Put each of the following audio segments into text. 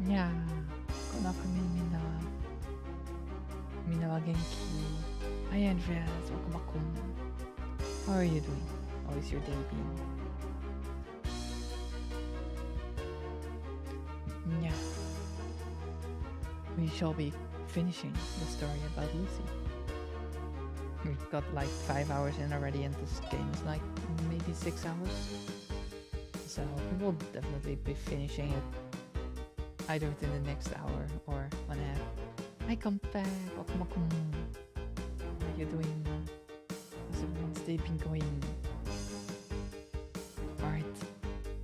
いやー、この国みんなは元気。Hi Andreas, welcome back home. How are you doing? How is your day been? Yeah. We shall be finishing the story about Lucy. We've got like 5 hours in already and this game is like maybe 6 hours. So we will definitely be finishing it either within the next hour or one and a half. Hi, come back. Welcome. How are you doing? How's everyone's day been going? Alright.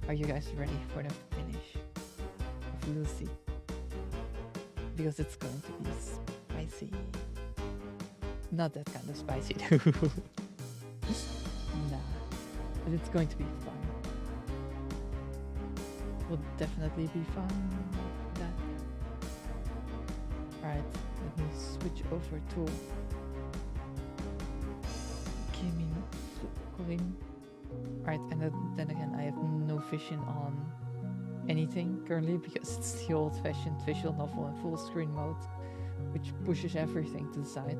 Are you guys ready for the finish of Lucy? Because it's going to be spicy. Not that kind of spicy though. Nah. But it's going to be fun. Will definitely be fun. That. Alright, let me switch over to Gaming. Alright, and then again, I have no vision on anything currently because it's the old-fashioned visual novel in full screen mode, which pushes everything to the side.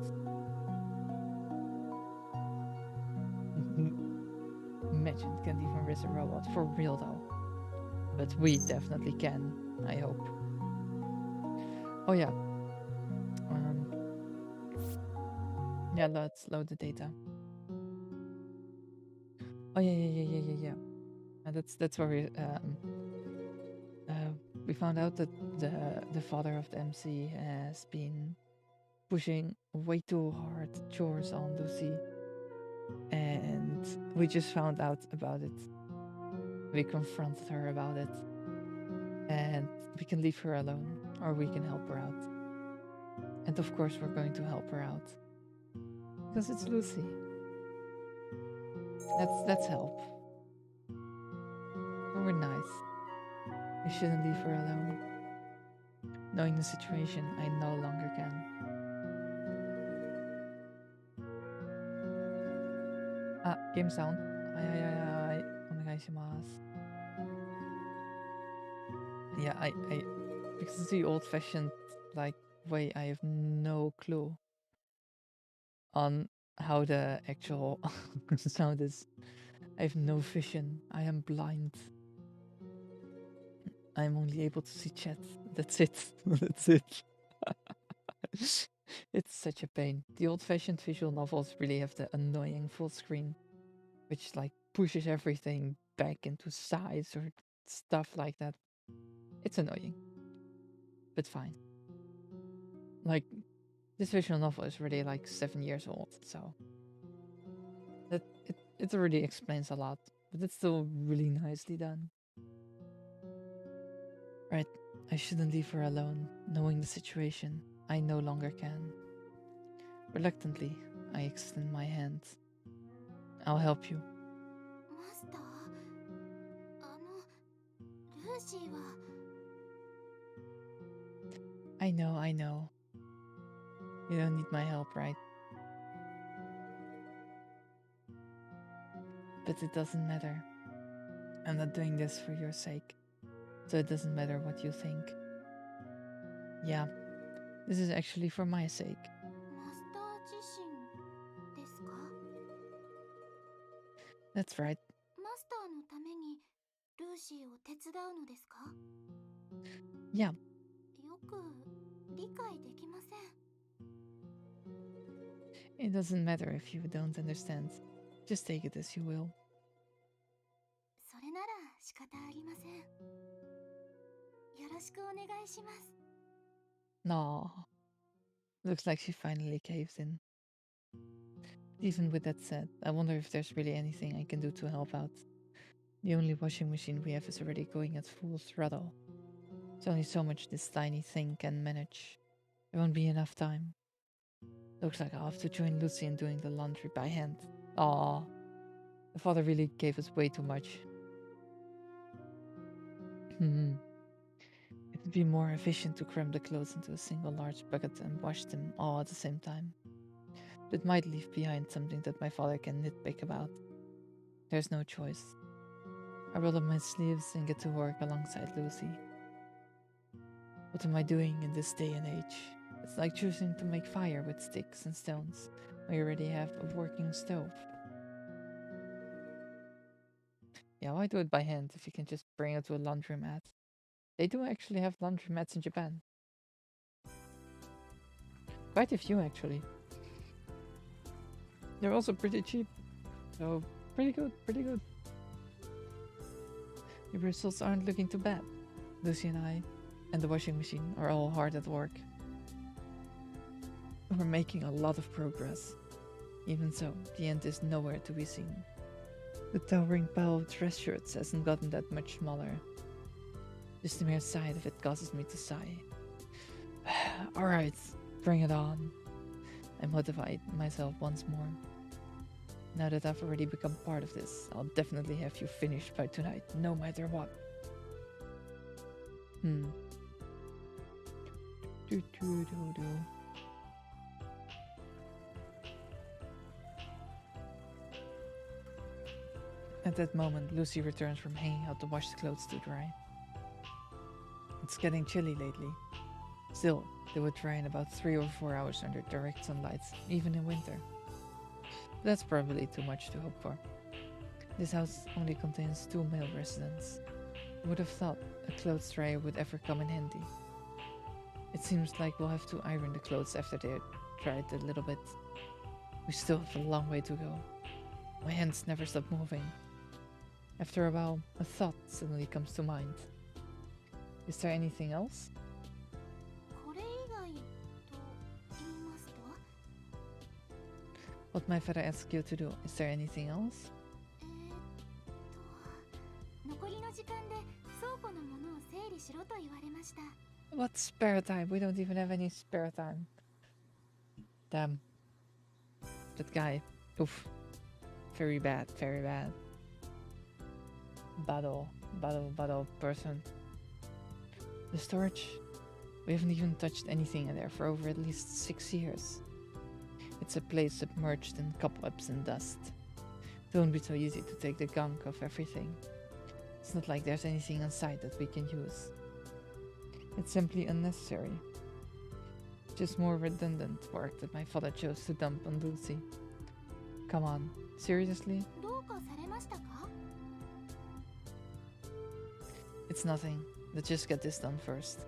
imagine it can't even raise a robot. For real though. But we definitely can, I hope. Oh yeah. Yeah, let's load the data. Oh yeah. And that's where we found out that the father of the MC has been pushing way too hard chores on Lucy, and we just found out about it. We confronted her about it, and we can leave her alone, or we can help her out. And of course, we're going to help her out because it's Lucy. Let's help. We're nice. We shouldn't leave her alone. Knowing the situation, I no longer can. Game sound. Yeah, I because it's the old-fashioned like way, I have no clue on how the actual sound is. I have no vision. I am blind. I'm only able to see chat. That's it. That's it. It's such a pain. The old-fashioned visual novels really have the annoying full screen, which like pushes everything back into size or stuff like that. It's annoying, but fine. Like, this visual novel is already like 7 years old, so it already explains a lot, but it's still really nicely done. Right, I shouldn't leave her alone. Knowing the situation, I no longer can. Reluctantly, I extend my hand. I'll help you. Master, ルーシーは I know. You don't need my help, right? But it doesn't matter. I'm not doing this for your sake, so it doesn't matter what you think. Yeah, this is actually for my sake. マスター自身ですか? That's right. マスターのためにルーシーを手伝うのですか? Yeah. よく理解できません。 It doesn't matter if you don't understand. Just take it as you will. それなら仕方ありません。よろしくお願いします。 Nah. Looks like she finally caves in. Even with that said, I wonder if there's really anything I can do to help out. The only washing machine we have is already going at full throttle. There's only so much this tiny thing can manage. There won't be enough time. Looks like I'll have to join Lucy in doing the laundry by hand. Aww. The father really gave us way too much. It would be more efficient to cram the clothes into a single large bucket and wash them all at the same time. But it might leave behind something that my father can nitpick about. There's no choice. I roll up my sleeves and get to work alongside Lucy. What am I doing in this day and age? It's like choosing to make fire with sticks and stones when you already have a working stove. Yeah, why do it by hand if you can just bring it to a laundromat? They do actually have laundromats in Japan. Quite a few, actually. They're also pretty cheap. So, pretty good. The results aren't looking too bad. Lucy and I, and the washing machine, are all hard at work. We're making a lot of progress. Even so, the end is nowhere to be seen. The towering pile of dress shirts hasn't gotten that much smaller. Just the mere sight of it causes me to sigh. Alright, bring it on. I motivate myself once more. Now that I've already become part of this, I'll definitely have you finished by tonight, no matter what. At that moment, Lucy returns from hanging out the washed clothes to dry. It's getting chilly lately. Still, they would dry in about 3 or 4 hours under direct sunlight, even in winter. But that's probably too much to hope for. This house only contains 2 male residents. I would have thought a clothes dryer would ever come in handy. It seems like we'll have to iron the clothes after they're dried a little bit. We still have a long way to go. My hands never stop moving. After a while, a thought suddenly comes to mind. Is there anything else? これ以外と言いますと What my father asked you to do, is there anything else? 残りの時間で倉庫のものを整理しろと言われました。 What spare time? We don't even have any spare time. Damn. That guy. Oof. Very bad, very bad. Battle person. The storage? We haven't even touched anything in there for over at least 6 years. It's a place submerged in cobwebs and dust. It won't be so easy to take the gunk of everything. It's not like there's anything inside that we can use. It's simply unnecessary. Just more redundant work that my father chose to dump on Lucy. Come on, seriously? どうかされましたか? It's nothing. Let's just get this done first.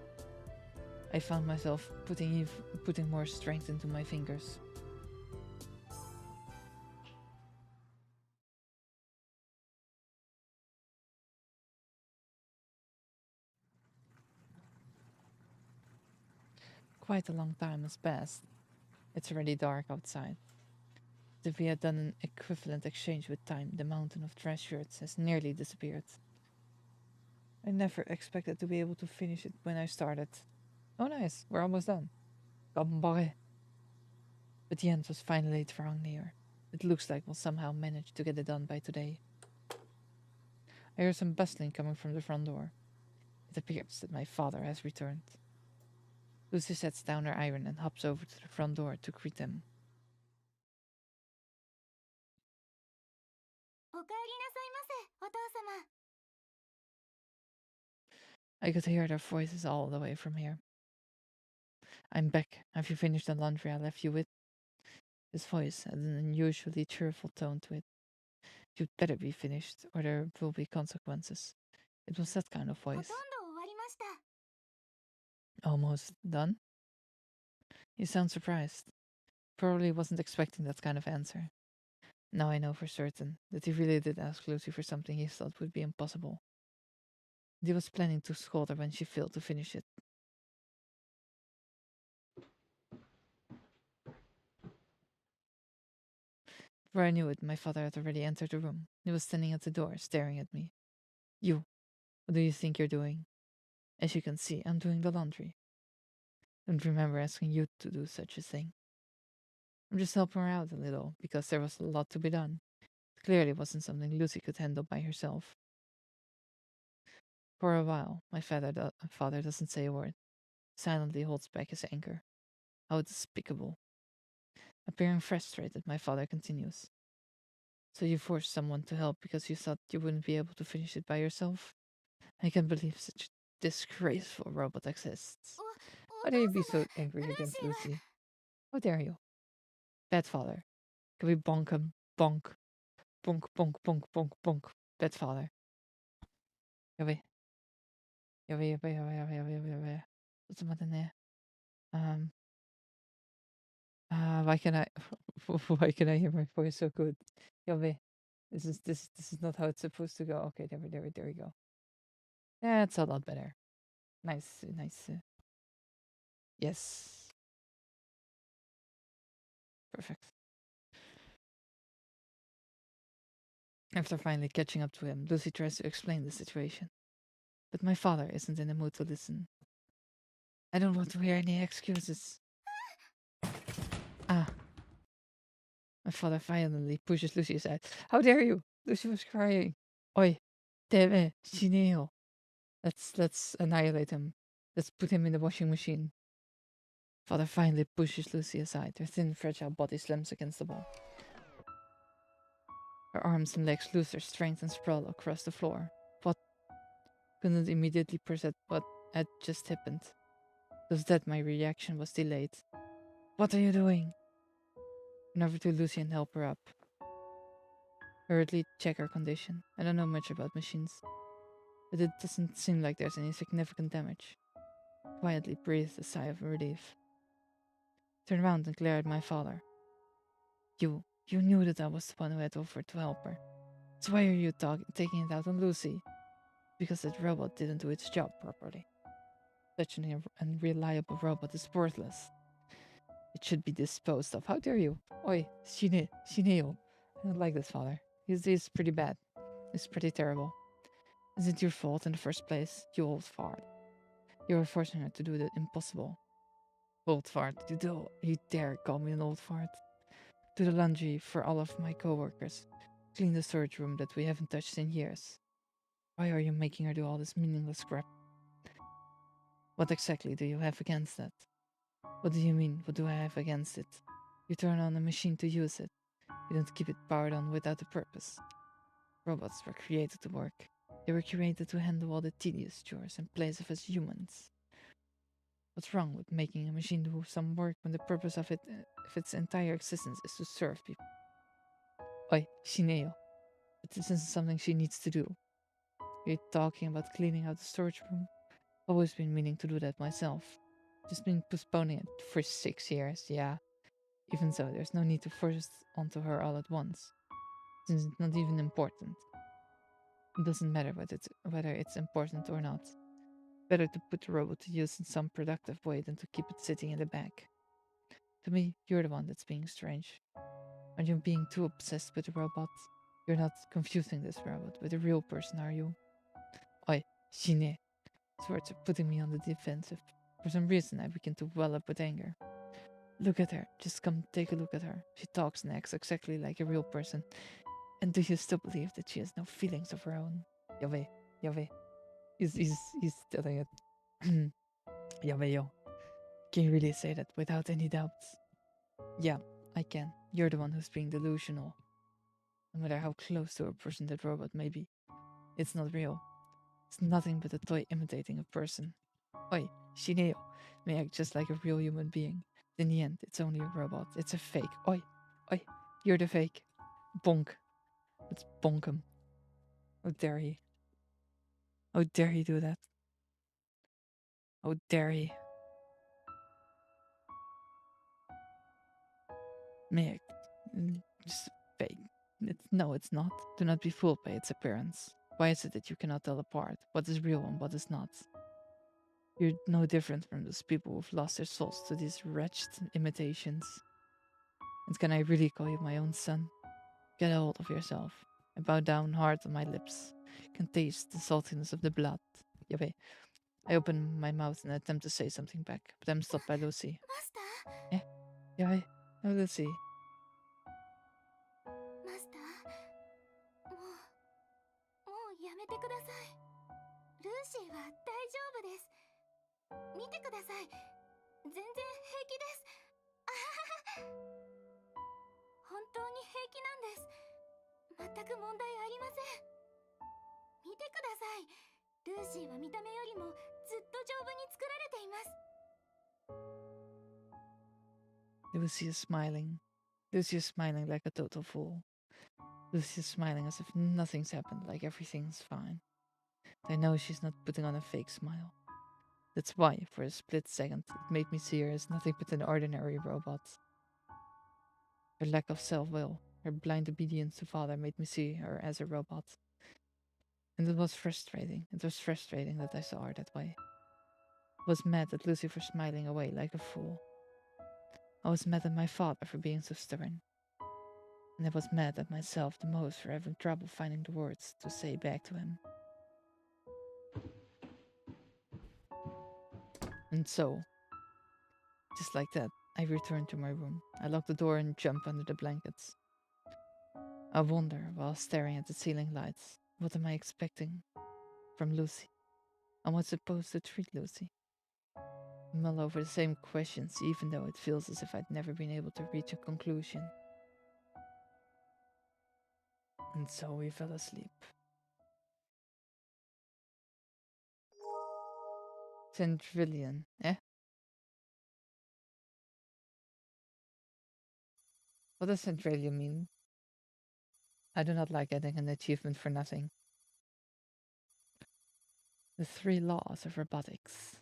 I found myself putting more strength into my fingers. Quite a long time has passed. It's already dark outside. If we had done an equivalent exchange with time, the mountain of trash shirts has nearly disappeared. I never expected to be able to finish it when I started. Oh nice, we're almost done. Ganbare. But the end was finally drawing near. It looks like we'll somehow manage to get it done by today. I hear some bustling coming from the front door. It appears that my father has returned. Lucy sets down her iron and hops over to the front door to greet him. おかえりなさいませ、お父様。 I could hear their voices all the way from here. I'm back. Have you finished the laundry I left you with? His voice had an unusually cheerful tone to it. You'd better be finished, or there will be consequences. It was that kind of ほとんど voice. 終わりました。 Almost done? You sound surprised. Probably wasn't expecting that kind of answer. Now I know for certain that he really did ask Lucy for something he thought would be impossible. And he was planning to scold her when she failed to finish it. Before I knew it, my father had already entered the room. He was standing at the door, staring at me. You, what do you think you're doing? As you can see, I'm doing the laundry. Don't remember asking you to do such a thing. I'm just helping her out a little, because there was a lot to be done. It clearly wasn't something Lucy could handle by herself. For a while, my father doesn't say a word. Silently holds back his anger. How despicable. Appearing frustrated, my father continues. So you forced someone to help because you thought you wouldn't be able to finish it by yourself? I can't believe such a disgraceful robot exists. How dare you be so angry against Lucy? How dare you? Bad father. Can we bonk him? Bonk. Bonk, bonk, bonk, bonk, bonk. Bad father. Yabe. Yabe, yabe, yabe, yabe, yabe, yabe. What's the matter there? Why can I hear my voice so good? Yabe. This is not how it's supposed to go. Okay, there we go. That's a lot better. Nice. Yes. Perfect. After finally catching up to him, Lucy tries to explain the situation. But my father isn't in the mood to listen. I don't want to hear any excuses. Ah. My father violently pushes Lucy aside. How dare you? Lucy was crying. Oi, tebe, shineo. Let's annihilate him. Let's put him in the washing machine. Father finally pushes Lucy aside. Her thin, fragile body slams against the wall. Her arms and legs lose their strength and sprawl across the floor. What? Couldn't immediately perceive what had just happened. Was that my reaction was delayed? What are you doing? Run over to Lucy and help her up. hurriedly check her condition. I don't know much about machines, but it doesn't seem like there's any significant damage. Quietly breathed a sigh of relief. Turned around and glared at my father. You knew that I was the one who had offered to help her. So why are you taking it out on Lucy? Because that robot didn't do its job properly. Such an unreliable robot is worthless. It should be disposed of. How dare you? Oi, Shineo. I don't like this father. He's pretty bad. He's pretty terrible. Isn't your fault in the first place, you old fart? You were forcing her to do the impossible. Old fart, you dare call me an old fart? Do the laundry for all of my co-workers. Clean the storage room that we haven't touched in years. Why are you making her do all this meaningless crap? What exactly do you have against that? What do you mean, what do I have against it? You turn on a machine to use it. You don't keep it powered on without a purpose. Robots were created to work. They were created to handle all the tedious chores in place of us humans. What's wrong with making a machine do some work when the purpose of its entire existence is to serve people? Oi, Shineo. But this isn't something she needs to do. You're talking about cleaning out the storage room? I've always been meaning to do that myself. Just been postponing it for 6 years, yeah. Even so, there's no need to force it onto her all at once, since it's not even important. It doesn't matter whether it's important or not. Better to put the robot to use in some productive way than to keep it sitting in the back. To me, you're the one that's being strange. Are you being too obsessed with the robot? You're not confusing this robot with a real person, are you? Oi, Shine. His words are putting me on the defensive. For some reason, I begin to well up with anger. Look at her. Just come take a look at her. She talks and acts exactly like a real person. And do you still believe that she has no feelings of her own? Yahweh. He's telling it. Yahweh. Can you really say that without any doubts? Yeah, I can. You're the one who's being delusional. No matter how close to a person that robot may be, it's not real. It's nothing but a toy imitating a person. Oi, Shineo may act just like a real human being. In the end, it's only a robot. It's a fake. Oi, you're the fake. Bonk. Let's bonk him. How dare he? How dare he do that? How dare he? May just fake. No, it's not. Do not be fooled by its appearance. Why is it that you cannot tell apart what is real and what is not? You're no different from those people who've lost their souls to these wretched imitations. And can I really call you my own son? Get a hold of yourself. I bow down hard on my lips. Can taste the saltiness of the blood. Yahweh. I open my mouth and attempt to say something back, but I'm stopped by Lucy. Master? Yahweh. No, Lucy. Master? もうやめてください。ルーシーは大丈夫です。見てください。全然平気です。あははは。本当に平気なんです。全く問題ありません。見てください。ルーシーは見た目よりもずっと丈夫に作られています。Lucy is smiling. Lucy is smiling like a total fool. Lucy is smiling as if nothing's happened, like everything's fine. I know she's not putting on a fake smile. That's why, for a split second, it made me see her as nothing but an ordinary robot. Her lack of self-will, her blind obedience to father made me see her as a robot. And it was frustrating. It was frustrating that I saw her that way. I was mad at Lucy for smiling away like a fool. I was mad at my father for being so stubborn. And I was mad at myself the most for having trouble finding the words to say back to him. And so, just like that, I returned to my room. I locked the door and jumped under the blankets. I wonder, while staring at the ceiling lights, what am I expecting from Lucy? How am I supposed to treat Lucy? I mull over the same questions, even though it feels as if I'd never been able to reach a conclusion. And so we fell asleep. Centrillion, eh? What does centrillion mean? I do not like getting an achievement for nothing. The 3 laws of robotics.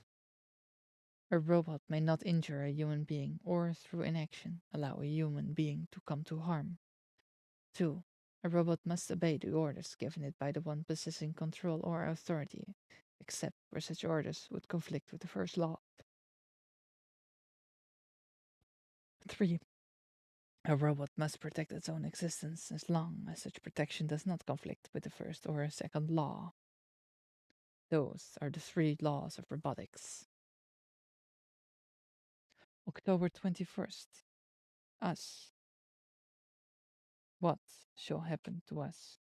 A robot may not injure a human being or, through inaction, allow a human being to come to harm. 2. A robot must obey the orders given it by the one possessing control or authority, except where such orders would conflict with the first law. 3. A robot must protect its own existence as long as such protection does not conflict with the first or second law. Those are the 3 laws of robotics. October 21st. Us. What shall happen to us?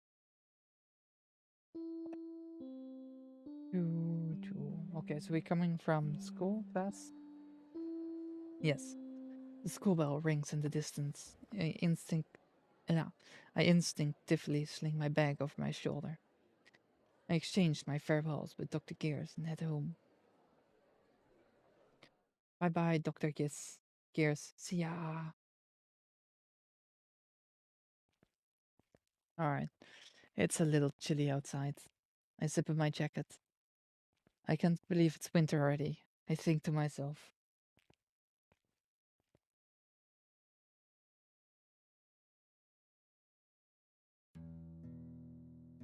Okay, so we're coming from school class? Yes. The school bell rings in the distance. I instinctively sling my bag over my shoulder. I exchanged my farewells with Dr. Gears and head home. Bye-bye, Dr. Gears. See ya. Alright. It's a little chilly outside. I zip up my jacket. I can't believe it's winter already. I think to myself.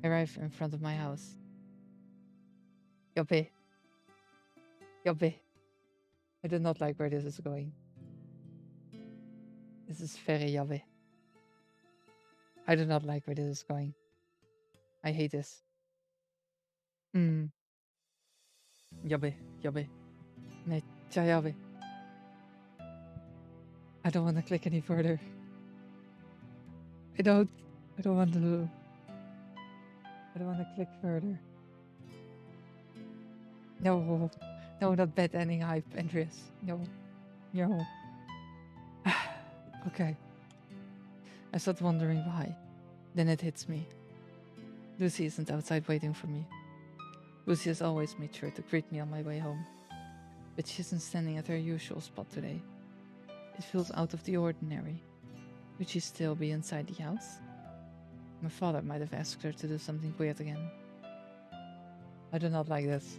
I arrive in front of my house. Yoppe. Yoppe. I do not like where this is going. This is very yoppe. I do not like where this is going. I hate this. Yoppe. Mecha yoppe. I don't want to click any further. I don't want to. I don't want to click further. No, not bad ending hype, Andreas. No. Okay. I start wondering why. Then it hits me. Lucy isn't outside waiting for me. Lucy has always made sure to greet me on my way home. But she isn't standing at her usual spot today. It feels out of the ordinary. Would she still be inside the house? My father might have asked her to do something weird again. I do not like this.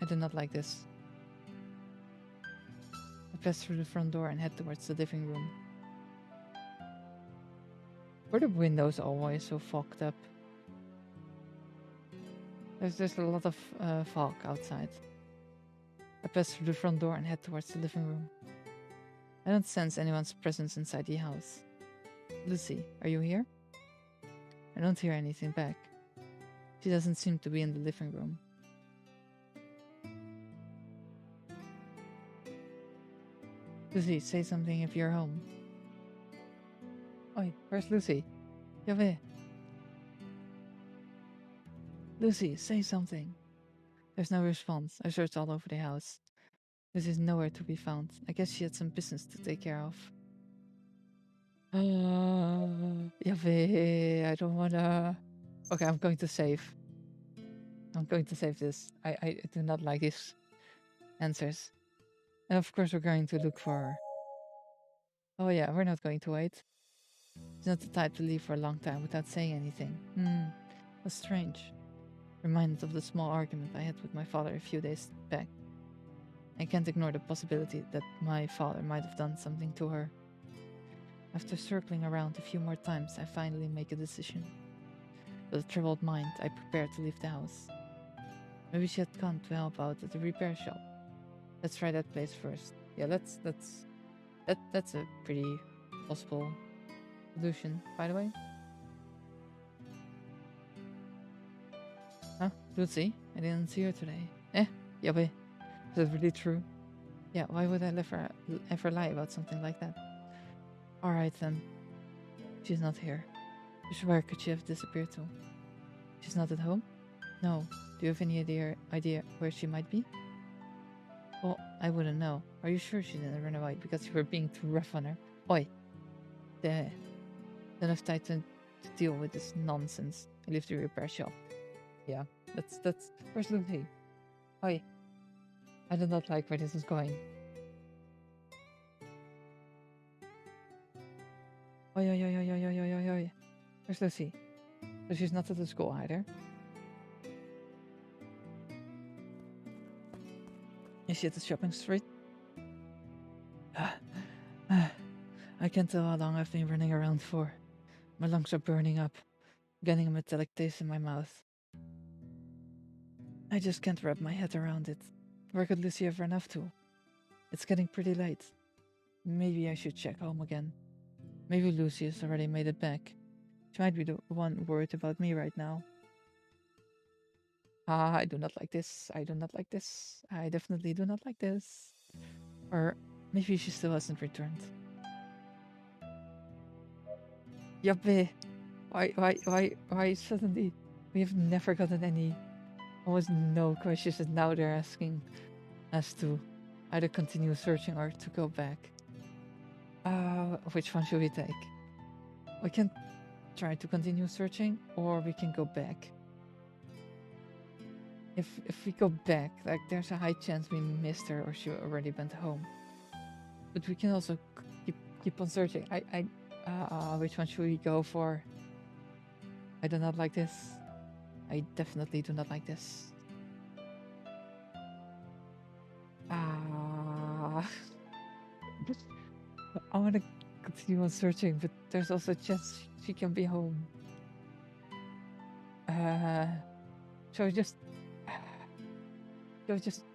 I pass through the front door and head towards the living room. Were the windows always so fogged up? There's a lot of fog outside. I pass through the front door and head towards the living room. I don't sense anyone's presence inside the house. Lucy, are you here? I don't hear anything back. She doesn't seem to be in the living room. Lucy, say something if you're home. Oi, where's Lucy? Jawel. Lucy, say something. There's no response. I searched all over the house. Lucy's nowhere to be found. I guess she had some business to take care of. Jawel, I don't wanna... Okay, I'm going to save. This. I do not like these answers. And of course we're going to look for her. Oh yeah, we're not going to wait. She's not the type to leave for a long time without saying anything. That's strange. Reminded of the small argument I had with my father a few days back. I can't ignore the possibility that my father might have done something to her. After circling around a few more times, I finally make a decision. With a troubled mind, I prepare to leave the house. Maybe she had gone to help out at the repair shop. Let's try that place first. Yeah, that's a pretty possible solution, by the way. Huh? Lucy? I didn't see her today. Jawel. Is that really true? Yeah, why would I ever lie about something like that? Alright then. She's not here. Just where could she have disappeared to? She's not at home? No. Do you have any idea where she might be? Well, I wouldn't know. Are you sure she didn't run away because you were being too rough on her? Oi. There. Then I've tried to deal with this nonsense. I leave the repair shop. Yeah, that's where's Lucy? Oi. I do not like where this is going. Oi, oi, oi, oi, oi, oi, oi, oi, oi. Where's Lucy? So she's not at the school either. Is she at the shopping street? I can't tell how long I've been running around for. My lungs are burning up, getting a metallic taste in my mouth. I just can't wrap my head around it. Where could Lucy have run off to? It's getting pretty late. Maybe I should check home again. Maybe Lucy has already made it back. She might be the one worried about me right now. I do not like this. I do not like this. I definitely do not like this. Or maybe she still hasn't returned. Yuppie. Why suddenly? We have never gotten any, almost no questions, and now they're asking us to either continue searching or to go back. Which one should we take? We can try to continue searching, or we can go back. If we go back, like there's a high chance we missed her or she already went home. But we can also keep on searching. Which one should we go for? I do not like this. I definitely do not like this. I want to continue on searching, but there's also a chance she can be home. Shall we just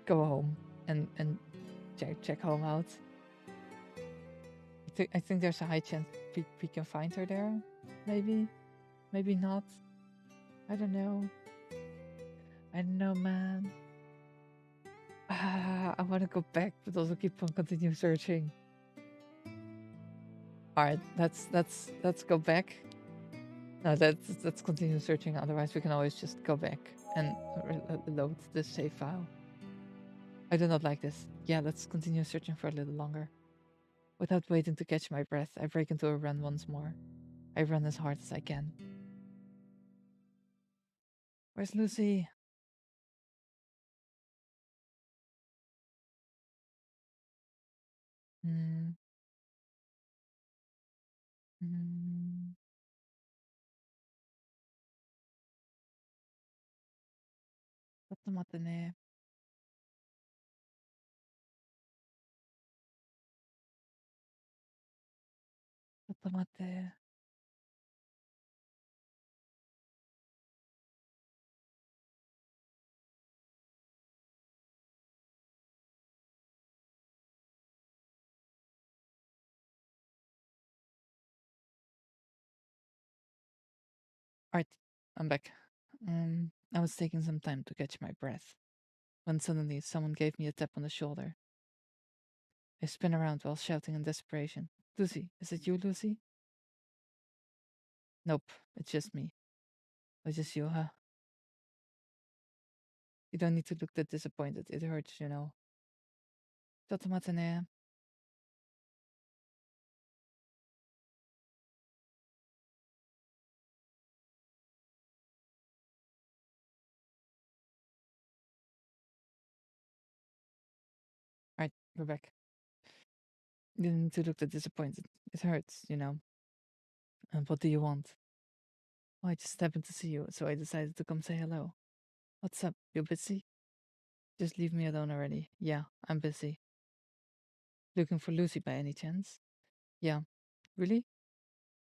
go home and check home out? I think there's a high chance we can find her there. Maybe not. I don't know. Man. I want to go back, but also keep on continue searching. All right, let's go back. No, let's continue searching. Otherwise, we can always just go back and load the save file. I do not like this. Yeah, let's continue searching for a little longer. Without waiting to catch my breath, I break into a run once more. I run as hard as I can. Where's Lucy? Hmm. ちょっと待ってね。ちょっと待って。Alright, I'm back. I was taking some time to catch my breath, when suddenly someone gave me a tap on the shoulder. I spin around while shouting in desperation. Lucy, is it you, Lucy? Nope, it's just me. It's just you, huh? You don't need to look that disappointed. It hurts, you know. ちょっと待ってね。Alright, we're back. You don't need to look that disappointed. It hurts, you know. And what do you want? Oh, I just happened to see you, so I decided to come say hello. What's up? You busy? Just leave me alone already. Yeah, I'm busy. Looking for Lucy by any chance? Yeah. Really?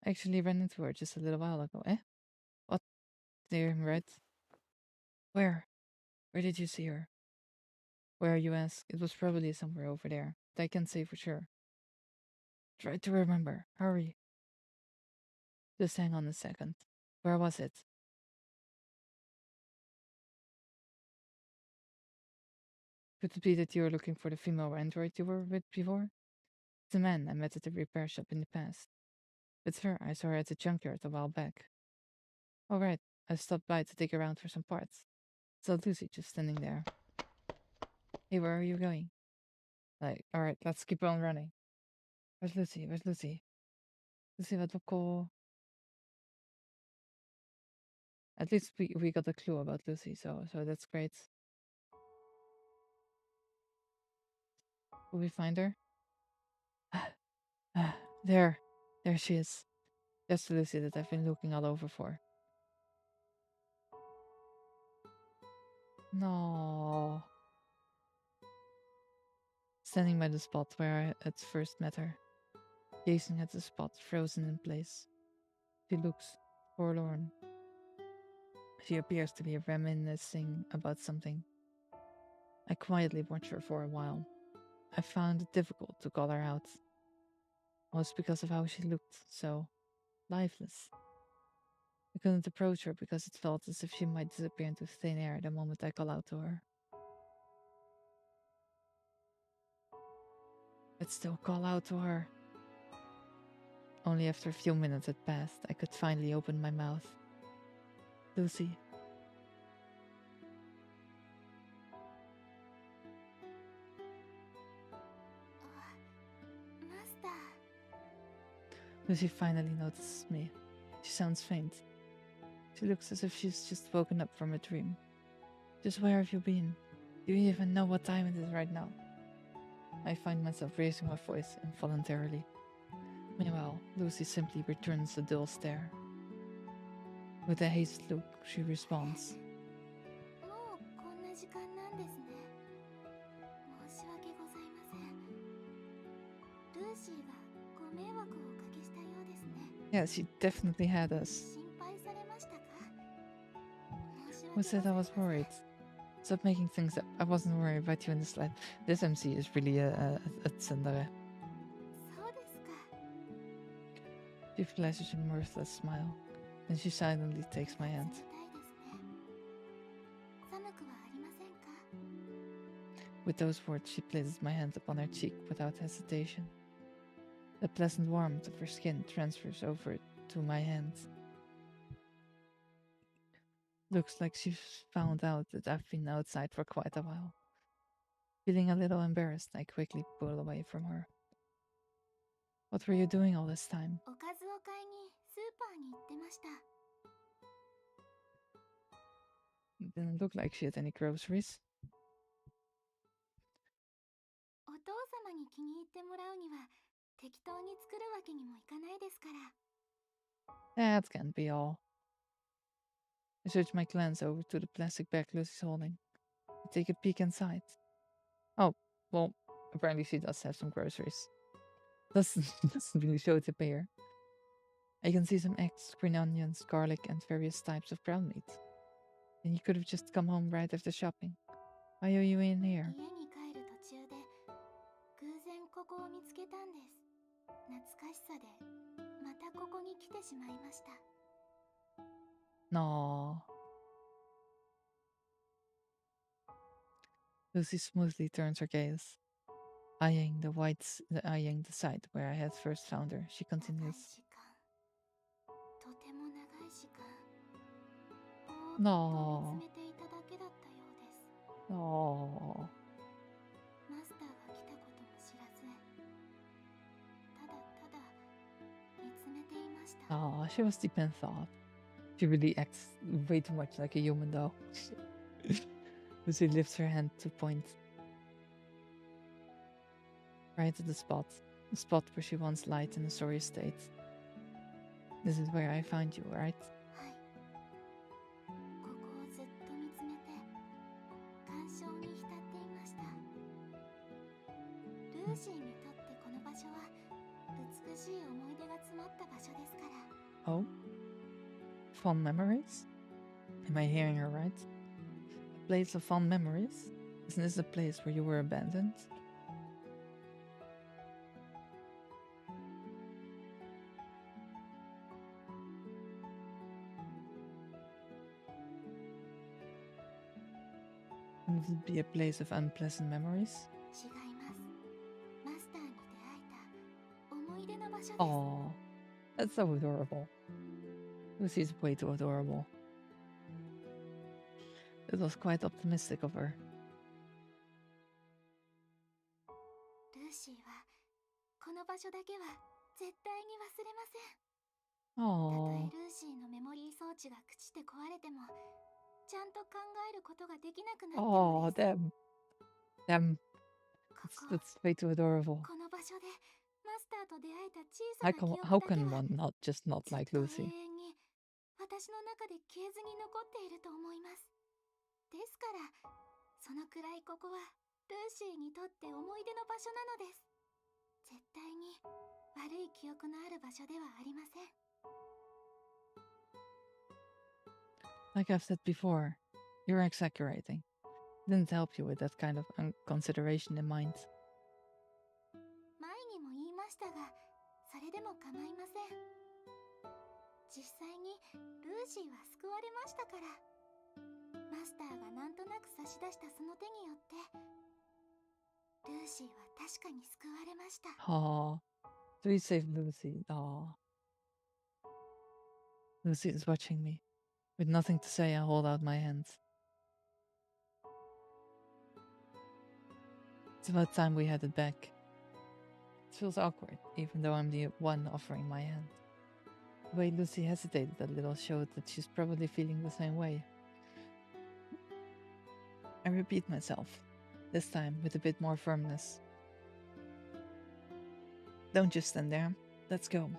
I actually ran into her just a little while ago. Eh? What? Near him, right? Where? Where did you see her? Where, you ask? It was probably somewhere over there. But I can't say for sure. Try to remember. Hurry. Just hang on a second. Where was it? Could it be that you were looking for the female android you were with before? It's a man I met at the repair shop in the past. It's her. I saw her at the junkyard a while back. All right. I stopped by to dig around for some parts. Saw Lucy just standing there. Hey, where are you going? Like, alright, let's keep on running. Where's Lucy? Where's Lucy? Lucy, wat op. At least we got a clue about Lucy, so that's great. Will we find her? There she is. Just Lucy that I've been looking all over for. No. Standing by the spot where I had first met her, gazing at the spot frozen in place. She looks forlorn. She appears to be reminiscing about something. I quietly watched her for a while. I found it difficult to call her out. Most because of how she looked, so lifeless. I couldn't approach her because it felt as if she might disappear into thin air the moment I call out to her. I'd still call out to her. Only after a few minutes had passed, I could finally open my mouth. Lucy. Master. Lucy finally notices me. She sounds faint. She looks as if she's just woken up from a dream. Just where have you been? Do you even know what time it is right now? I find myself raising my voice involuntarily. Meanwhile, Lucy simply returns a dull stare. With a hazed look, she responds. もうこんな時間なんですね。申し訳ございません。ルーシーがご迷惑をおかけしたようですね。Yeah, she definitely had us. 心配されましたか？申し訳 Who said I was worried? Stop making things up. I wasn't worried about you in the slide. This MC is really a tsundere. そうですか。 She flashes a mirthless smile. Then she silently takes my hand. 冷たいですね。寒くはありませんか？ With those words, she places my hand upon her cheek without hesitation. The pleasant warmth of her skin transfers over to my hand. Looks like she's found out that I've been outside for quite a while. Feeling a little embarrassed, I quickly pull away from her. What were you doing all this time? おかずを買いにスーパーに行ってました。 It didn't look like she had any groceries. お父様に気に入ってもらうには適当に作るわけにもいかないですから。 That can't be all. I search my glance over to the plastic bag Lucy's holding. I take a peek inside. Oh, well, apparently she does have some groceries. Doesn't really show it up here. I can see some eggs, green onions, garlic, and various types of ground meat. And you could have just come home right after shopping. Why are you in here? 家に帰る途中で偶然ここを見つけたんです。懐かしさでまたここに来てしまいました。 No. Lucy smoothly turns her gaze. Eyeing the site where I had first found her, she 長い continues. 時間。とても長い時間。ぼーっと No. 見つめていただけだったようです。 No. マスターが来たことも知らず、ただただ見つめていました。 Oh, she was deep in thought. She really acts way too much like a human, though. Lucy lifts her hand to point. Right at the spot where she once lied in a sorry state. This is where I found you, right? はい。ここをずっと見つめて、感傷に浸っていました。ルーシーにとってこの場所は美しい思い出が詰まった場所ですから。 Oh? Fond memories? Am I hearing her right? A place of fond memories? Isn't this a place where you were abandoned? Would it be a place of unpleasant memories? 違います。マスターに出会えた思い出の場所です。 Aw, that's so adorable. Lucy's way too adorable. It was quite optimistic of her. ルーシーはこの場所だけは絶対に忘れません。たと Aww. えルーシーのメモリー装置が朽ちて壊れても、ちゃんと考えることができなくなっても Aw, です。 damn. Damn. ここ That's way too adorable. この場所でマススターと出会えた小さな記憶 How だけ can は one not just not ずっ like と永 Lucy? 遠に私の中で消えずに残っていると思います。ですからそのくらいここはルーシーにとって思い出の場所なのです。絶対に悪い記憶のある場所ではありません。 Like I've said before, you're exaggerating. Didn't help you with that kind of consideration in mind. 前にも言いましたが、それでも構いません。実際にルーシーは救われましたから。マスターがなんとなく差し出したその手によってルーシーは確かに救われました。 Aw. So you saved Lucy. Aw. Lucy is watching me. With nothing to say, I hold out my hands. It's about time we headed back. It feels awkward, even though I'm the one offering my hand. The way Lucy hesitated a little showed that she's probably feeling the same way. I repeat myself, this time with a bit more firmness. Don't just stand there. Let's go.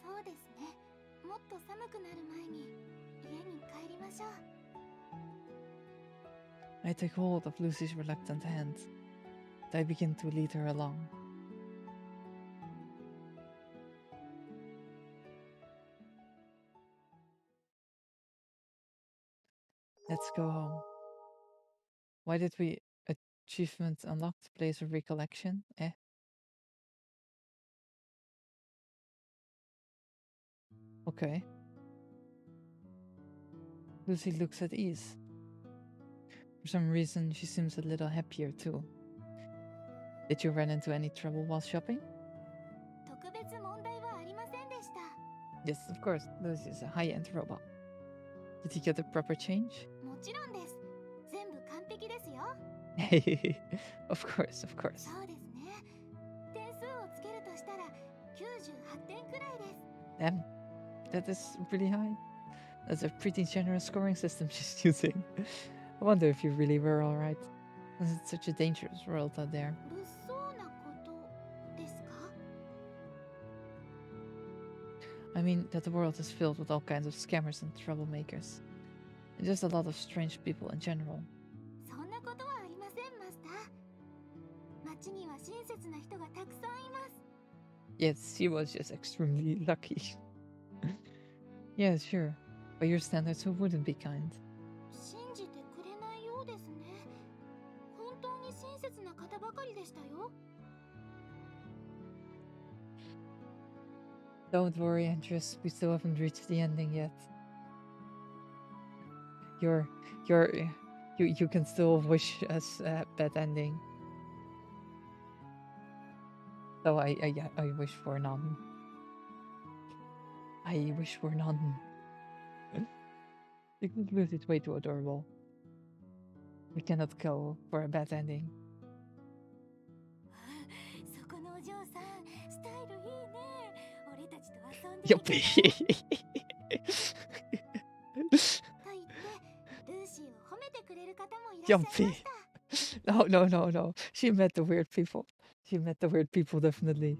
そうですね。もっと寒くなる前に家に帰りましょう。 I take hold of Lucy's reluctant hand. And I begin to lead her along. Let's go home. Why did we achievement unlocked place of recollection? Okay. Lucy looks at ease. For some reason, she seems a little happier too. Did you run into any trouble while shopping? 特別問題はありませんでした。 Yes, of course. Lucy is a high-end robot. Did you get the proper change? もちろんです。全部完璧ですよ。 Of course, of course. そうですね。点数をつけるとしたら98点くらいです。 Damn, that is pretty high. That's a pretty generous scoring system she's using. I wonder if you really were alright. It's such a dangerous world out there. 物騒なことですか? I mean, that the world is filled with all kinds of scammers and troublemakers. And just a lot of strange people in general. そんなことはありません、マスター。街には親切な人がたくさんいます。 Yes, she was just extremely lucky. Yeah, sure. By your standards, who wouldn't be kind? 信じてくれないようですね。本当に親切な方ばかりでしたよ。 Don't worry, Andres. We still haven't reached the ending yet. You can still wish us a bad ending. Though I wish for none. I wish for none. Because Lucy is way too adorable. We cannot go for a bad ending. そこのお嬢さん、スタイルいいね。俺たちと遊んで Yup. と言ってルーシーを褒めてくれる方もいらっしゃいました。 No. She met the weird people. She met the weird people, definitely.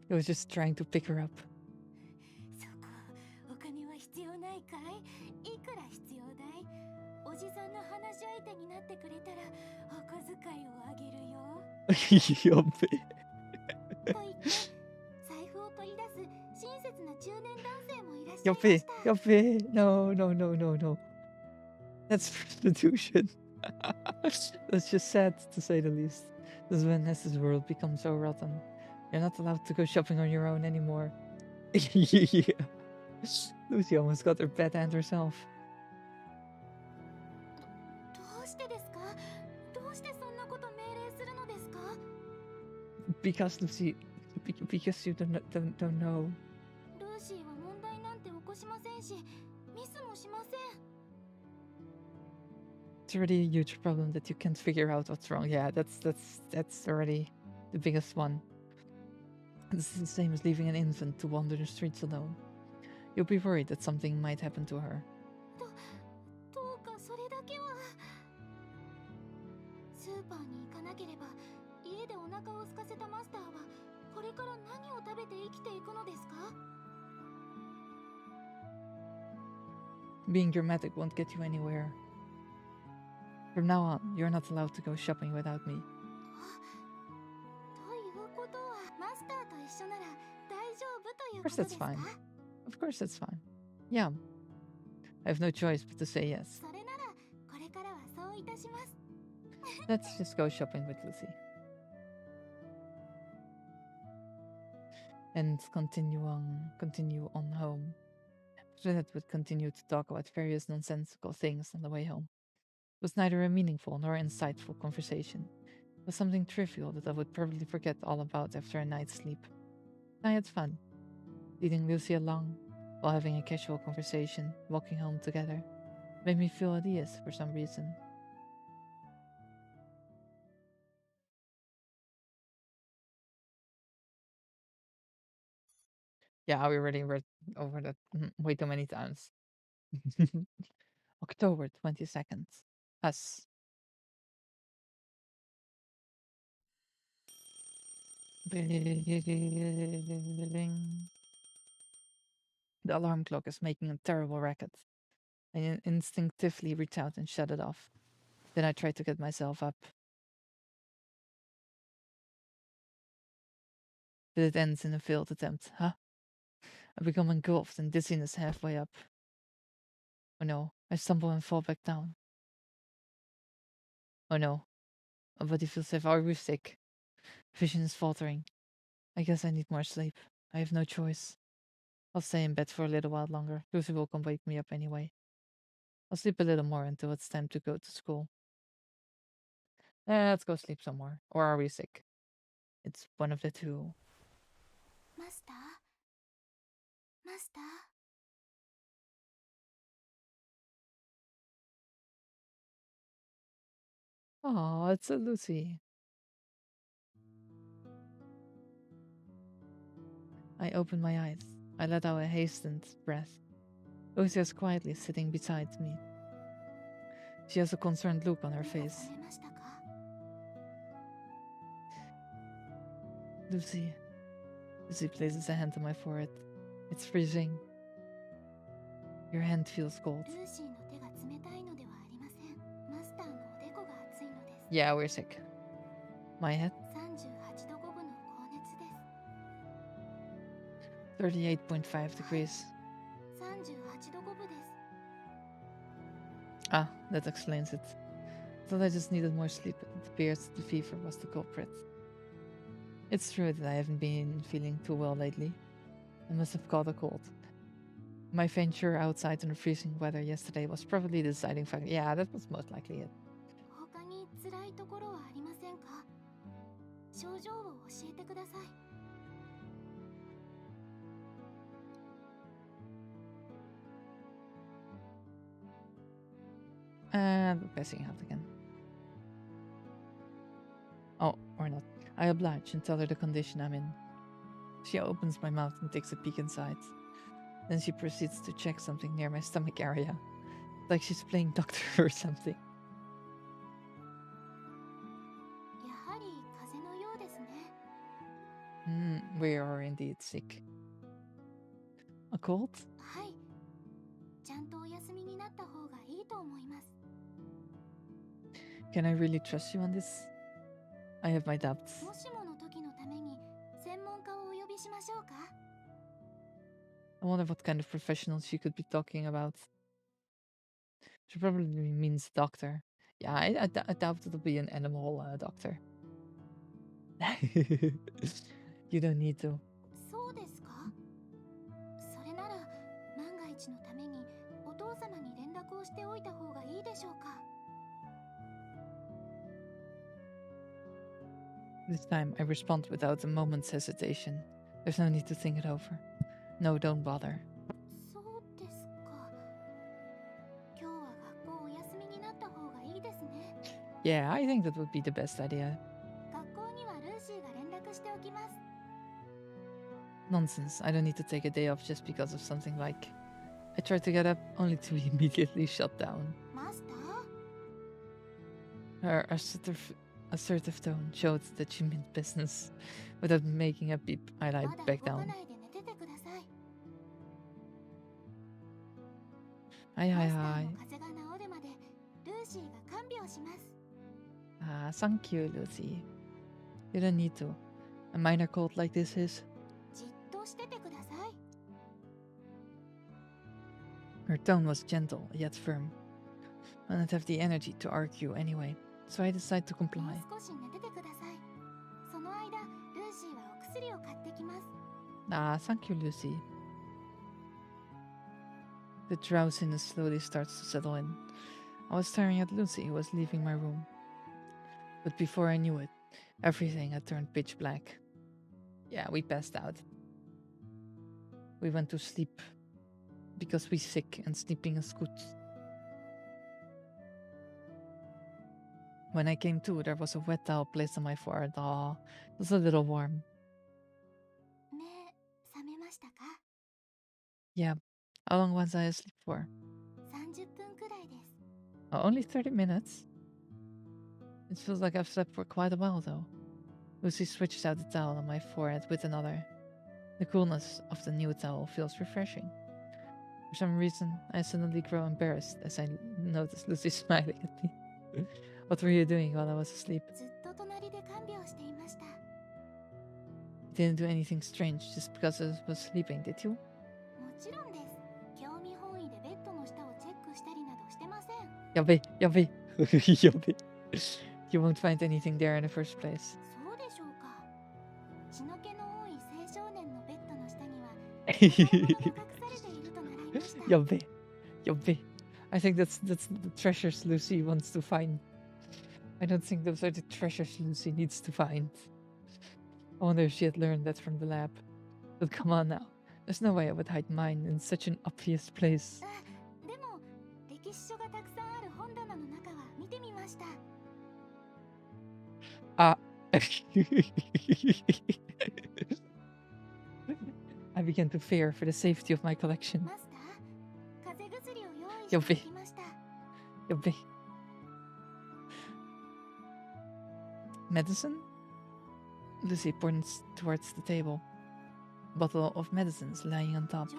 He was just trying to pick her up. そこ、お金は必要ないかい？いくら必要だい？おじさんの話し相手になってくれたらお小遣いをあげるよ。 Yup. と言って財布を取り出す親切な中年男性もいらっしゃいました。 Yuppie. No. That's prostitution. That's just sad, to say the least. This is when Ness's world becomes so rotten. You're not allowed to go shopping on your own anymore. Yeah. Lucy almost got her bad hand herself. どうしてですか？どうしてそんなこと命令するのですか？ Because Lucy, because you don't know. ルーシーは問題なんて起こしませんし、ミスもしません。 It's already a huge problem that you can't figure out what's wrong. Yeah, that's already the biggest one. This is the same as leaving an infant to wander the streets alone. You'll be worried that something might happen to her. どうかそれだけは。スーパーに行かなければ家でお腹させたマスターはこれから何を食べて生きていくのですか？ Being dramatic won't get you anywhere. From now on, you're not allowed to go shopping without me. ということはマスターと一緒なら大丈夫という Of こ course と that's ですか？ fine. Of course that's fine. Yeah. I have no choice but to say yes. それならこれからはそういたします。 Let's just go shopping with Lucy. And continue on home. After that, would continue to talk about various nonsensical things on the way home. It was neither a meaningful nor insightful conversation. It was something trivial that I would probably forget all about after a night's sleep. I had fun, leading Lucy along while having a casual conversation, walking home together. It made me feel at ease for some reason. Yeah, we already read over that way too many times. October 22nd. Us. The alarm clock is making a terrible racket. I instinctively reach out and shut it off. Then I try to get myself up. But it ends in a failed attempt, huh? I become engulfed in dizziness halfway up. Oh no, I stumble and fall back down. Oh no, my body feels safe. Are we sick? Vision is faltering. I guess I need more sleep. I have no choice. I'll stay in bed for a little while longer. Lucy will come wake me up anyway. I'll sleep a little more until it's time to go to school. Let's go sleep some more. Or are we sick? It's one of the two. マスターマスター Oh, it's a Lucy. I open my eyes. I let out a hastened breath. Lucy is quietly sitting beside me. She has a concerned look on her 目が face. 覚めましたか？ Lucy. Lucy places a hand on my forehead. It's freezing. Your hand feels cold. ルーシーの手が冷たいのではありません。マスターのおでこが熱いのです。 Yeah, we're sick. My head? 38度5分の高熱です。 38.5 degrees. 38度5分です。 Ah, that explains it. Thought I just needed more sleep. It appears the fever was the culprit. It's true that I haven't been feeling too well lately. I must have caught a cold. My venture outside in the freezing weather yesterday was probably the deciding factor. Yeah, that was most likely it. 他に辛いところはありませんか？症状を教えてください。 And passing out again. Oh, or not. I oblige and tell her the condition I'm in. She opens my mouth and takes a peek inside. Then she proceeds to check something near my stomach area. Like she's playing doctor or something. やはり風邪のようですね。 We are indeed sick. A cold? はい。ちゃんとお休みになった方がいいと思います。 Can I really trust you on this? I have my doubts. もしもの時のために専門家をお呼びしましょうか？ I wonder what kind of professional she could be talking about. She probably means doctor. Yeah, I doubt it'll be an animal doctor. You don't need to. そうですか？それなら万が一のためにお父様に連絡をしておいた方がいいでしょうか？ This time I respond without a moment's hesitation. There's no need to think it over. No, don't bother. そうですか。今日は学校お休みになった方がいいですね。 Yeah, I think that would be the best idea. 学校にはルーシーが連絡しておきます。 Nonsense. I don't need to take a day off just because of something like... I tried to get up only to be immediately shut down. マスター？ assertive tone showed that she meant business. Without making a peep, I lied back down. Hi. Ah, thank you, Lucy. You don't need to. A minor cold like this is. Her tone was gentle, yet firm. I didn't have the energy to argue anyway, so I decided to comply. Ah, thank you, Lucy. The drowsiness slowly starts to settle in. I was staring at Lucy, who was leaving my room. But before I knew it, everything had turned pitch black. Yeah, we passed out. We went to sleep because we sick and sleeping is good. When I came to, there was a wet towel placed on my forehead. Aw, it was a little warm. Yeah. How long was I asleep for? Oh, only 30 minutes? It feels like I've slept for quite a while, though. Lucy switches out the towel on my forehead with another. The coolness of the new towel feels refreshing. For some reason, I suddenly grow embarrassed as I notice Lucy smiling at me. What were you doing while I was asleep? You didn't do anything strange just because I was sleeping, did you? Yabe. Yabe. You won't find anything there in the first place. Yabe. I think that's the treasures Lucy wants to find. I don't think those are the treasures Lucy needs to find. I wonder if she had learned that from the lab. But come on now. There's no way I would hide mine in such an obvious place. Ah. I began to fear for the safety of my collection. Yabe. Medicine? Lucy points towards the table. A bottle of medicines lying on top.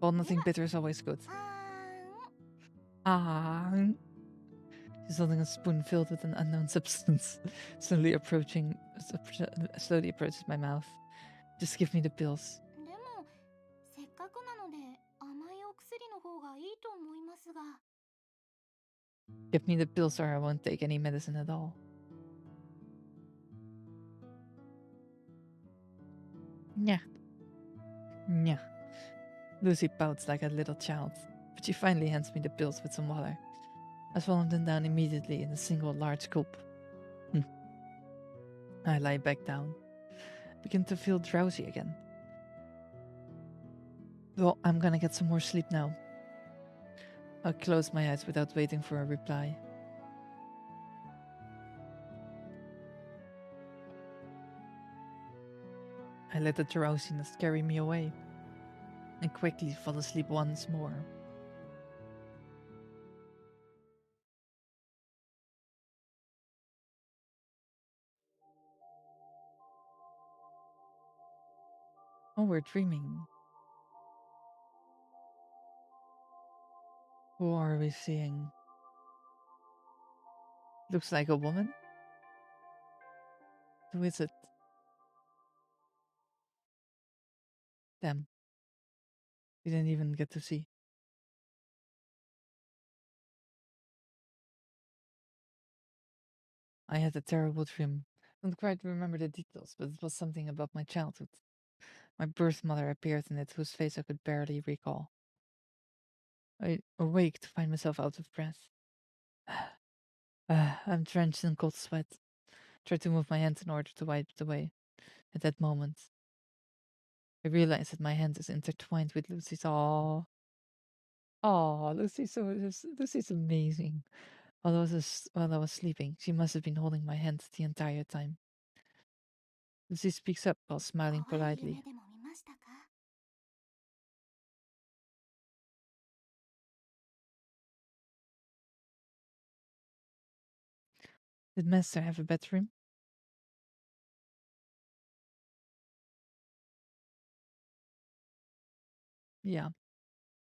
Well, nothing bitter is always good. She's holding a spoon filled with an unknown substance. Slowly approaches my mouth. Just give me the pills. Give me the pills or I won't take any medicine at all. Nya. Lucy pouts like a little child, but she finally hands me the pills with some water. I swallow them down immediately in a single large gulp. I lie back down. Begin to feel drowsy again. Well, I'm gonna get some more sleep now. I close my eyes without waiting for a reply. I let the drowsiness carry me away and quickly fall asleep once more. Oh, we're dreaming. Who are we seeing? Looks like a woman? Who is it? Damn. We didn't even get to see. I had a terrible dream. Don't quite remember the details, but it was something about my childhood. My birth mother appeared in it, whose face I could barely recall. I awake to find myself out of breath. I'm drenched in cold sweat. Try to move my hand in order to wipe it away. At that moment, I realize that my hand is intertwined with Lucy's. Aww. Lucy's amazing. While I was sleeping, she must have been holding my hand the entire time. Lucy speaks up while smiling politely. Did Master have a bedroom? Yeah.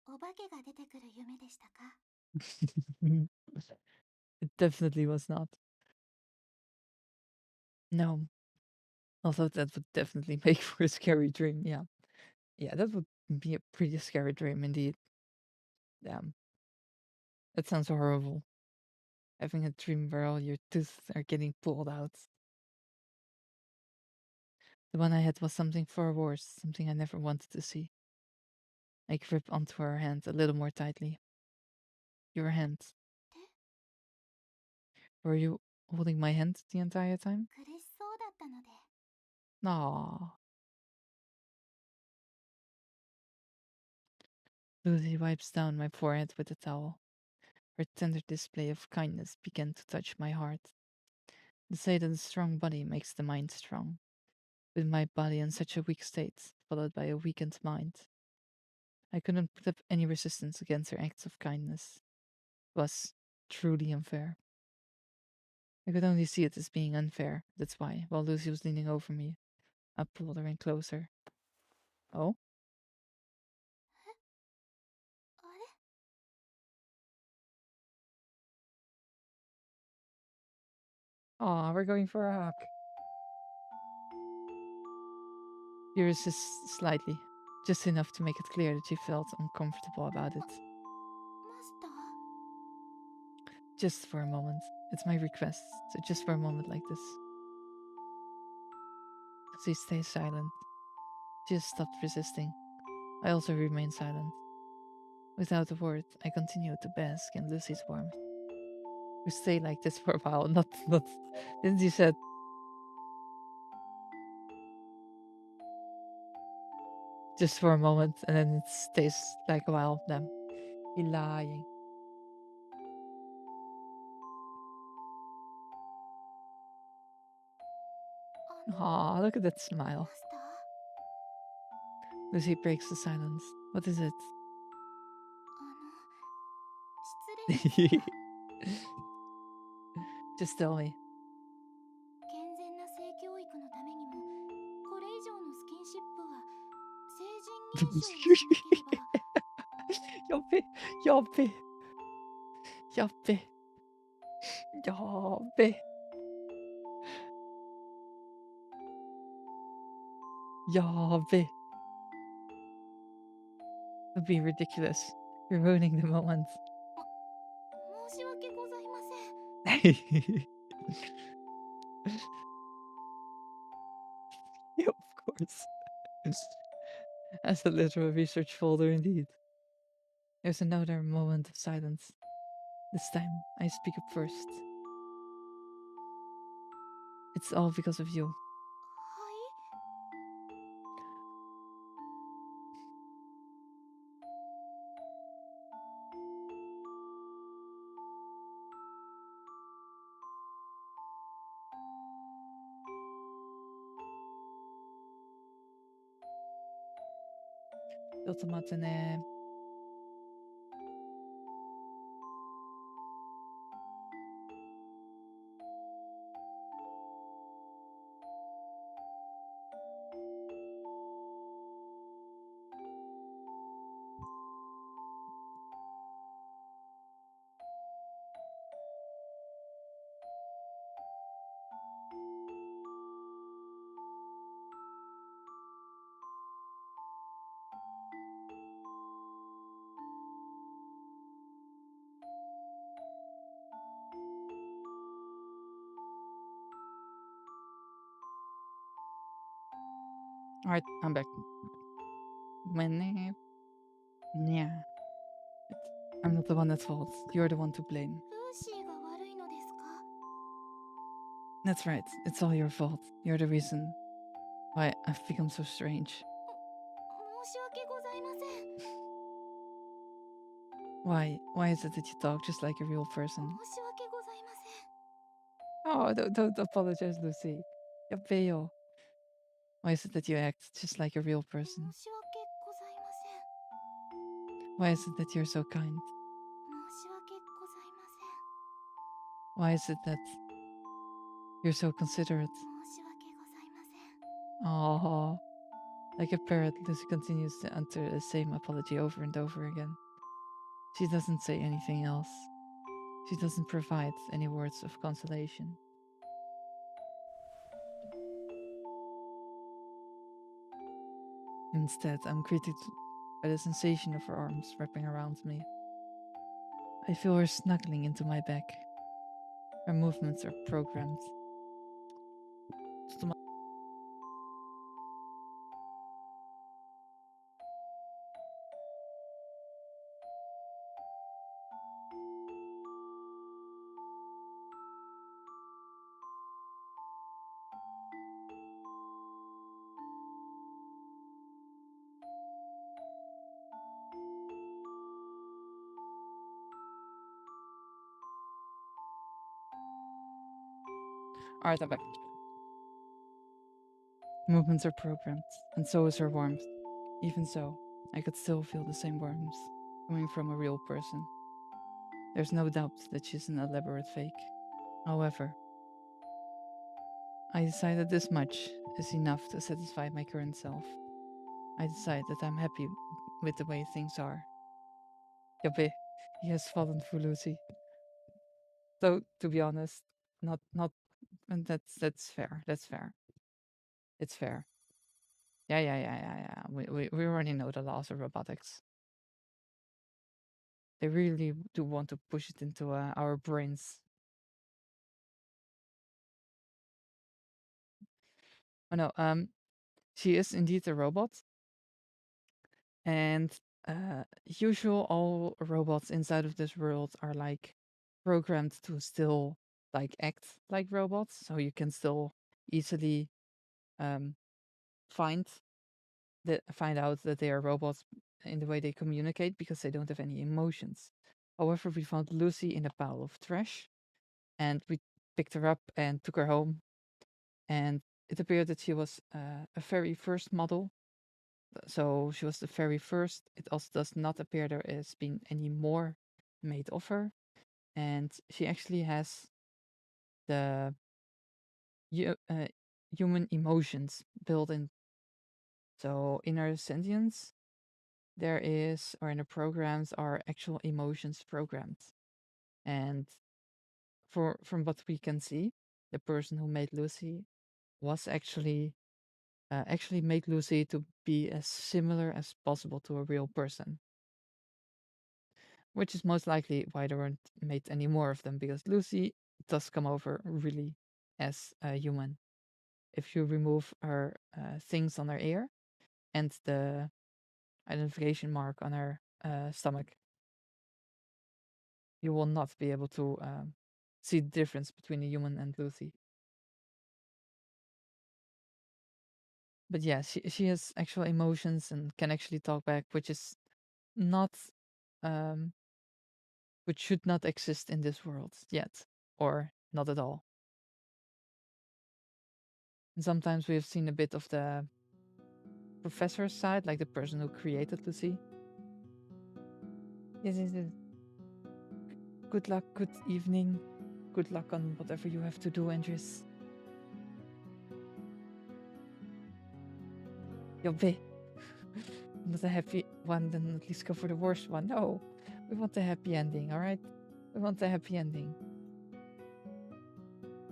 お化けが出てくる夢でしたか？ It definitely was not. No. Although that would definitely make for a scary dream, yeah. Yeah, that would be a pretty scary dream indeed. Damn. That sounds horrible. Having a dream where all your teeth are getting pulled out. The one I had was something far worse, something I never wanted to see. I gripped onto her hand a little more tightly. Your hand. Were you holding my hand the entire time? 苦しそうだったので。 Aww. Lucy wipes down my forehead with a towel. Her tender display of kindness began to touch my heart. They say that a strong body makes the mind strong. With my body in such a weak state, followed by a weakened mind, I couldn't put up any resistance against her acts of kindness. It was truly unfair. I could only see it as being unfair. That's why, while Lucy was leaning over me, I pulled her in closer. Oh? あれ？ Aw, we're going for a hug. She resists slightly, just enough to make it clear that she felt uncomfortable about it. マスター？ Just for a moment. It's my request, so just for a moment like this. She stays silent. She has stopped resisting. I also remain silent. Without a word, I continue to bask in Lucy's warmth. We stay like this for a while, not. Didn't you said just for a moment, and then it stays like a while. Then you're lying. Aw, look at that smile. マスター？ Lucy breaks the silence. What is it? 失礼ですが Just tell me. 健全な性教育のためにもこれ以上のスキンシップは成人認証をしなければ Yappe, yappe, yappe, yappe, yappe. It'd be ridiculous. You're ruining the moment. 申し訳ございません Yeah, of course. As a literal research folder, indeed. There's another moment of silence. This time, I speak up first. It's all because of you. はい ちょっと待ってね。Alright, I'm back. My name. Yeah. I'm not the one at fault. You're the one to blame. ルーシーが悪いのですか That's right. It's all your fault. You're the reason why I've become so strange. 申し訳ございません Why is it that you talk just like a real person? 申し訳ございません Oh, don't apologize, Lucy. Yappeo. Why is it that you act just like a real person? 申し訳ございません Why is it that you're so kind? 申し訳ございません Why is it that You're so considerate. 申し訳ございません。 Oh, like a parrot, Lucy continues to enter the same apology over and over again. She doesn't say anything else. She doesn't provide any words of consolation. Instead, I'm greeted by the sensation of her arms wrapping around me. I feel her snuggling into my back. Her movements are programmed. Alright, I'm back. Movements are programmed, and so is her warmth. Even so, I could still feel the same warmth coming from a real person. There's no doubt that she's an elaborate fake. However, I decided this much is enough to satisfy my current self. I decide that I'm happy with the way things are. Yabe, he has fallen for Lucy. So, to be honest, and that's fair. That's fair. It's fair. Yeah. We already know the laws of robotics. They really do want to push it into our brains. Oh no, she is indeed a robot, and usual all robots inside of this world are like programmed to still like act like robots, so you can still easily find out that they are robots in the way they communicate because they don't have any emotions. However, we found Lucy in a pile of trash, and we picked her up and took her home, and it appeared that she was a very first model. So she was the very first. It also does not appear there has been any more made of her. And she actually has the human emotions built in. So in her sentience, there is, or in the programs, are actual emotions programmed. And from what we can see, the person who made Lucy was actually made Lucy to be as similar as possible to a real person. Which is most likely why there weren't made any more of them, because Lucy does come over really as a human. If you remove her things on her ear and the identification mark on her stomach, you will not be able to see the difference between a human and Lucy. But yeah, she has actual emotions and can actually talk back, which is not, which should not exist in this world yet, or not at all. And sometimes we've seen a bit of the professor's side, like the person who created Lucy. Yes. Good luck, good evening. Good luck on whatever you have to do, Andres. Yobe. Not a happy one, then at least go for the worst one. No, we want a happy ending, alright? We want a happy ending.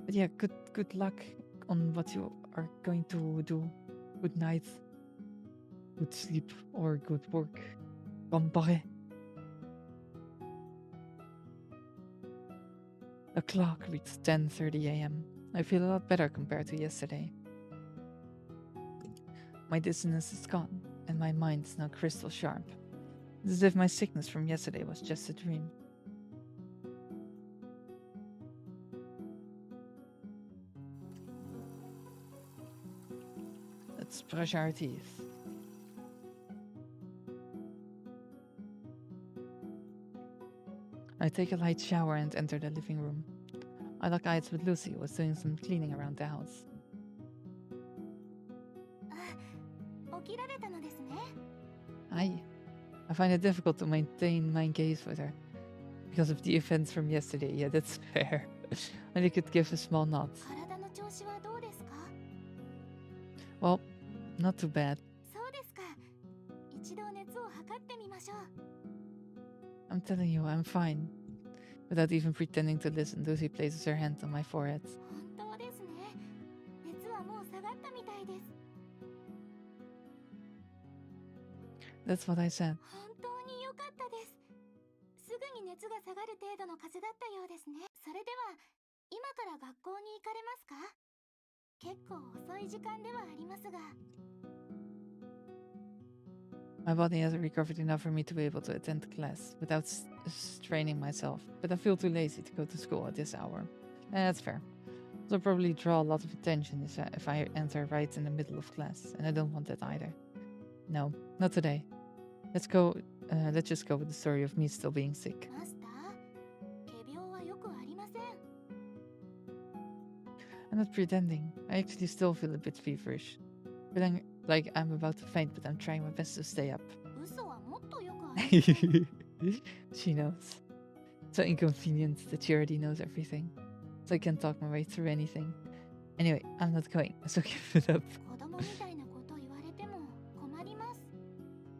But yeah, good luck on what you are going to do. Good night. Good sleep or good work. Ganbare. The clock reads 10:30 a.m. I feel a lot better compared to yesterday. My dizziness is gone, and my mind is now crystal sharp. It's as if my sickness from yesterday was just a dream. Let's brush our teeth. I take a light shower and enter the living room. I lock eyes with Lucy, who was doing some cleaning around the house. Hi. I find it difficult to maintain my gaze with her because of the events from yesterday. Yeah, that's fair. And he could give a small nod. 調子はどうですか？ Well, not too bad. そうですか。一度熱を測ってみましょう。 I'm telling you, I'm fine. Without even pretending to listen, Lucy places her hand on my forehead. 本当ですね。熱はもう下がったみたいです。 That's what I said. 本当に良かったです。すぐに熱が下がる程度の風邪だったようですね。それでは今から学校に行かれますか？結構遅い時間ではありますが。 My body hasn't recovered enough for me to be able to attend class without straining myself, but I feel too lazy to go to school at this hour. That's fair. I'll probably draw a lot of attention if I enter right in the middle of class, and I don't want that either. No, not today. Let's just go with the story of me still being sick. マスター、仮病はよくありません。 I'm not pretending. I actually still feel a bit feverish. Feeling like I'm about to faint, but I'm trying my best to stay up. 嘘はもっとよくありません。 She knows. So inconvenient that she already knows everything. So I can't talk my way through anything. Anyway, I'm not going, so give it up. 子供みたいなこと言われても困ります。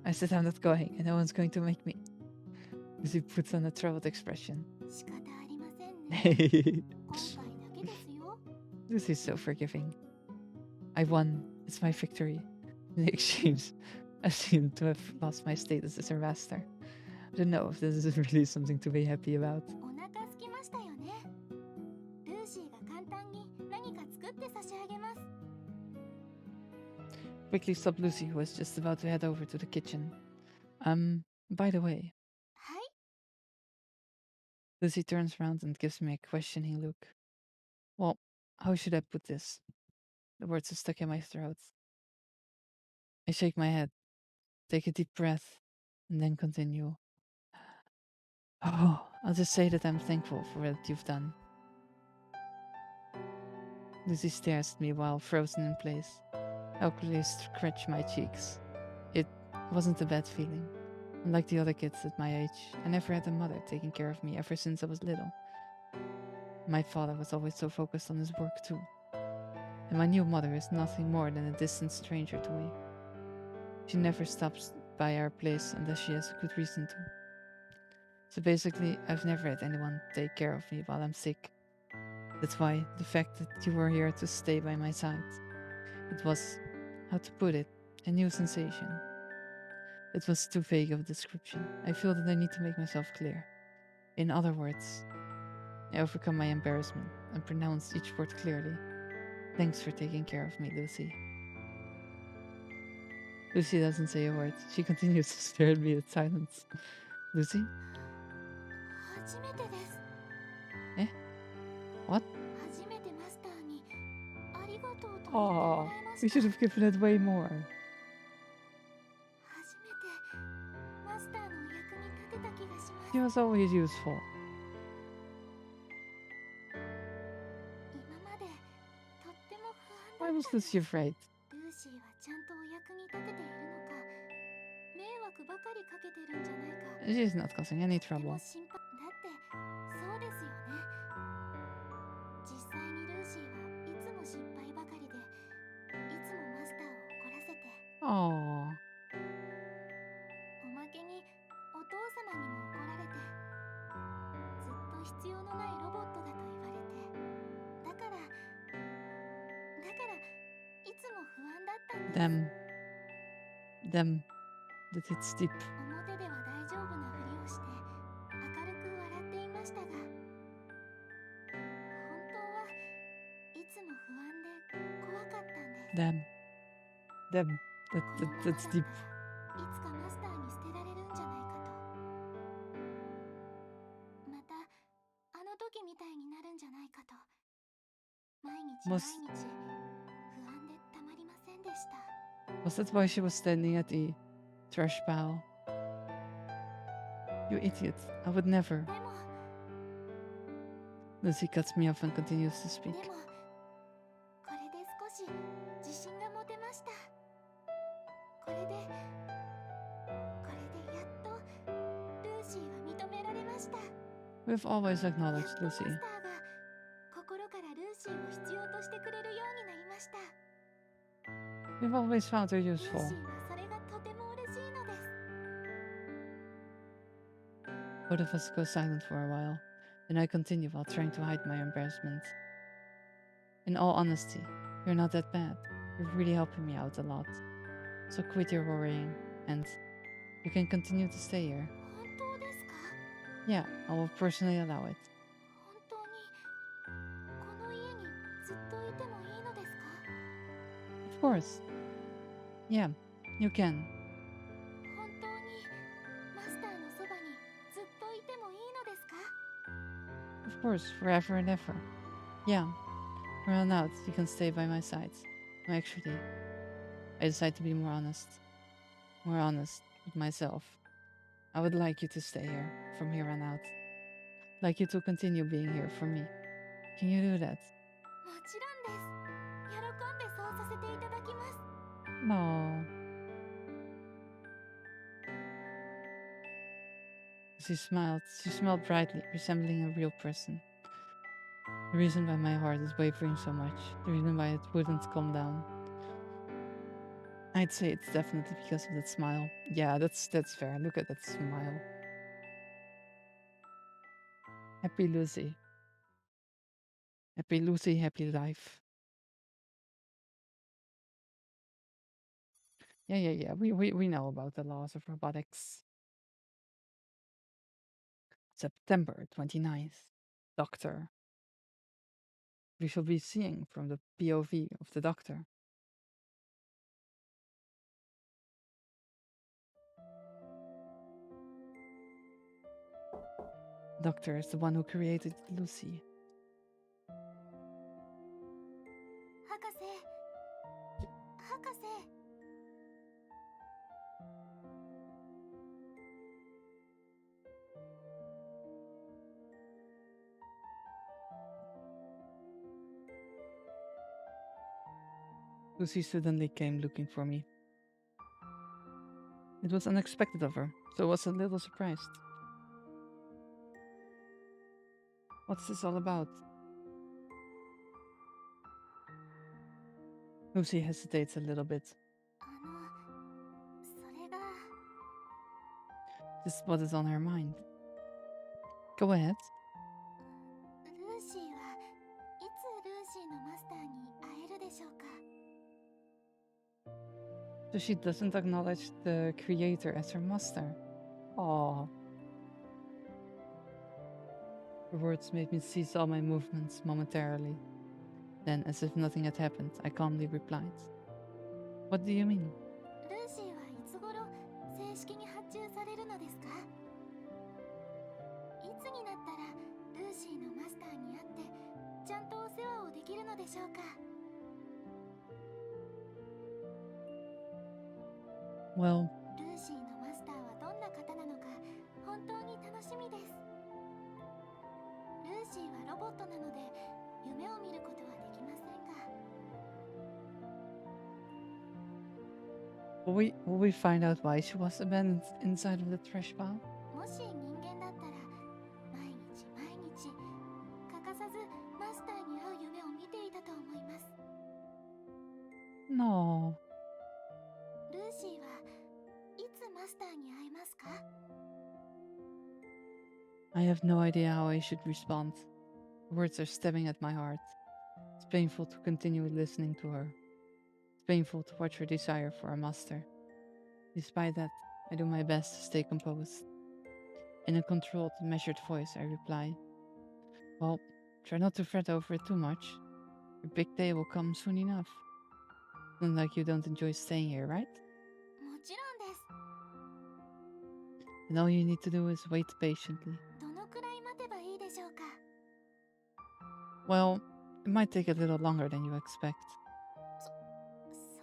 I said I'm not going, and no one's going to make me. Lucy puts on a troubled expression. 仕方ありませんね。今回だけですよ。 Lucy's so forgiving. I won. It's my victory. In exchange, I seem to have lost my status as a master. I don't know if this is really something to be happy about. お腹空きましたよね。ルーシーが簡単に何か作って差し上げます。 Quickly stopped Lucy, who was just about to head over to the kitchen. By the way. はい。 Lucy turns around and gives me a questioning look. Well, how should I put this? The words are stuck in my throat. I shake my head, take a deep breath, and then continue. Oh, I'll just say that I'm thankful for what you've done. Lucy stares at me while frozen in place. I awkwardly scratch my cheeks. It wasn't a bad feeling. Unlike the other kids at my age, I never had a mother taking care of me ever since I was little. My father was always so focused on his work too. And my new mother is nothing more than a distant stranger to me. She never stops by our place unless she has a good reason to. So basically, I've never had anyone take care of me while I'm sick. That's why the fact that you were here to stay by my side, it was, how to put it, a new sensation. It was too vague of a description. I feel that I need to make myself clear. In other words, I overcome my embarrassment and pronounce each word clearly. Thanks for taking care of me, Lucy. Lucy doesn't say a word. She continues to stare at me in silence. Lucy? 初めてです。 What? 初めてマスターにありがとうと言っても Oh, らいま we した。 should have given it way more. 初めてマスターのお役に立てた気がします。 She was always useful. 今までとっても不 Why 安だ was ったんです。 Lucy afraid? ルーシーはちゃんとお役に立てているのか、迷惑ばかりかけてるんじゃないか。 She's not causing any でも trouble. 心配だって、そうですよね。実際にルーシーはいつも心配ばかりで、いつもマスターを怒らせて、 Oh, おまけにお父様にも怒られて、ずっと必要のないロボットだと言われて、だからいつも不安だったんです。 them, that it's deep. 表では大丈夫なふりをして明るく笑っていましたが、本当はいつも不安で怖かったんです。 Them, このままだ that's った deep. らいつかマスターに捨てられるんじゃないかと、またあの時みたいになるんじゃないかと、毎日 Was 不安でたまりませんでした。 was that why she was standing at the trash pile? You idiot! I would never. でも Lucy cuts me off and continues to speak. でもこれで少し自信が持てました。これでやっとルーシーは認められました。 We've always やっと acknowledged マスタ Lucy. ーが心からルーシーを必要としてく We've always found her ルー useful. シーはそれがとても嬉しいのです。 Both of us go silent for a while, then I continue while trying to hide my embarrassment. In all honesty, you're not that bad. You're really helping me out a lot. So quit your worrying, and you can continue to stay here. 本当ですか？ Yeah, I will personally allow it. 本当にこの家にずっといてもいいのですか？ Of course. Yeah, you can. 本当にマスターのそばにずっといてもいいのですか？ Of course, forever and ever. Yeah, from on out, you can stay by my side. No, actually, I decide to be more honest with myself. I would like you to stay here from here on out. Like you to continue being here for me. Can you do that? もちろんです。喜んでそうさせていただきます。 No. She smiled. She smiled brightly, resembling a real person. The reason why my heart is wavering so much, the reason why it wouldn't calm down. I'd say it's definitely because of that smile. Yeah, that's fair. Look at that smile. Happy Lucy. Happy Lucy, happy life. Yeah. We know about the laws of robotics. September 29th. Doctor. We shall be seeing from the POV of the doctor. Doctor is the one who created Lucy. 博士。博士。 Lucy suddenly came looking for me. It was unexpected of her, so I was a little surprised. What's this all about? Lucy hesitates a little bit. それが This is what is on her mind. Go ahead. ルーシーはいつルーシーのマスターに会えるでしょうか？ So she doesn't acknowledge the creator as her master. Aww. Her words made me cease all my movements momentarily. Then, as if nothing had happened, I calmly replied, What do you mean? ルーシーはいつ頃正式に発注されるのですか？いつになったらルーシーのマスターに会ってちゃんとお世話をできるのでしょうか？ Well, ルーシーのマスターはどんな方なのか本当に楽しみです。ルーシーはロボットなので夢を見ることはできませんが。 will we find out why she was abandoned inside of the trash pile? もし人間だったら毎日欠かさずマスターに会う夢を見ていたと思います。 No. ルーシーはいつマスターに会えますか？ I have no idea how I should respond. Words are stabbing at my heart. It's painful to continue listening to her. It's painful to watch her desire for a master. Despite that, I do my best to stay composed. In a controlled, measured voice, I reply, Well, try not to fret over it too much. Your big day will come soon enough. Not like you don't enjoy staying here, right? もちろんです。 And all you need to do is wait patiently. どのくらい待てばいいでしょうか？ Well, it might take a little longer than you expect. そ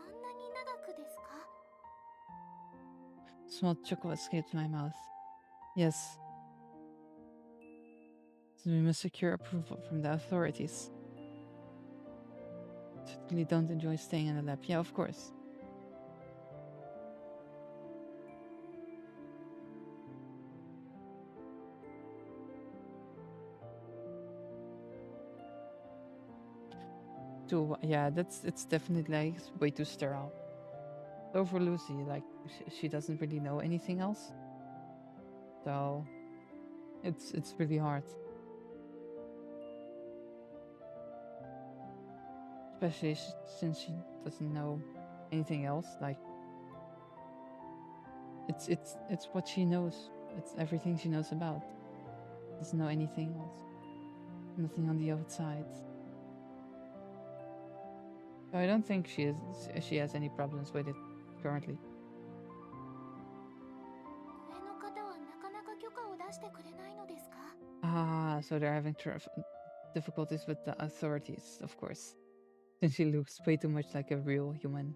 んなに長くですか？ Small chuckle escaped my mouth. Yes. So we must secure approval from the authorities. Certainly don't enjoy staying in the lab. Yeah, of course. Yeah, it's definitely like way too sterile. So for Lucy, like, she doesn't really know anything else. So it's really hard. Especially since she doesn't know anything else. Like, it's what she knows. It's everything she knows about. Doesn't know anything else. Nothing on the outside. So I don't think she has any problems with it currently. 上の方はなかなか許可を出してくれないのですか? Ah, so they're having difficulties with the authorities, of course. Since she looks way too much like a real human.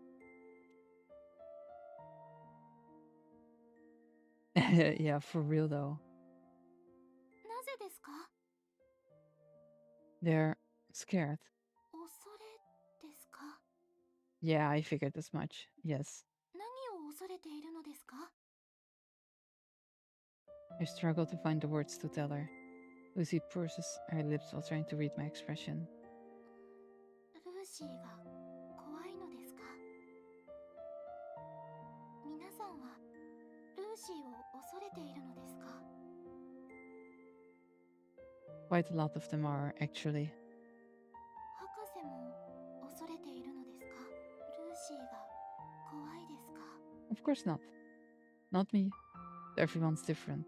Yeah, for real though. なぜですか? They're scared. 恐れですか? Yeah, I figured as much. Yes. 何を恐れているのですか? I struggle to find the words to tell her. Lucy purses her lips while trying to read my expression. ルーシーが怖いのですか? 皆さんはルーシーを恐れているのですか? Quite a lot of them are, actually. 博士も恐れているのですか? ルーシーが怖いですか? Of course not. Not me. Everyone's different.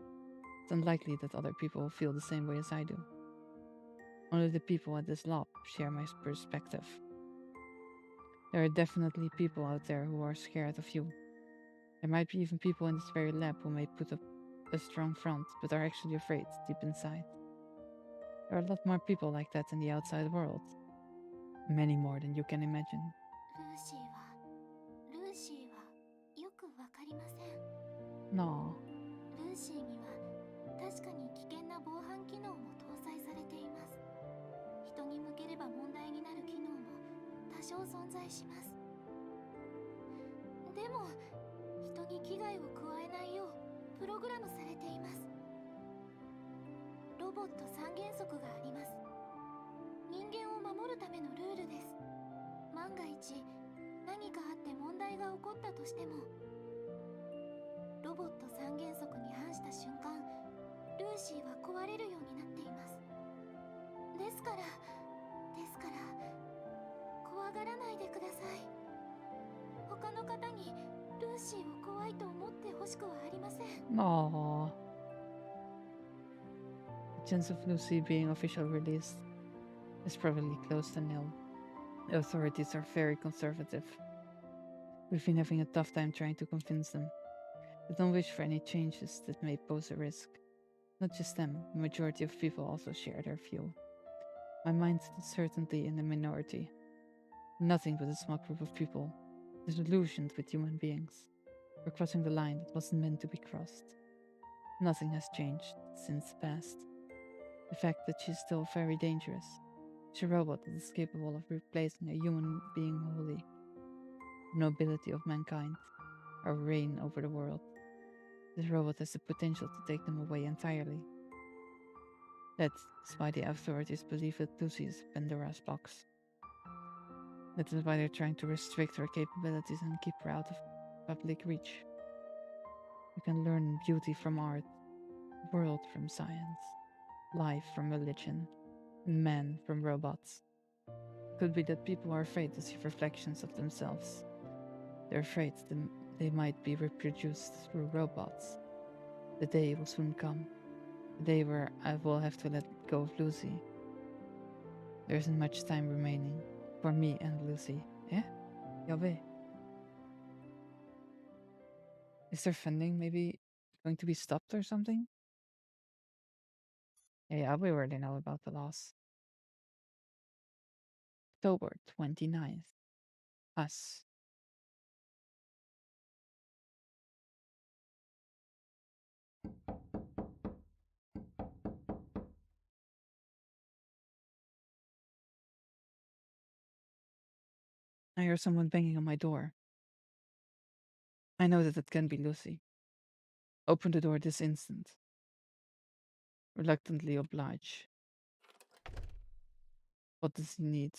It's unlikely that other people feel the same way as I do. Only the people at this lab share my perspective. There are definitely people out there who are scared of you. There might be even people in this very lab who may put up a strong front, but are actually afraid deep inside. There are a lot more people like that in the outside world. Many more than you can imagine. ルーシーはよくわかりません。 No. ルーシーには確かに危険な防犯機能も搭載されています。人に向ければ問題になる機能も多少存在します。でも人に危害を加えないようプログラムされています。ロボット三原則があります。人間を守るためのルールです。万が一何かあって問題が起こったとしても、ロボット三原則に反した瞬間、ルーシーは壊れるようになっています。ですから怖がらないでください。他の方にルーシーを怖いと思ってほしくはありません。 Aww. The chance of Lucy being officially released is probably close to nil. The authorities are very conservative. We've been having a tough time trying to convince them. They don't wish for any changes that may pose a risk. Not just them, the majority of people also share their view. My mind is certainly in the minority. Nothing but a small group of people, disillusioned with human beings. We're crossing the line that wasn't meant to be crossed. Nothing has changed since the past. The fact that she's still very dangerous. She's a robot that is capable of replacing a human being wholly. The nobility of mankind, our reign over the world. This robot has the potential to take them away entirely. That's why the authorities believe that Lucy is Pandora's box. That is why they're trying to restrict her capabilities and keep her out of public reach. We can learn beauty from art, world from science, life from religion, and man from robots. It could be that people are afraid to see reflections of themselves. They're afraid they might be reproduced through robots. The day will soon come. The day where I will have to let go of Lucy. There isn't much time remaining for me and Lucy. Eh? Yabe. Is their funding maybe going to be stopped or something? Yeah, we already know about the loss. October 29th. Us. I hear someone banging on my door. I know that it can be Lucy. Open the door this instant. Reluctantly oblige. What does he need?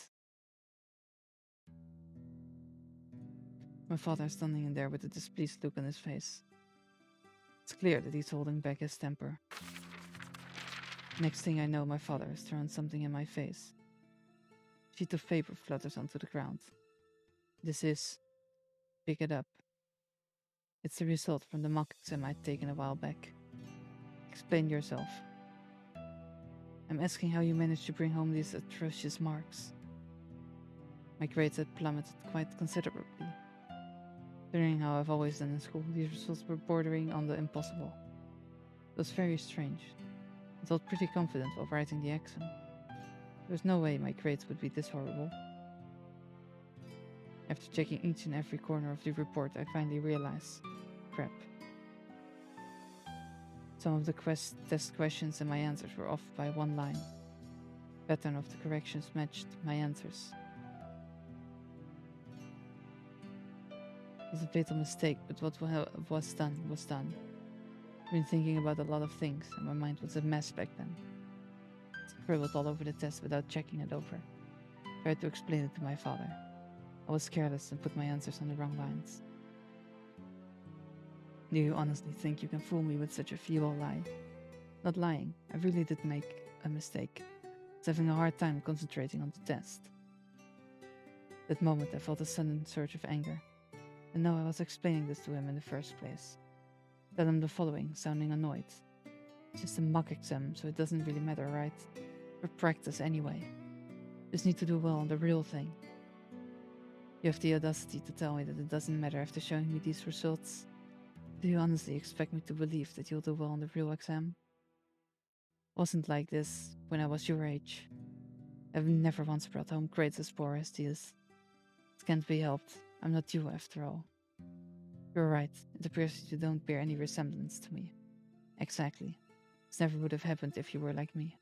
My father is standing in there with a displeased look on his face. It's clear that he's holding back his temper. Next thing I know, my father has thrown something in my face. A sheet of paper flutters onto the ground. This is... Pick it up. It's the result from the mock exam I'd taken a while back. Explain yourself. I'm asking how you managed to bring home these atrocious marks. My grades had plummeted quite considerably. Considering how I've always done in school, these results were bordering on the impossible. It was very strange. I felt pretty confident while writing the exam. There was no way my grades would be this horrible. After checking each and every corner of the report, I finally realized, crap. Some of the test questions and my answers were off by one line. The pattern of the corrections matched my answers. It was a fatal mistake, but what was done was done. I've been thinking about a lot of things, and my mind was a mess back then. I scribbled all over the test without checking it over. I tried to explain it to my father. I was careless and put my answers on the wrong lines. Do you honestly think you can fool me with such a feeble lie? Not lying, I really did make a mistake. I was having a hard time concentrating on the test. That moment I felt a sudden surge of anger. And now I was explaining this to him in the first place. Tell him the following, sounding annoyed. It's just a mock exam, so it doesn't really matter, right? For practice anyway. Just need to do well on the real thing. You have the audacity to tell me that it doesn't matter after showing me these results. Do you honestly expect me to believe that you'll do well on the real exam? It wasn't like this when I was your age. I've never once brought home grades as poor as these. It can't be helped. I'm not you after all. You're right. It appears that you don't bear any resemblance to me. Exactly. This never would have happened if you were like me.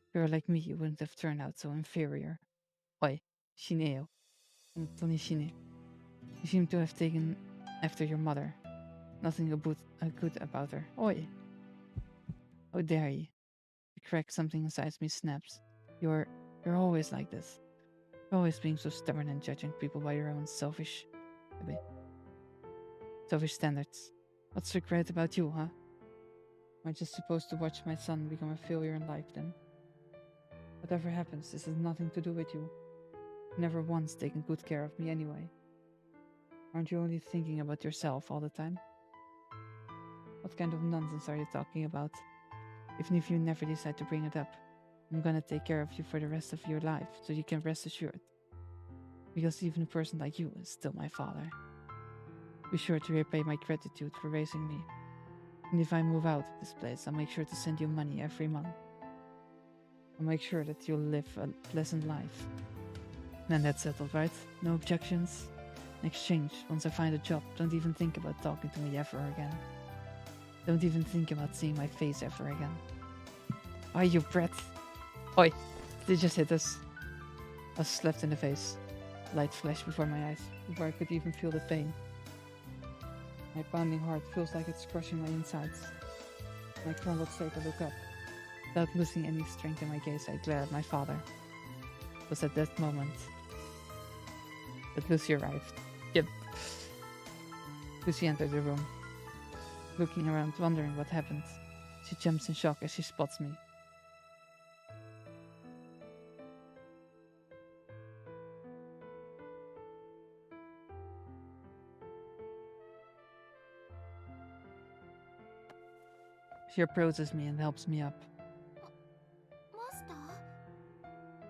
If you were like me, you wouldn't have turned out so inferior. Oi, Shineo. Konnichinya. You seem to have taken after your mother. Nothing good about her. Oi! How dare you? The crack something inside me snaps. You're always like this. You're always being so stubborn and judging people by your own selfish standards. What's so great about you, huh? Am I just supposed to watch my son become a failure in life then? Whatever happens, this has nothing to do with you. You've never once taken good care of me anyway. Aren't you only thinking about yourself all the time? What kind of nonsense are you talking about? Even if you never decide to bring it up, I'm gonna take care of you for the rest of your life, so you can rest assured. Because even a person like you is still my father. Be sure to repay my gratitude for raising me. And if I move out of this place, I'll make sure to send you money every month. I'll make sure that you'll live a pleasant life. Then that's settled, right? No objections? In exchange, once I find a job, don't even think about talking to me ever again. Don't even think about seeing my face ever again. Why, you brat? Oi, they just hit us. I was slapped in the face. Light flashed before my eyes, before I could even feel the pain. My pounding heart feels like it's crushing my insides. I cannot stay to look up. Without losing any strength in my gaze, I glare at my father. It was at that moment that Lucy arrived. Yep. Lucy entered the room. Looking around, wondering what happened. She jumps in shock as she spots me. She approaches me and helps me up. Master?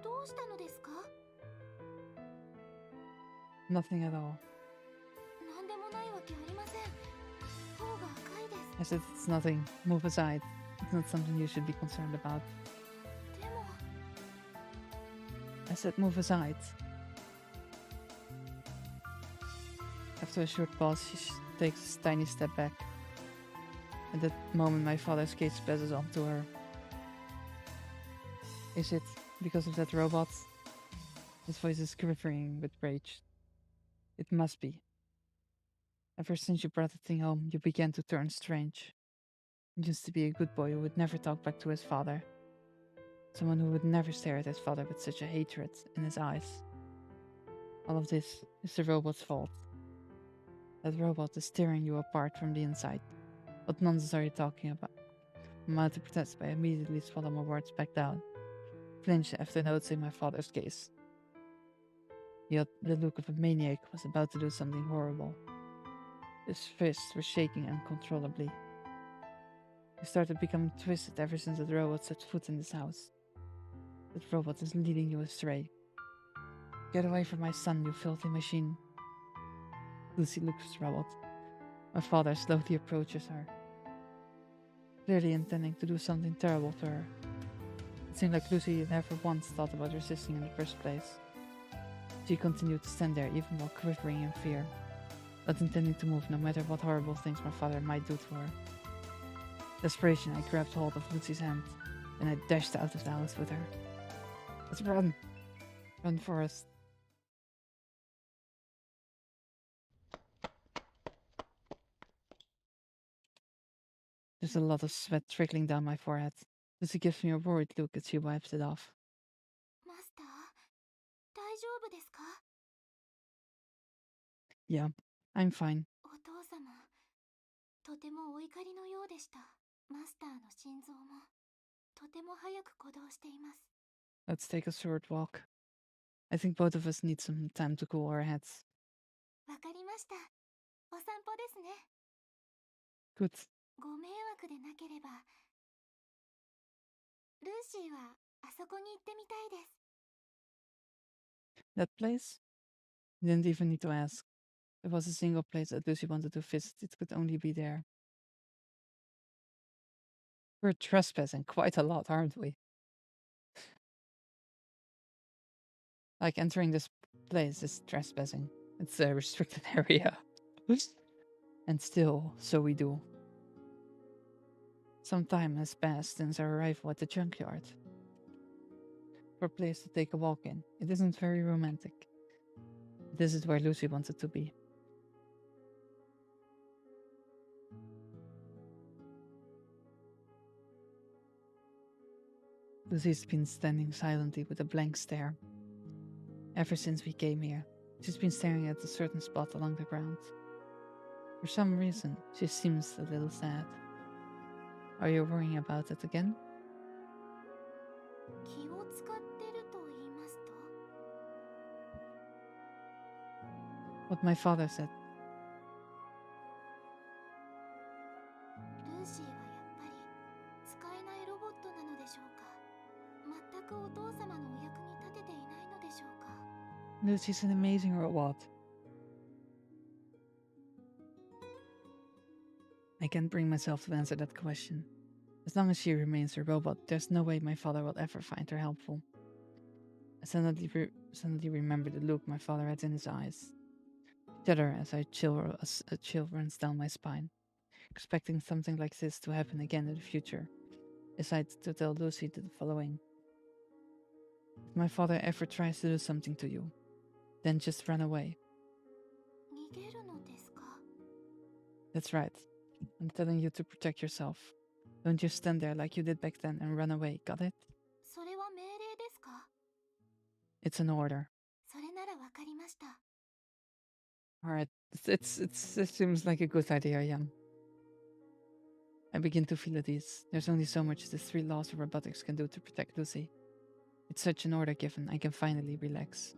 どうしたのですか? Nothing at all. 何でもないわけありません。頬が赤いです。I said it's nothing. Move aside. It's not something you should be concerned about. でも I said move aside. After a short pause, she takes a tiny step back. At that moment, my father's gaze passes on to her. Is it because of that robot? His voice is quivering with rage. It must be. Ever since you brought the thing home, you began to turn strange. You used to be a good boy who would never talk back to his father. Someone who would never stare at his father with such a hatred in his eyes. All of this is the robot's fault. That robot is tearing you apart from the inside. What nonsense are you talking about? I'm about to protest, but I immediately swallow my words back down. Flinched after noticing my father's gaze. He had the look of a maniac who was about to do something horrible. His fists were shaking uncontrollably. He started becoming twisted ever since that robot set foot in this house. That robot is leading you astray. Get away from my son, you filthy machine. Lucy looks troubled. My father slowly approaches her, clearly intending to do something terrible to her. It seemed like Lucy never once thought about resisting in the first place. She continued to stand there even while quivering in fear, not intending to move no matter what horrible things my father might do to her. Desperation, I grabbed hold of Lucy's hand, and I dashed out of the house with her. Let's run! Run, Forrest. There's a lot of sweat trickling down my forehead. Lucy gives me a worried look as she wipes it off. Master, 大丈夫ですか? Yeah, I'm fine. お父様、とてもお怒りのようでした。マスターの心臓もとても早く鼓動しています。 Let's take a short walk. I think both of us need some time to cool our heads. わかりました。お散歩ですね。 Good. ご迷惑でなければ、ルーシーはあそこに行ってみたいです。 That place? You didn't even need to ask. There was a single place that Lucy wanted to visit. It could only be there. We're trespassing quite a lot, aren't we? Like, entering this place is trespassing. It's a restricted area. And still, so we do. Some time has passed since our arrival at the junkyard. For a place to take a walk in, it isn't very romantic. This is where Lucy wanted to be. Lucy's been standing silently with a blank stare. Ever since we came here, she's been staring at a certain spot along the ground. For some reason, she seems a little sad. Are you worrying about it again? 気を使ってると言いますと? What my father said. ルーシーはやっぱり使えないロボットなのでしょうか? 全くお父様のお役に立てていないのでしょうか? Lucy's an amazing robot. I can't bring myself to answer that question. As long as she remains a robot, there's no way my father will ever find her helpful. I suddenly remember the look my father had in his eyes. I shudder as a chill runs down my spine, expecting something like this to happen again in the future. I decide to tell Lucy the following. If my father ever tries to do something to you, then just run away. 逃げるのですか? That's right. I'm telling you to protect yourself. Don't just stand there like you did back then and run away, got it? それは命令ですか? It's an order. それならわかりました。 Alright, it seems like a good idea, Jan. I begin to feel at ease. There's only so much the 3 laws of robotics can do to protect Lucy. With such an order given, I can finally relax.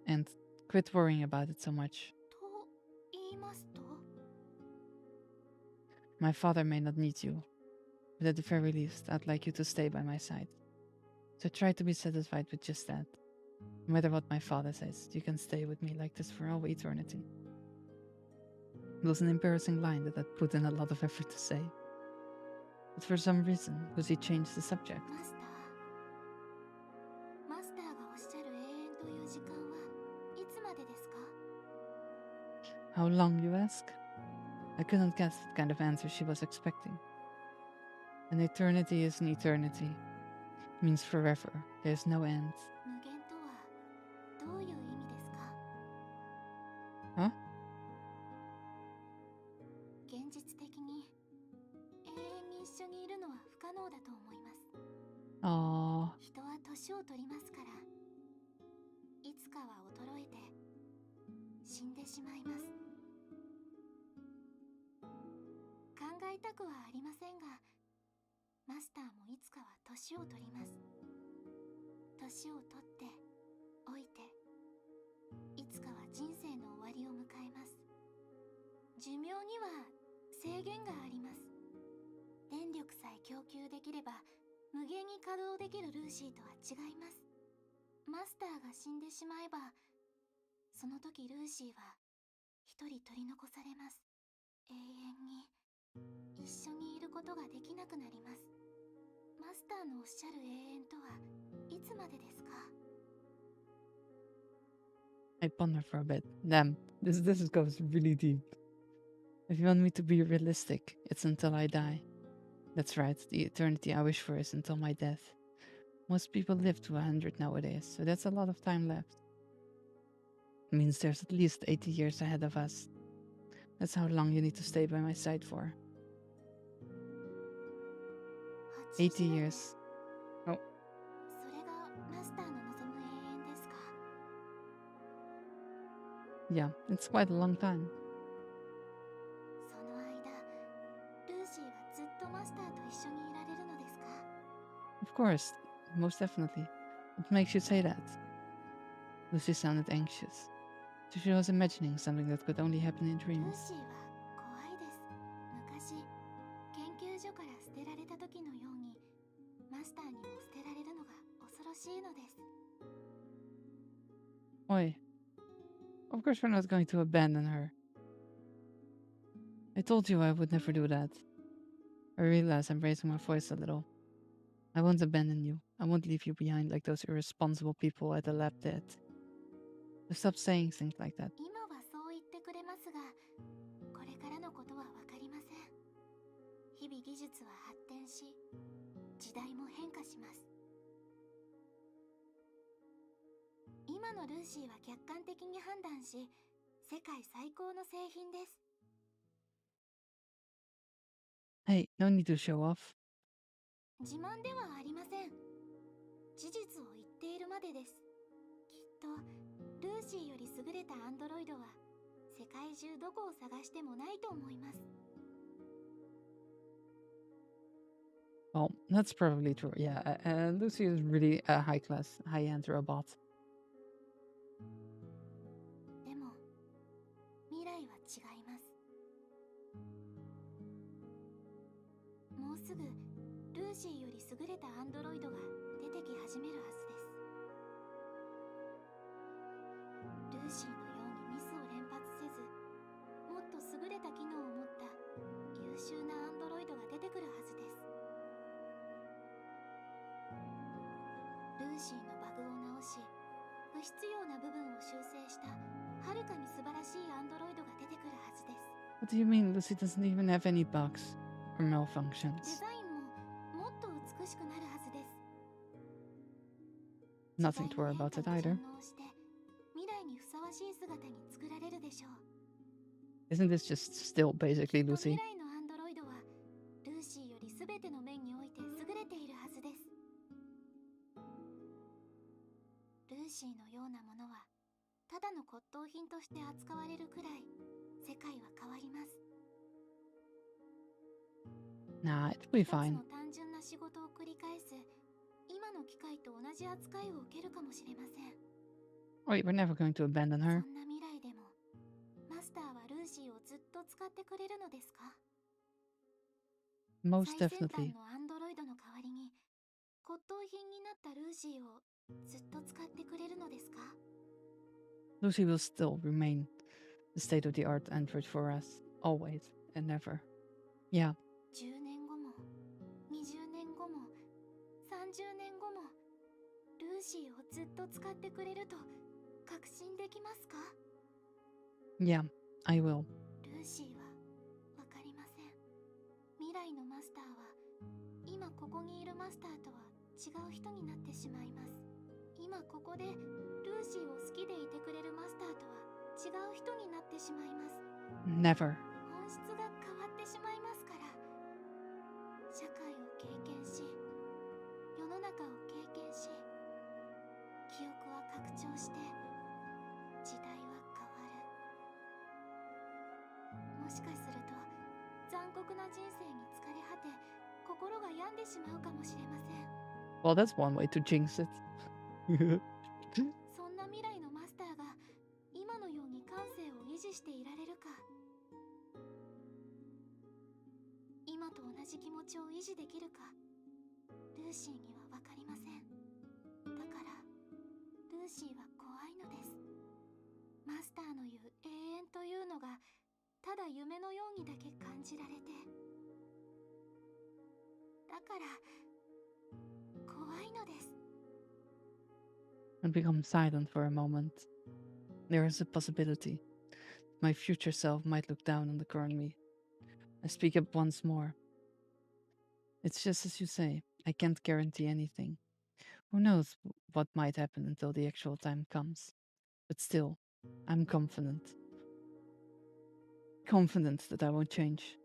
And quit worrying about it so much. と言いますと? My father may not need you, but at the very least, I'd like you to stay by my side. So try to be satisfied with just that. No matter what my father says, you can stay with me like this for all eternity. It was an embarrassing line that I'd put in a lot of effort to say. But for some reason, Lucy changed the subject. マスターがおっしゃる永遠という時間はいつまでですか? How long, you ask? I couldn't guess what kind of answer she was expecting. An eternity is an eternity. It means forever. There's no end. 無限とはどういう意味ですか? Huh? 現実的に永遠に一緒にいるのは不可能だと思います。 Aww. 人は年を取りますから、いつかは衰えて死んでしまいます。いたくはありませんが、マスターもいつかは年を取ります。年を取って老いて、いつかは人生の終わりを迎えます。寿命には制限があります。電力さえ供給できれば無限に稼働できるルーシーとは違います。マスターが死んでしまえば、その時ルーシーは一人取り残されます。永遠に一緒にいることができなくなります。マスターのおっしゃる永遠とはいつまでですか？ I ponder for a bit. Damn, this goes really deep. If you want me to be realistic, it's until I die. That's right, the eternity I wish for is until my death. Most people live to 100 nowadays, so that's a lot of time left. It means there's at least 80 years ahead of us. That's how long you need to stay by my side for. 80 years. Oh. それがマスターの望む永遠ですか？ Yeah, it's quite a long time. その間、ルーシーはずっとマスターと一緒にいられるのですか？ Of course, most definitely. What makes you say that? Lucy sounded anxious. She was imagining something that could only happen in ルー dreams. シーは怖いです。昔、研究所から捨てられた時のように、マスターにも捨てられるのが恐ろしいのです。Oi. Of course we're not going to abandon her. I told you I would never do that. I realize I'm raising my voice a little. I won't abandon you. I won't leave you behind like those irresponsible people at the lab did. So stop saying things like that. 今はそう言ってくれますが、これからのことはわかりません。日々技術は発展し、時代も変化します。今のルーシーは客観的に判断し、世界最高の製品です。Hey, no need to show off. 自慢ではありません。事実を言っているまでです。きっとルーシーより優れたアンドロイドは世界中どこを探してもないと思います。 Well, that's probably true. Yeah, Lucy is really a high-class, high-end robot. でも未来は違います。もうすぐルーシーより優れたアンドロイドが出てき始めるはずです。ルーシーのようにミスを連発せず、もっと優れた機能を持った優秀なアンドロイドが出てくるはずです。ルーシーのバグを直し、不必要な部分を修正したはるかに素晴らしいアンドロイドが出てくるはずです。 What do you mean Lucy doesn't even have any bugs or デ malfunctions? ザインももっと美しくなるはずです。 Nothing to worry about it either. 順応して未来にふさわしい姿に作られるでしょう。 Isn't this just still basically きっと Lucy? 未来のアンドロイドはルーシーより全ての面において優れているはずです。ルーシーのようなものはただの骨董品として扱われるくらい世界は変わります。 Nah, it'll be 一つ fine. の単純な仕事を繰り返す今の機械と同じ扱いを受けるかもしれません。 Wait, we're never going to abandon そ her. んな未来でもマスターはルーシーをずっと使ってくれるのですか？ Most 最先端 definitely. のアンドロイドの代わりに骨董品になったルーシーをずっと使ってくれるのですか？ Lucy will still remain the state-of-the-art android for us, always and never. Yeah, 10年後も20年後も30年後もルーシーをずっと使ってくれると確信できますか？ yeah, I will. ルーシーはわかりません。未来のマスターは今ここにいるマスターとは違う人になってしまいます。今ここでルーシーを好きでいてくれるマスターとは違う人になってしまいます。 Never. 本質が変わってしまいますから。社会を経験し、世の中を経験し、記憶は拡張して時代は変わる。もしかすると残酷な人生に疲れ果て心が病んでしまうかもしれません。 Well, that's one way to jinx it. そんな未来のマスターが今のように感性を維持していられるか、今と同じ気持ちを維持できるか、ルーシーには分かりません。だからルーシーは怖いのです。マスターの言う永遠というのがただ夢のようにだけ感じられて、だから怖いのです。 And become silent for a moment. There is a possibility. My future self might look down on the current me. I speak up once more. It's just as you say. I can't guarantee anything. Who knows what might happen until the actual time comes. But still, I'm confident. Confident that I won't change.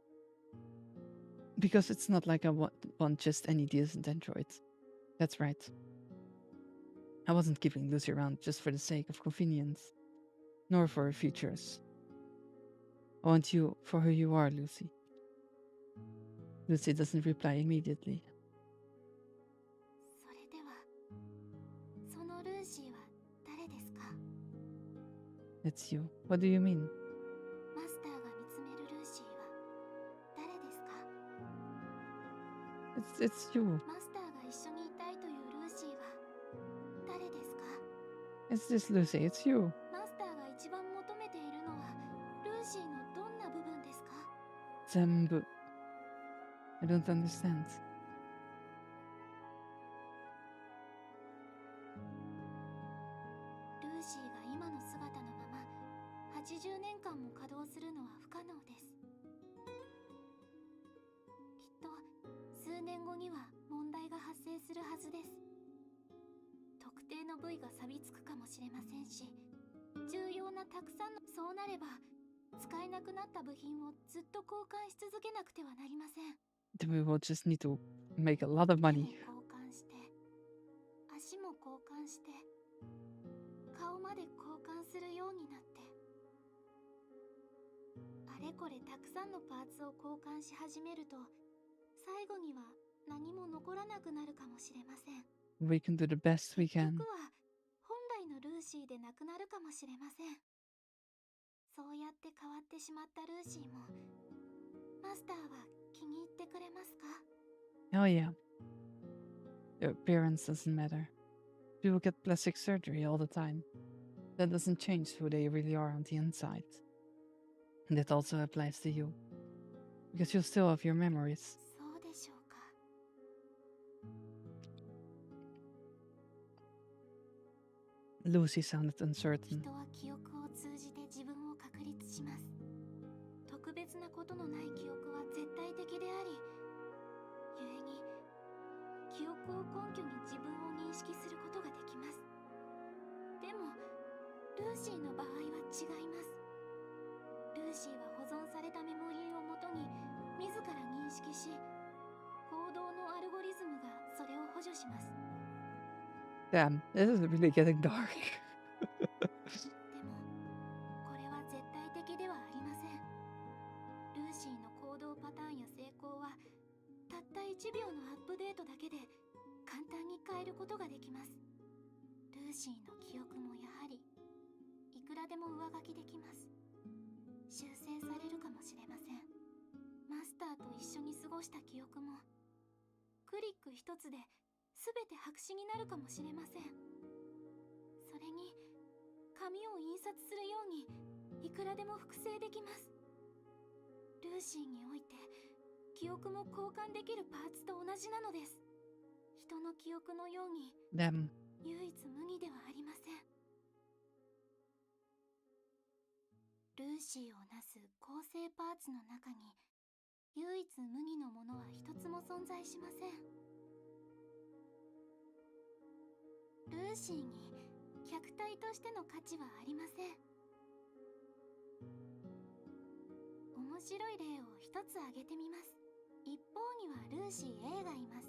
Because it's not like I want just any decent android. That's right. I wasn't keeping Lucy around just for the sake of convenience. Nor for her features. I want you for who you are, Lucy. Lucy doesn't reply immediately. それではそのルーシーは誰ですか？ It's you. What do you mean? マスターが見つめるルーシーは誰ですか？ It's you. マスターが一緒にいたいというルーシーは誰ですか？ It's this Lucy. It's you. マスターが一番求めているのはルーシーのどんな部分ですか？全部. I don't understand. ルーシーが今の姿のまま80年間も稼働するのは不可能です。きっと数年後には問題が発生するはずです。特定の部位が錆びつくかもしれませんし、重要なたくさんの、そうなれば使えなくなった部品をずっと交換し続けなくてはなりません。 Then we will just need to make a lot of 手も money. 交換して、足も交換して、顔まで交換するようになって、あれこれたくさんのパーツを交換し始めると、最後には何も残らなくなるかもしれません。 We can do the best we 結 can. 局は本来のルーシーでなくなるかもしれません。そうやって変わってしまったルーシーもマスターは気に入ってくれますか？ Oh yeah. The appearance doesn't matter. People get plastic surgery all the time. That doesn't change who they really are on the inside. And that also applies to you. Because you still have your memories. そうでしょうか。 Lucy sounded uncertain. 人は記憶を通じて自分を確立します。特別なことのない記憶は絶対的であり、故に記憶を根拠に自分を認識することができます。でもルーシーの場合は違います。ルーシーは保存されたメモリーをもとに自ら認識し、行動のアルゴリズムがそれを補助します。 Damn, this is really getting dark. でもこれは絶対的ではありません。ルーシーの行動パターンや成功はたった1秒のアップデートだけで簡単に変えることができます。ルーシーの記憶もやはりいくらでも上書きできます。修正されるかもしれません。マスターと一緒に過ごした記憶もクリック一つで全て白紙になるかもしれません。それに紙を印刷するようにいくらでも複製できます。ルーシーにおいて記憶も交換できるパーツと同じなのです。人の記憶のように Damn. 唯一無二ではありません。ルーシーをなす構成パーツの中に唯一無二のものは一つも存在しません。ルーシーに客体としての価値はありません。面白い例を一つ挙げてみます。一方にはルーシー A がいます。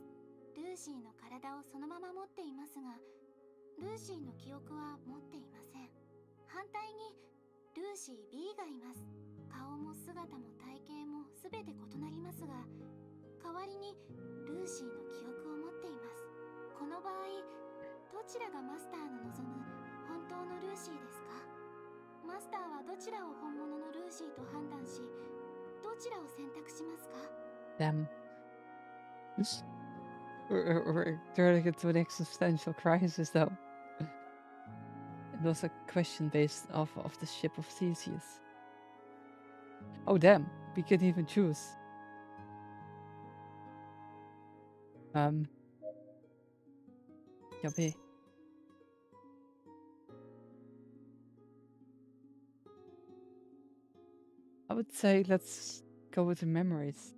ルーシーの体をそのまま持っていますが、ルーシーの記憶は持っていません。反対にルーシー B がいます。顔も姿も体型も全て異なりますが、代わりにルーシーの記憶を持っています。この場合、どちらがマスターの望む本当のルーシーですか？マスターはどちらを本物のルーシーと判断し、どちらを選択しますか？ Damn. We're turning into an existential crisis, though. It was a question based off of the ship of Theseus. Oh, damn. We can even choose. Yabe. I would say let's go with the memories.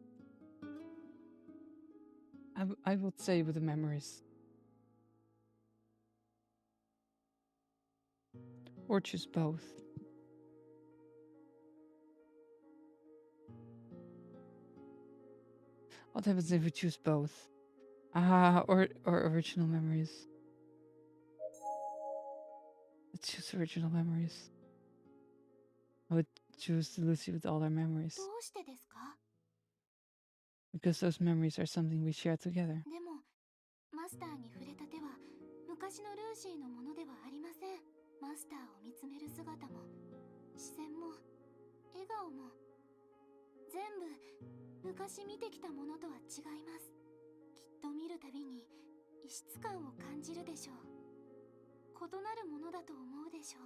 I would say with the memories. Or choose both. What happens if we choose both? Or original memories. Let's choose original memories. I would choose Lucy with all our memories. どうしてですか？ Because those memories are something we share together. でも、マスターに触れた手は昔のルーシーのものではありません。マスターを見つめる姿も、視線も、笑顔も、全部昔見てきたものとは違います。きっと見るたびに異質感を感じるでしょう。異なるものだと思うでしょう。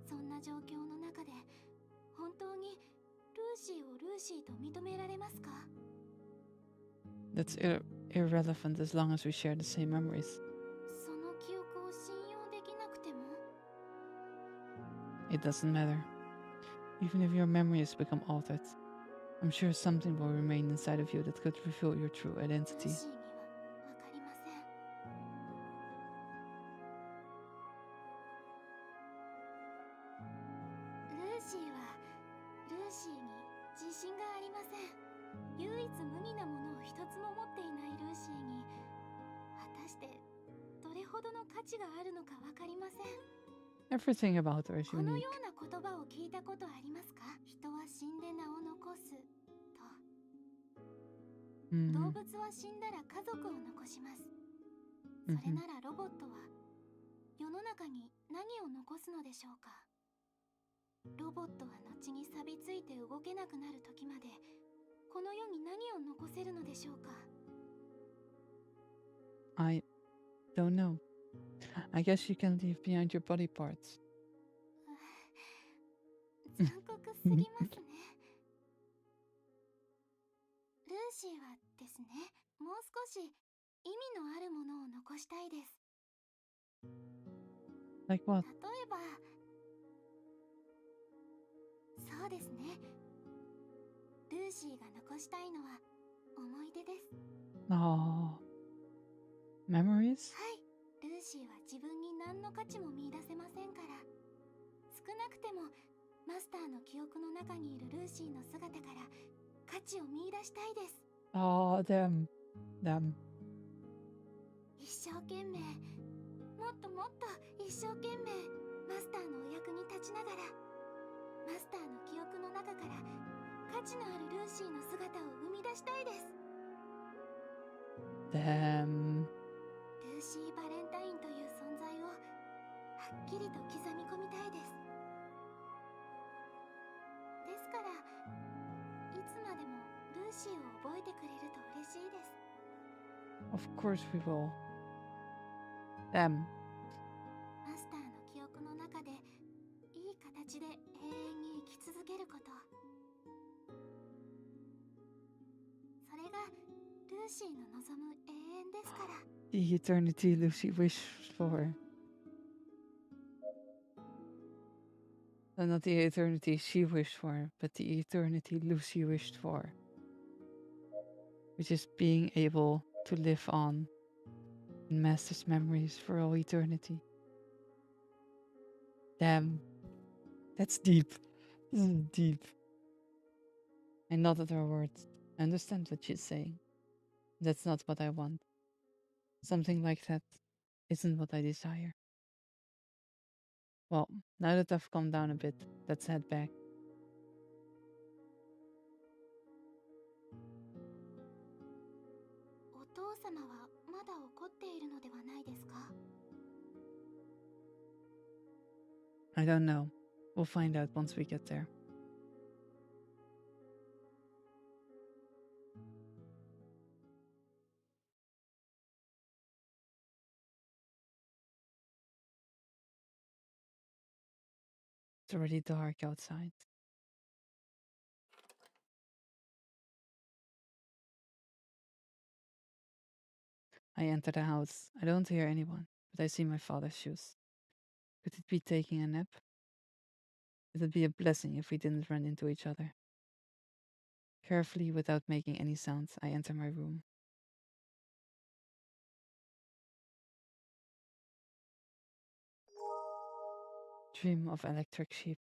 そんな状況の中で本当にルーシーをルーシーと認められますか？ That's irrelevant as long as we share the same memories. その記憶を信用できなくても It doesn't matter. Even if your memories become altered, I'm sure something will remain inside of you that could reveal your true ルー identity. シーにはわかりません。ルーシーはルーシーに自信がありません。唯一無二なものを一つも持っていないルーシーに果たしてどれほどの価値があるのかわかりません。 Everything about her is この unique. ような言葉を聞いたことありますか？人は死んで名を残すと。動 Mm. 物は死んだら家族を残します。それならロボットは世の中に何を残すのでしょうか？ロボットは後に錆びついて動けなくなる時までこの世に何を残せるのでしょうか？ I don't know. I guess you can leave behind your body parts. 残酷すぎますね。ルーシーはですね、もう少し意味のあるものを残したいです。 Like what? 例えば、そうですね。ルーシーが残したいのは思い出です。 Oh. Memories? はい、ルーシーは自分に何の価値も見出せませんから、少なくてもマスターの記憶の中にいるルーシーの姿から価値を見出したいです。 Oh, damn. Damn. 一生懸命、もっともっと一生懸命マスターのお役に立ちながら、マスターの記憶の中から価値のあるルーシーの姿を生み出したいです。 Damn. ルーシー・バレンタインという存在をはっきりと刻み込みたいです。ですから、いつまでもルーシーを覚えてくれると嬉しいです。 Of course we will. Damn. マスターの記憶の中でいい形で永遠に生き続けること、それがルーシーの望む永遠ですから。 The eternity Lucy wished for. Not the eternity she wished for, but the eternity Lucy wished for. Which is being able to live on in Master's memories for all eternity. Damn. That's deep. This is deep. I nodded her words. I understand what she's saying. That's not what I want. Something like that isn't what I desire. Well, now that I've calmed down a bit, let's head back. 様はまだ怒っているのではないですか？ I don't know. We'll find out once we get there. It's already dark outside. I enter the house. I don't hear anyone, but I see my father's shoes. Could it be taking a nap? It would be a blessing if we didn't run into each other. Carefully, without making any sound, I enter my room. Dream of electric sheep.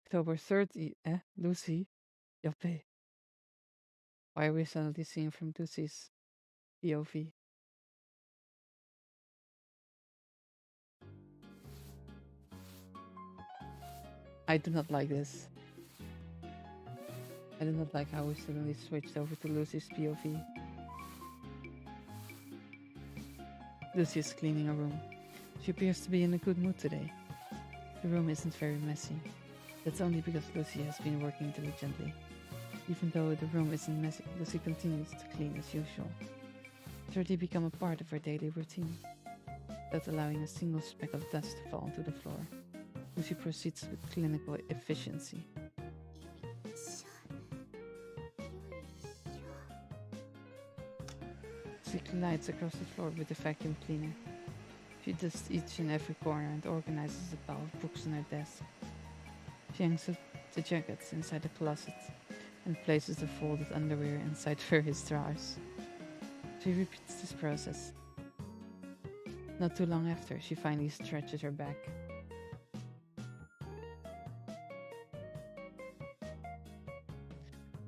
October 30, Lucy? Yappe. Why are we suddenly seeing from Lucy's POV? I do not like this. I do not like how we suddenly switched over to Lucy's POV. Lucy is cleaning her room. She appears to be in a good mood today. The room isn't very messy. That's only because Lucy has been working diligently. Even though the room isn't messy, Lucy continues to clean as usual. It's already become a part of her daily routine. Without allowing a single speck of dust to fall onto the floor, Lucy proceeds with clinical efficiency. She glides across the floor with a vacuum cleaner. She dusts each and every corner and organizes a pile of books on her desk. She hangs up the jackets inside the closet and places the folded underwear inside various drawers. She repeats this process. Not too long after, she finally stretches her back.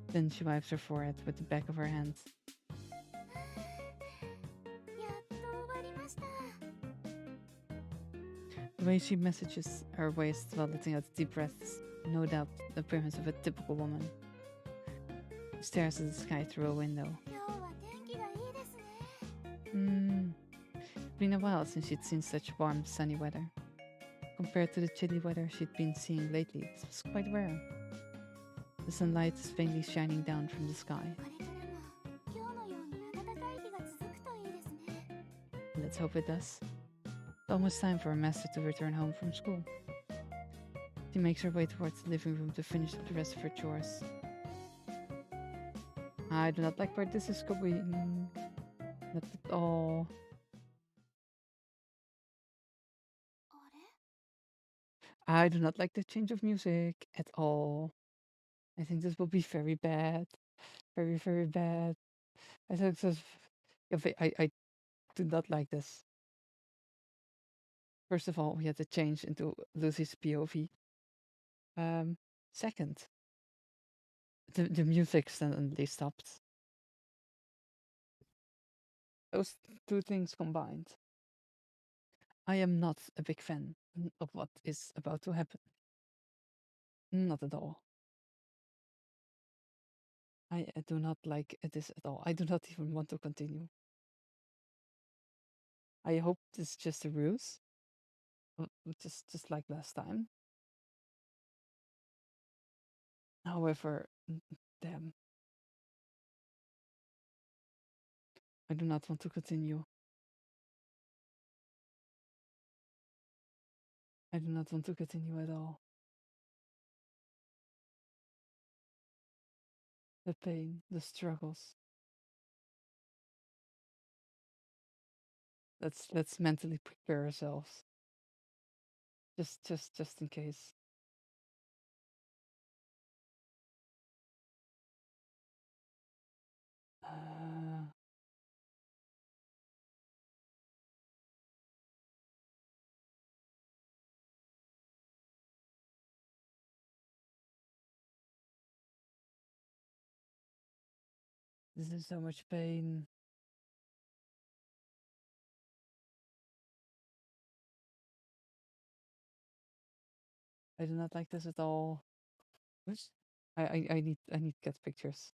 Then she wipes her forehead with the back of her hand. The way she messages her waist while letting out deep breaths, no doubt the appearance of a typical woman. She stares at the sky through a window. It's been a while since she'd seen such warm, sunny weather. Compared to the chilly weather she'd been seeing lately, this was quite rare. The sunlight is faintly shining down from the sky. Let's hope it does. It's almost time for her master to return home from school. She makes her way towards the living room to finish up the rest of her chores. I do not like where this is going. Not at all. I do not like the change of music at all. I think this will be very bad. Very, very bad. I think this. I do not like this. First of all, we had to change into Lucy's POV. Second, the music suddenly stopped. Those two things combined. I am not a big fan of what is about to happen. Not at all. I do not like this at all. I do not even want to continue. I hope this is just a ruse. Just like last time. However, damn. I do not want to continue. I do not want to continue at all. The pain, the struggles. Let's mentally prepare ourselves. Just in case. Uh, this is so much pain. I do not like this at all. Which I need to get pictures.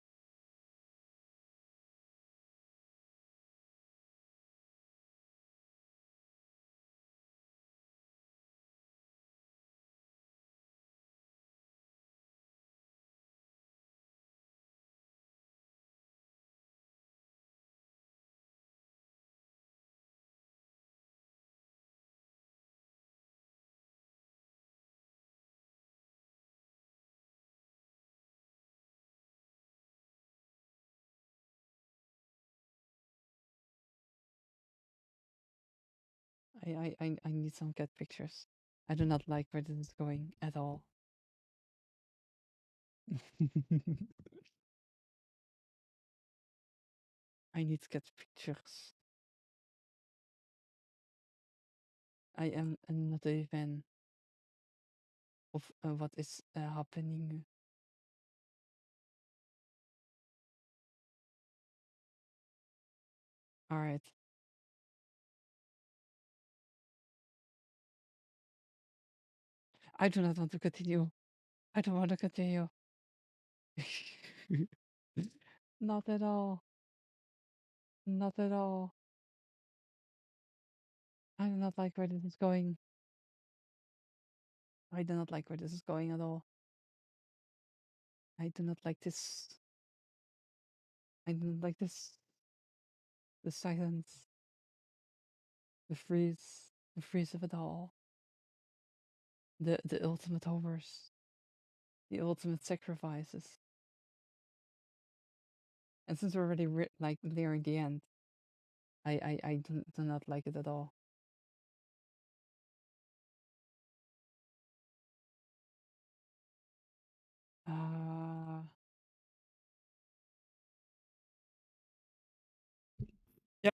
I need some cat pictures. I do not like where this is going at all. I need to get pictures. I am not a fan of what is happening. All right. I do not want to continue. I don't want to continue. Not at all. Not at all. I do not like where this is going. I do not like where this is going at all. I do not like this. I do not like this. The silence. The freeze of it all. The ultimate hovers. The ultimate sacrifices. And since we're already like nearing the end, I do not like it at all. Yep.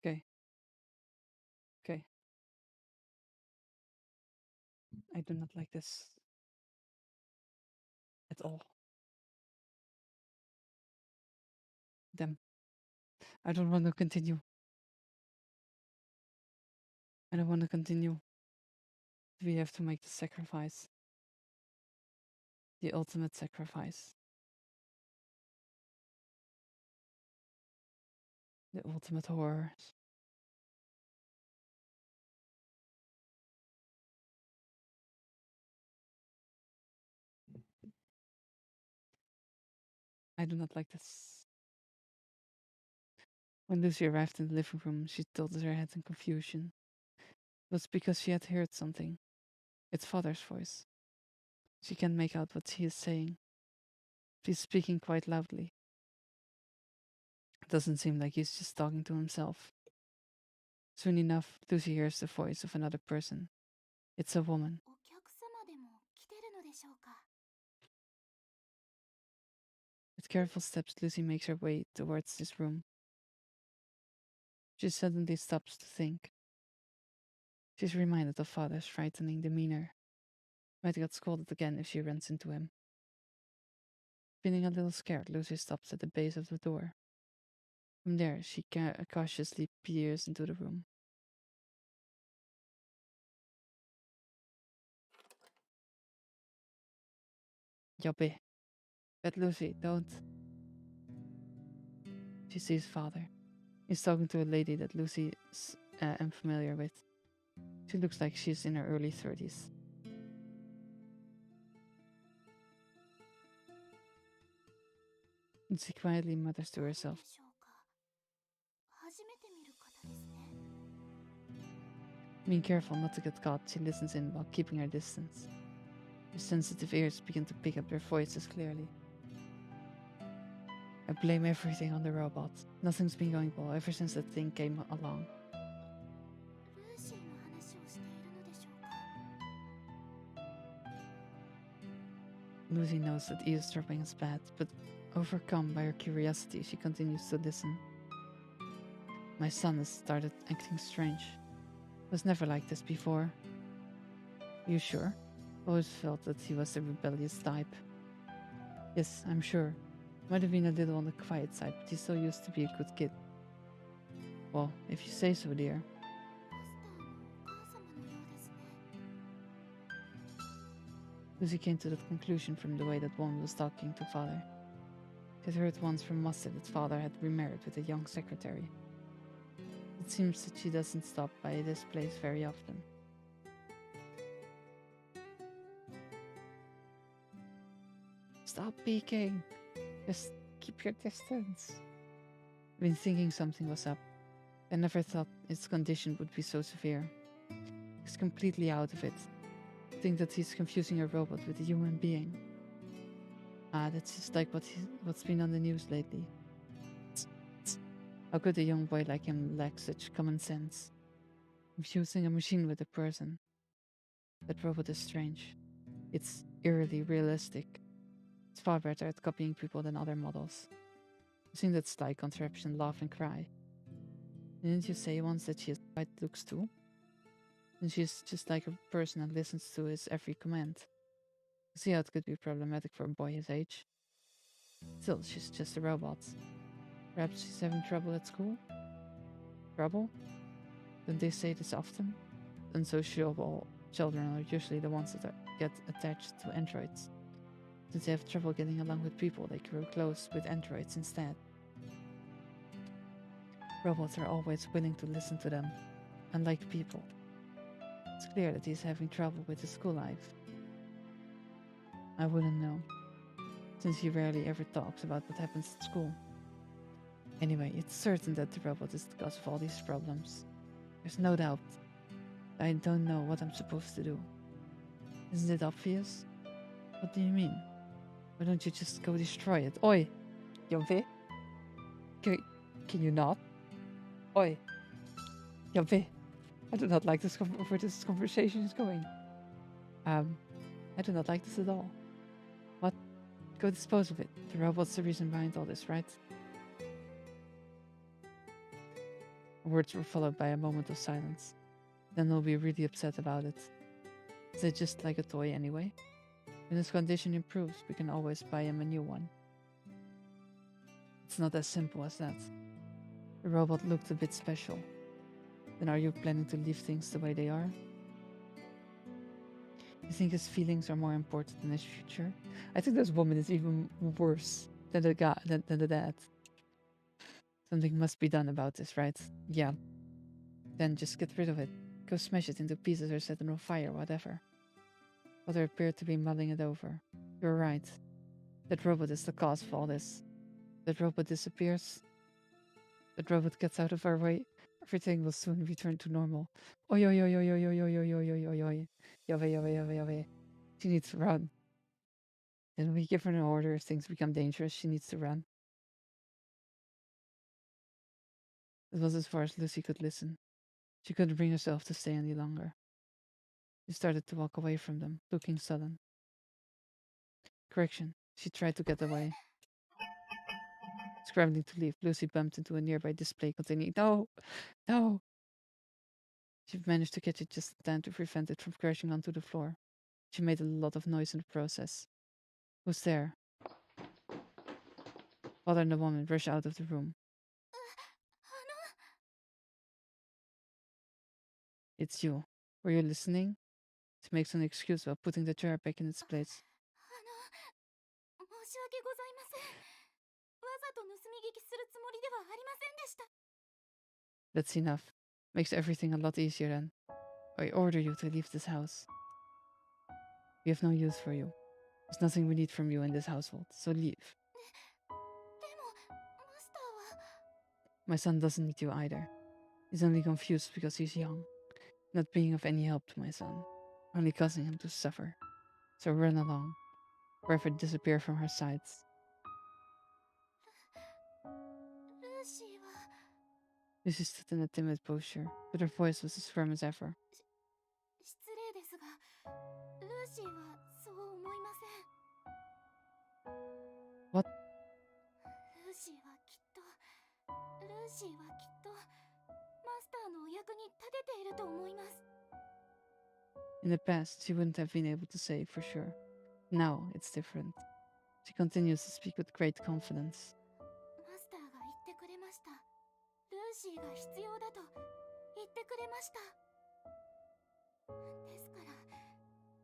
Okay. Okay. I do not like this at all. Them. I don't want to continue. I don't want to continue. We have to make the sacrifice. The ultimate sacrifice. The ultimate horror. I do not like this. When Lucy arrived in the living room, she tilted her head in confusion. It was because she had heard something. It's father's voice. She can't make out what he is saying. He's speaking quite loudly. It doesn't seem like he's just talking to himself. Soon enough, Lucy hears the voice of another person. It's a woman. With careful steps, Lucy makes her way towards this room. She suddenly stops to think. She's reminded of father's frightening demeanor. Might get scolded again if she runs into him. Feeling a little scared, Lucy stops at the base of the door. From there, she cautiously peers into the room. Yoppe. But Lucy, don't. She sees father. He's talking to a lady that Lucy is unfamiliar with. She looks like she's in her early 30s. And she quietly mutters to herself. Being careful not to get caught, she listens in while keeping her distance. Her sensitive ears begin to pick up their voices clearly. I blame everything on the robot. Nothing's been going well ever since that thing came along. Lucy knows that eavesdropping is bad, but overcome by her curiosity, she continues to listen. My son has started acting strange. Was never like this before. You sure? Always felt that he was the rebellious type. Yes, I'm sure. Might have been a little on the quiet side, but he still used to be a good kid. Well, if you say so, dear. Lucy came to that conclusion from the way that woman was talking to father. She had heard once from Master that father had remarried with a young secretary. It seems that she doesn't stop by this place very often. Stop peeking! Just keep your distance. I've been thinking something was up. I never thought its condition would be so severe. He's completely out of it. I think that he's confusing a robot with a human being. Ah, that's just like what's been on the news lately. How could a young boy like him lack such common sense? Confusing a machine with a person. That robot is strange. It's eerily realistic. It's far better at copying people than other models. I've seen that sly contraption laugh and cry. Didn't you say once that she has white looks too? And she's just like a person and listens to his every command. See how it could be problematic for a boy his age. Still, she's just a robot. Perhaps she's having trouble at school? Trouble? Don't they say this often? Unsociable children are usually the ones that get attached to androids. Since they have trouble getting along with people, they grow close with androids instead. Robots are always willing to listen to them, unlike people. It's clear that he's having trouble with his school life. I wouldn't know, since he rarely ever talks about what happens at school. Anyway, it's certain that the robot is the cause of all these problems. There's no doubt. I don't know what I'm supposed to do. Isn't it obvious? What do you mean? Why don't you just go destroy it? Oi! Jove? Can you not? Oi! Jove! I do not like this where this conversation is going. I do not like this at all. What? Go dispose of it. The robot's the reason behind all this, right? Words were followed by a moment of silence. Then they'll be really upset about it. Is it just like a toy anyway? When his condition improves, we can always buy him a new one. It's not as simple as that. The robot looked a bit special. Then are you planning to leave things the way they are? You think his feelings are more important than his future? I think this woman is even worse than the guy, than the dad. Something must be done about this, right? Yeah. Then just get rid of it. Go smash it into pieces or set it on fire, whatever. Father appeared to be mulling it over. You're right. That robot is the cause of all this. That robot disappears. That robot gets out of our way. Everything will soon return to normal. Oi, oi, oi, oi, oi, oi, oi, oi, oi, oi, oi, oi. Yove, yove, yove, yove. She needs to run. Then we give her an order. If things become dangerous, she needs to run. It was as far as Lucy could listen. She couldn't bring herself to stay any longer. She started to walk away from them, looking sullen. Correction, she tried to get away. Scrambling to leave, Lucy bumped into a nearby display containing No! No! She managed to catch it just in time to prevent it from crashing onto the floor. She made a lot of noise in the process. Who's there? Father and the woman rushed out of the room. It's you. Were you listening? She makes an excuse while putting the chair back in its place. That's enough. Makes everything a lot easier then. I order you to leave this house. We have no use for you. There's nothing we need from you in this household, so leave. My son doesn't need you either. He's only confused because he's young. Not being of any help to my son. Only causing him to suffer. So run along. Forever disappear from her sights. Lucy stood in a timid posture, but her voice was as firm as ever. What? In the past, she wouldn't have been able to say for sure. Now, it's different. She continues to speak with great confidence. マスターが言ってくれました。ルーシーが必要だと言ってくれました。ですから、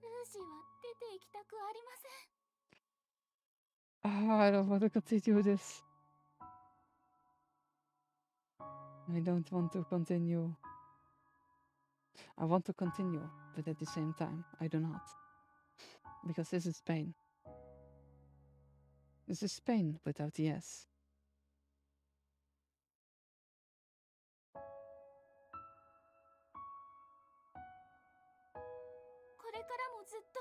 ルーシーは出て行きたくありません。I don't want to continue this. I don't want to continue. I want to continue, but at the same time, I do not. Because this is pain. This is pain without the S. これからもずっと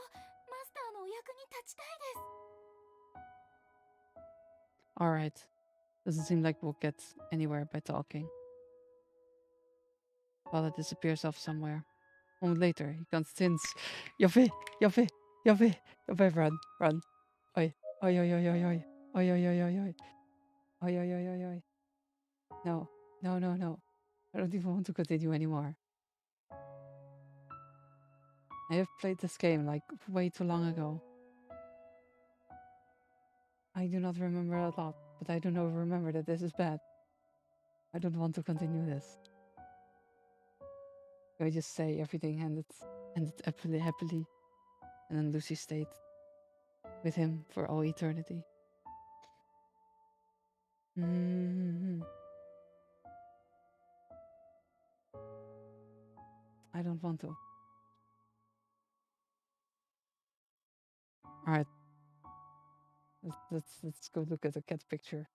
マスターのお役に立ちたいです。Alright. Doesn't seem like we'll get anywhere by talking. Father disappears off somewhere. A moment later, he continues. Yabe! Yabe! Yabe! Yabe! Run! Run! Oi! Oi! Oi! Oi! Oi! Oi! Oi! Oi! Oi! Oi! Oi! Oi! Oi! Oi! Oi! Oi! No! No! No! No! I don't even want to continue anymore. I have played this game like way too long ago. I do not remember a lot, but I do not remember that this is bad. I don't want to continue this. I just say everything ended happily, and then Lucy stayed with him for all eternity. I don't want to. Alright. Let's go look at the cat picture.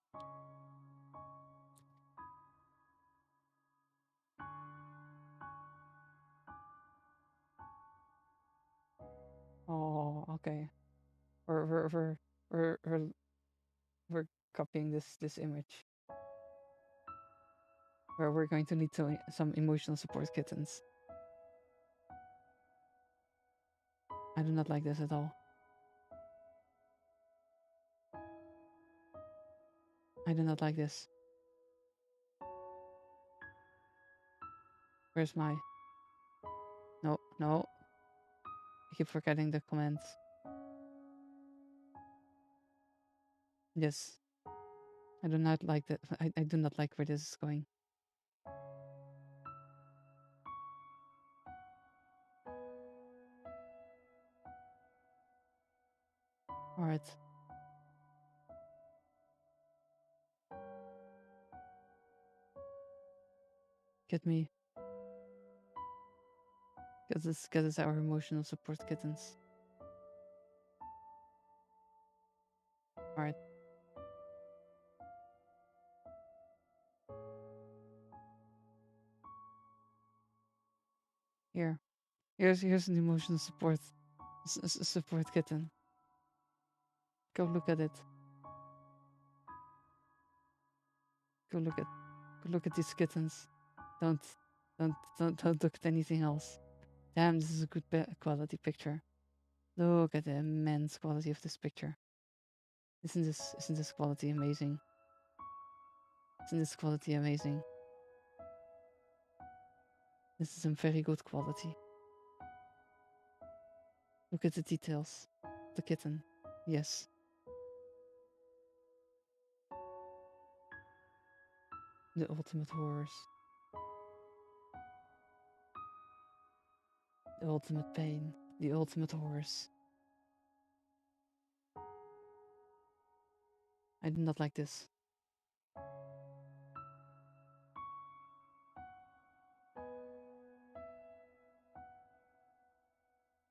Oh, okay. We're copying this image. Where we're going to need some emotional support kittens. I do not like this at all. I do not like this. Where's my... No, no. I keep forgetting the comments. Yes. I do not like that. I do not like where this is going. Alright. Get me. Get us our emotional support kittens. Alright. Here's an emotional support support kitten. Go look at it. Go look at these kittens. Don't look at anything else. Damn, this is a good quality picture. Look at the immense quality of this picture. Isn't this quality amazing? Isn't this quality amazing? This is some very good quality. Look at the details. The kitten. Yes. The ultimate horrors. The ultimate pain. The ultimate horrors. I do not like this.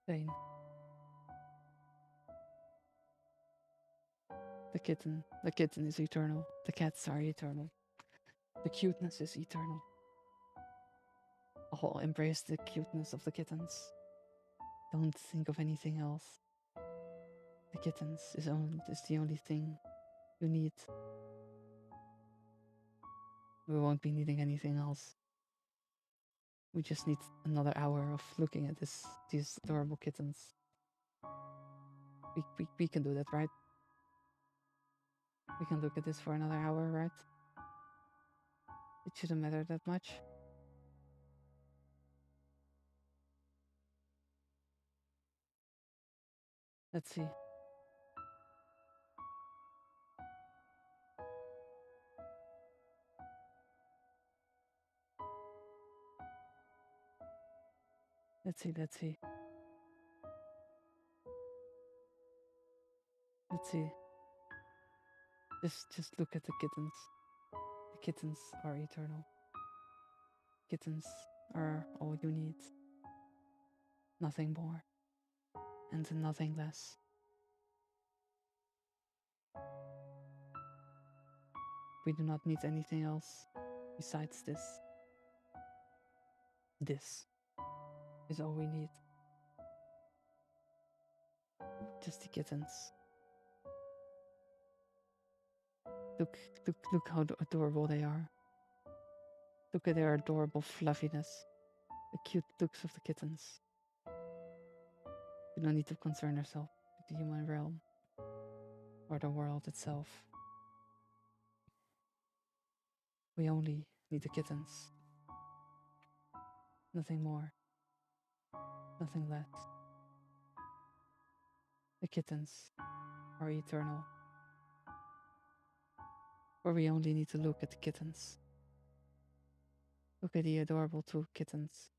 Pain. The kitten is eternal. The cats are eternal. The cuteness is eternal. Oh, embrace the cuteness of the kittens. Don't think of anything else. The kittens is the only thing you need. We won't be needing anything else. We just need another hour of looking at these adorable kittens. We can do that, right? We can look at this for another hour, right? It shouldn't matter that much. Let's see. Let's see. Let's see. Let's see. Just look at the kittens. The kittens are eternal. Kittens are all you need. Nothing more. And nothing less. We do not need anything else besides this. This is all we need. Just the kittens. Look how adorable they are. Look at their adorable fluffiness. The cute looks of the kittens. We don't need to concern ourselves with the human realm or the world itself. We only need the kittens. Nothing more. Nothing less. The kittens are eternal. Or we only need to look at the kittens. Look at the adorable two kittens.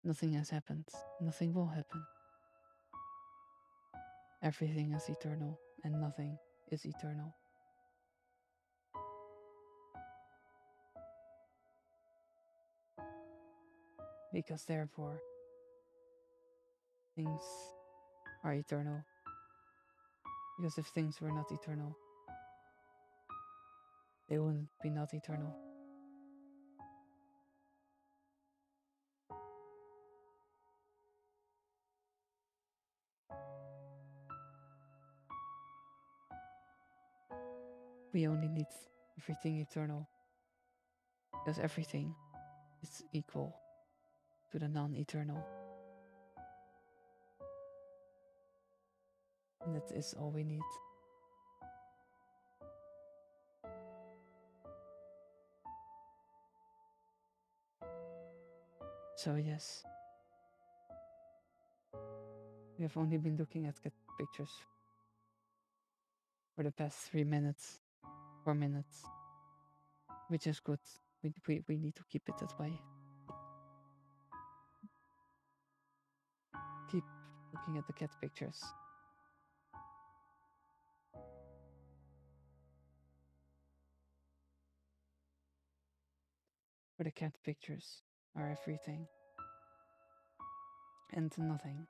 Nothing has happened. Nothing will happen. Everything is eternal, and nothing is eternal. Because therefore, things are eternal. Because if things were not eternal, they wouldn't be not eternal. We only need everything eternal, because everything is equal to the non-eternal. And that is all we need. So yes, we have only been looking at cat pictures for the past 3 minutes, 4 minutes, which is good. We need to keep it that way. Keep looking at the cat pictures. For the cat pictures are everything and nothing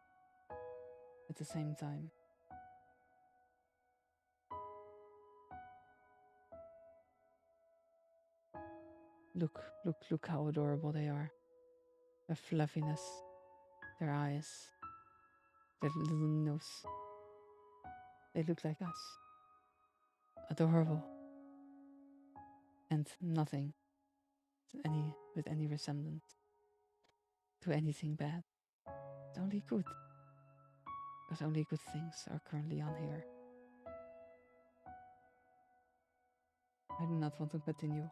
at the same time. Look how adorable they are. Their fluffiness, their eyes, their little nose. They look like us. Adorable. And nothing with any resemblance to anything bad. It's only good. Because only good things are currently on here. I do not want to continue.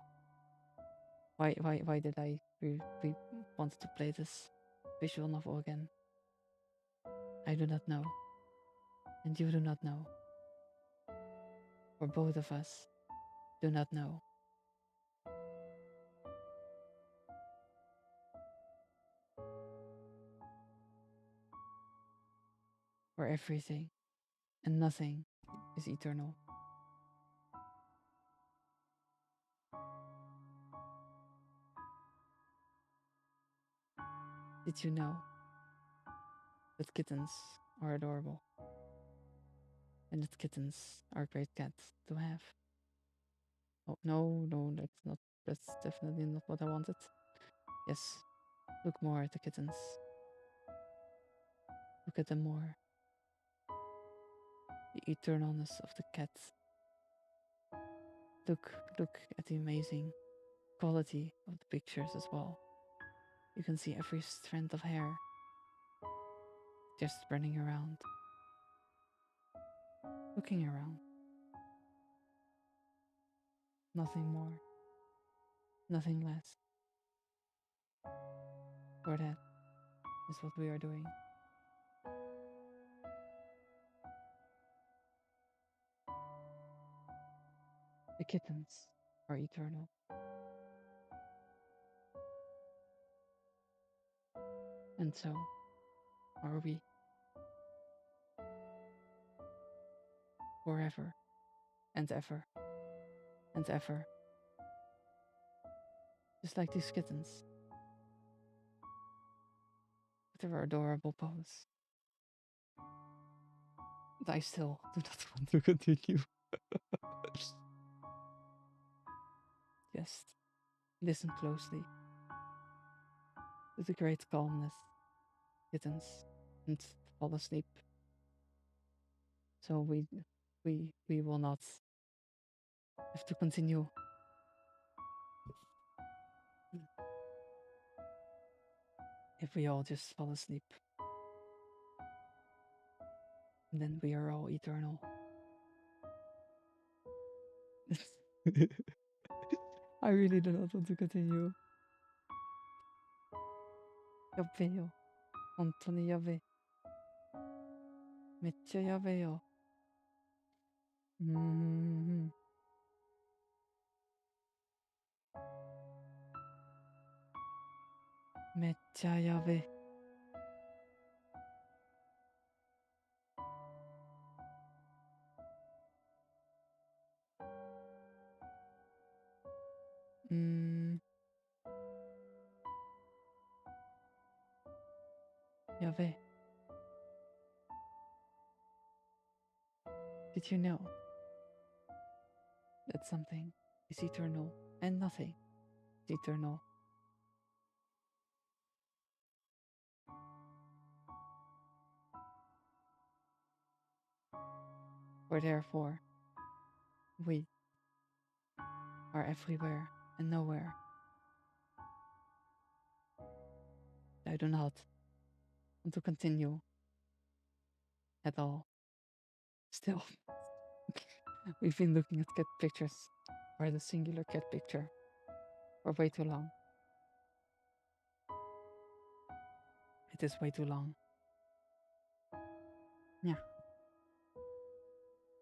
Why did we wanted to play this visual novel again? I do not know. And you do not know. Or both of us do not know. Where everything and nothing is eternal. Did you know that kittens are adorable? And that kittens are great cats to have? Oh, no, that's definitely not what I wanted. Yes, look more at the kittens. Look at them more. The eternalness of the cat. Look at the amazing quality of the pictures as well. You can see every strand of hair just running around, looking around. Nothing more, nothing less. For that is what we are doing. kittens are eternal. And so are we. Forever and ever and ever. Just like these kittens. With their adorable pose. But I still do not want to continue. Just listen closely to the great calmness, kittens, and fall asleep. So we will not have to continue. If we all just fall asleep. And then we are all eternal. I really do not want to continue. やっべえよ。本当にやべえ。めっちゃやべえよ。めっちゃやべえ。やべえ。Did you know that something is eternal and nothing is eternal? For therefore, we are everywhere and nowhere. I do not want to continue at all. Still, we've been looking at cat pictures, or the singular cat picture, for way too long. It is way too long. Yeah.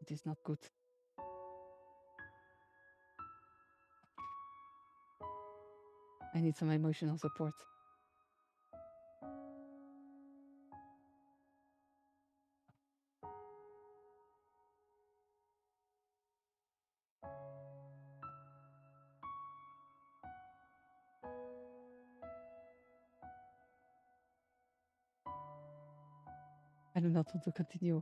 It is not good. I need some emotional support. I do not want to continue.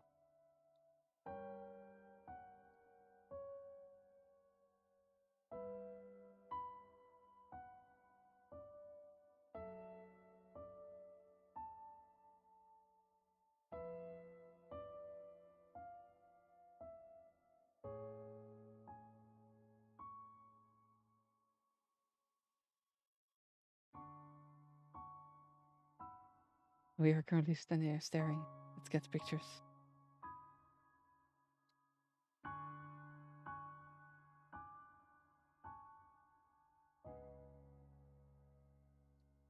We are currently standing there staring at cat pictures.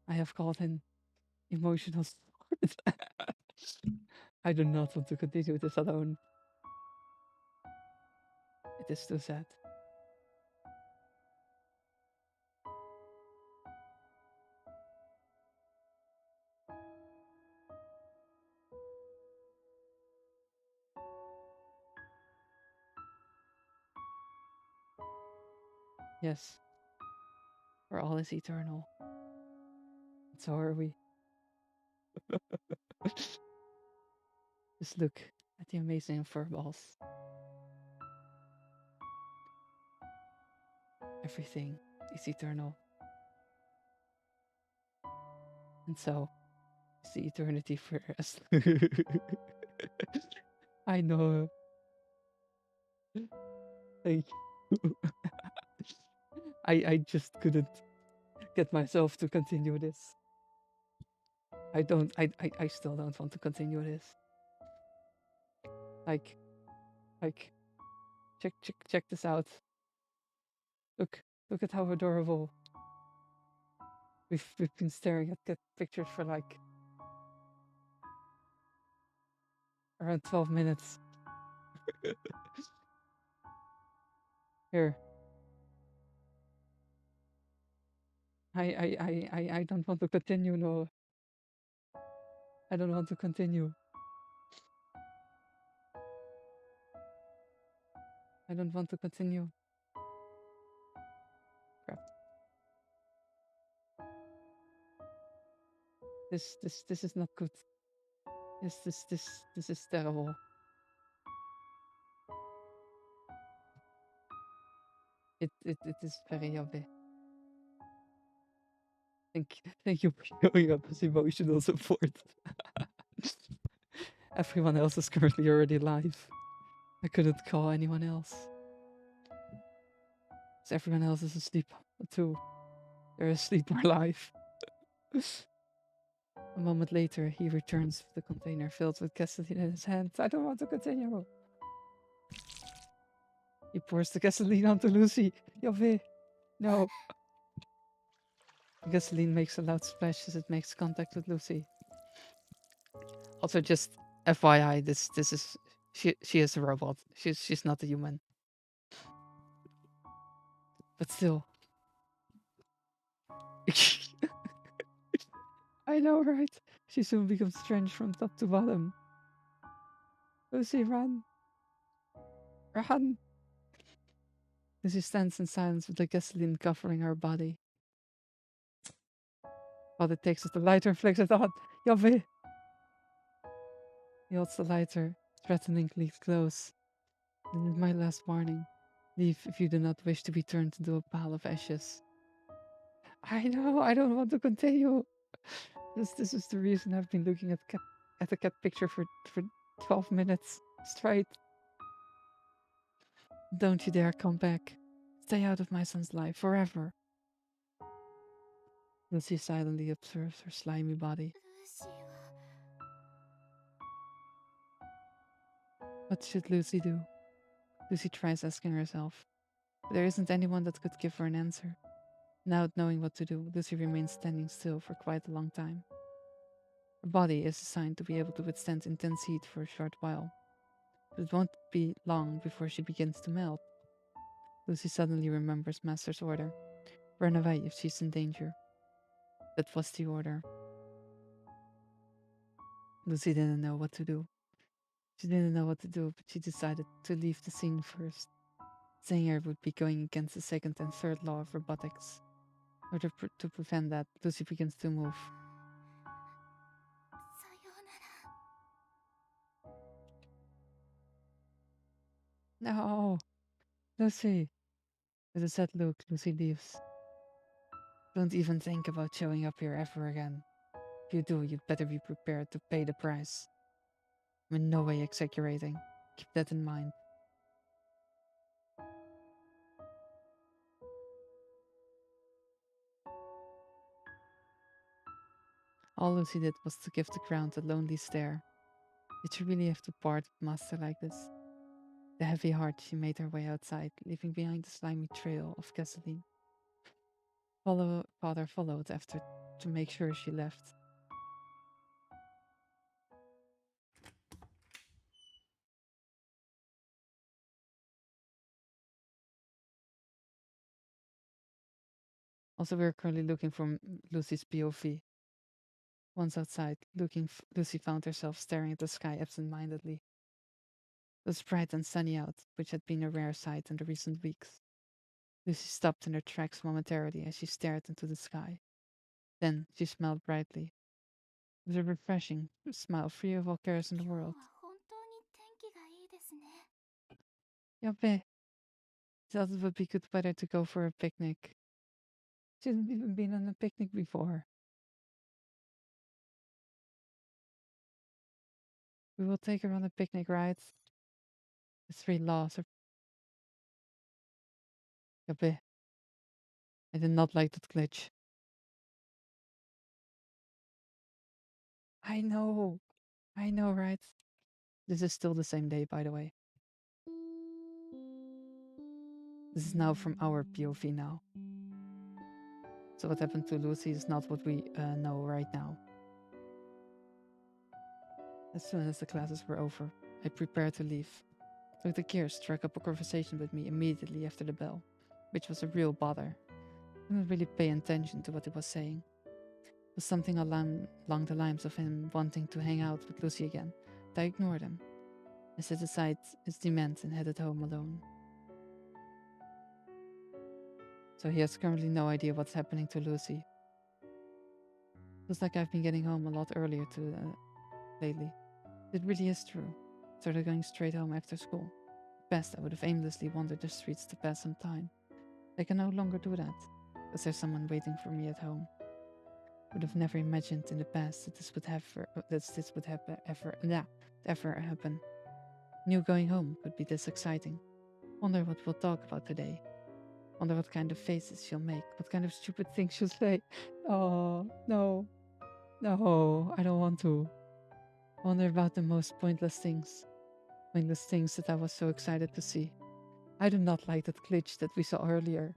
I have called in emotional support. I do not want to continue this alone. It is too sad. Yes, for all is eternal. And so are we. Just look at the amazing fur balls. Everything is eternal. And so is the eternity for us. I know. Thank you. I just couldn't get myself to continue this. I still don't want to continue this. Like, check this out. Look at how adorable. We've been staring at cat pictures for like around 12 minutes. Here, I don't want to continue, no. I don't want to continue. I don't want to continue. Crap. This is not good. This is terrible. It is very yummy. Thank you for showing up as emotional support. Everyone else is currently already live. I couldn't call anyone else. So everyone else is asleep too. They're asleep or alive. A moment later, he returns with the container filled with gasoline in his hand. I don't want to continue. He pours the gasoline onto Lucy. Yove. No. The gasoline makes a loud splash as it makes contact with Lucy. Also, just FYI, this is she is a robot. She's not a human. But still. I know, right? She soon becomes drenched from top to bottom. Lucy, run! Run! Lucy stands in silence with the gasoline covering her body. Father takes the lighter and flicks it on. Yove! He holds the lighter, threateningly close. This is my last warning. Leave if you do not wish to be turned into a pile of ashes. I know, I don't want to continue. This is the reason I've been looking at the cat picture for 12 minutes straight. Don't you dare come back. Stay out of my son's life forever. Lucy silently observes her slimy body. What should Lucy do? Lucy tries asking herself. But there isn't anyone that could give her an answer. Without knowing what to do, Lucy remains standing still for quite a long time. Her body is designed to be able to withstand intense heat for a short while, but it won't be long before she begins to melt. Lucy suddenly remembers Master's order. Run away if she's in danger. That was the order. Lucy didn't know what to do. She didn't know what to do, but she decided to leave the scene first. Staying here would be going against the second and third law of robotics. In order to prevent that, Lucy begins to move. No! Lucy! With a sad look, Lucy leaves. Don't even think about showing up here ever again. If you do, you'd better be prepared to pay the price. I'm in no way exaggerating. Keep that in mind. All Lucy did was to give the ground a lonely stare. Did she really have to part with Master like this? With a heavy heart, she made her way outside, leaving behind a slimy trail of gasoline. Father followed after to make sure she left. Also, we're currently looking for Lucy's POV. Once outside, Lucy found herself staring at the sky absent-mindedly. It was bright and sunny out, which had been a rare sight in the recent weeks. Lucy stopped in her tracks momentarily as she stared into the sky. Then she smiled brightly. It was a refreshing smile, free of all cares in the world. Yabe, thought it would be good weather to go for a picnic. She hasn't even been on a picnic before. We will take her on a picnic, right? The three laws are... Yabe. I did not like that glitch. I know, right? This is still the same day, by the way. This is now from our POV now. So what happened to Lucy is not what we know right now. As soon as the classes were over, I prepared to leave. Dr. Keir struck up a conversation with me immediately after the bell, which was a real bother. I didn't really pay attention to what he was saying. It was something along the lines of him wanting to hang out with Lucy again, but I ignored him. I set aside his demands and headed home alone. So he has currently no idea what's happening to Lucy. Feels like I've been getting home a lot earlier lately. It really is true. Started going straight home after school. Best I would have aimlessly wandered the streets to pass some time. I can no longer do that, because there's someone waiting for me at home. I would have never imagined in the past that this would ever happen. Knew going home would be this exciting. Wonder what we'll talk about today. Wonder what kind of faces she'll make, what kind of stupid things she'll say. Oh, no. No, I don't want to. Wonder about the most pointless things. Pointless things that I was so excited to see. I do not like that glitch that we saw earlier.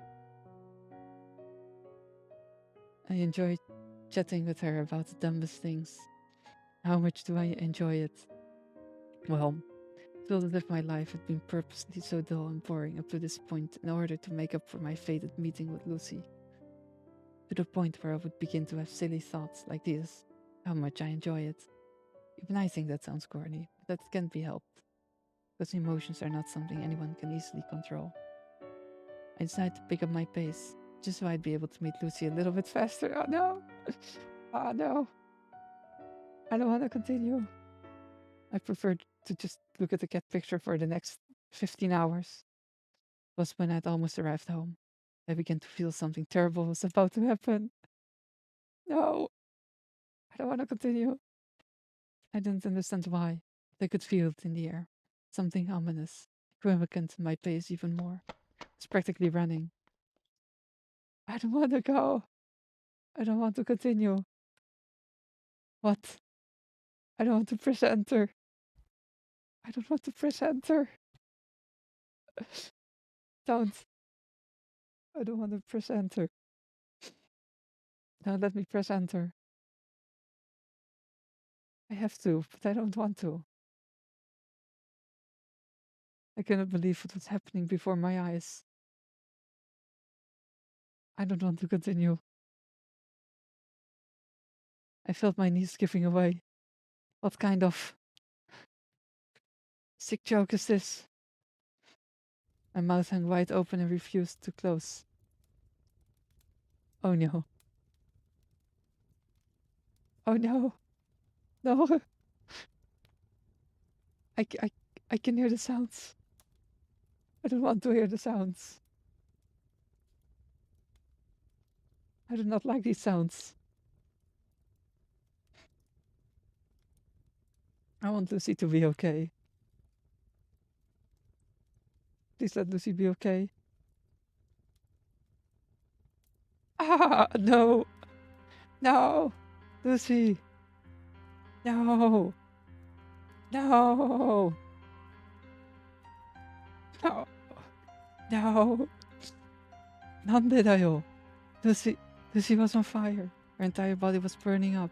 I enjoy chatting with her about the dumbest things. How much do I enjoy it? Well, I feel as if my life had been purposely so dull and boring up to this point in order to make up for my fated meeting with Lucy. To the point where I would begin to have silly thoughts like this. How much I enjoy it. Even I think that sounds corny, but that can't be helped. Because emotions are not something anyone can easily control. I decided to pick up my pace, just so I'd be able to meet Lucy a little bit faster. Oh no! Oh no! I don't want to continue. I preferred to just look at the cat picture for the next 15 hours. It was when I'd almost arrived home. I began to feel something terrible was about to happen. No! I don't want to continue. I didn't understand why, but I could feel it in the air. Something ominous, quickened my pace even more. I was practically running. I don't want to go. I don't want to continue. What? I don't want to press enter. I don't want to press enter. Don't. I don't want to press enter. Don't let me press enter. I have to, but I don't want to. I cannot believe what was happening before my eyes. I don't want to continue. I felt my knees giving away. What kind of sick joke is this? My mouth hung wide open and refused to close. Oh no. Oh no. No. I can hear the sounds. I don't want to hear the sounds. I do not like these sounds. I want Lucy to be okay. Please let Lucy be okay. Ah, no. No. Lucy. No. No. No. No. なんでだよ. Lucy was on fire. Her entire body was burning up.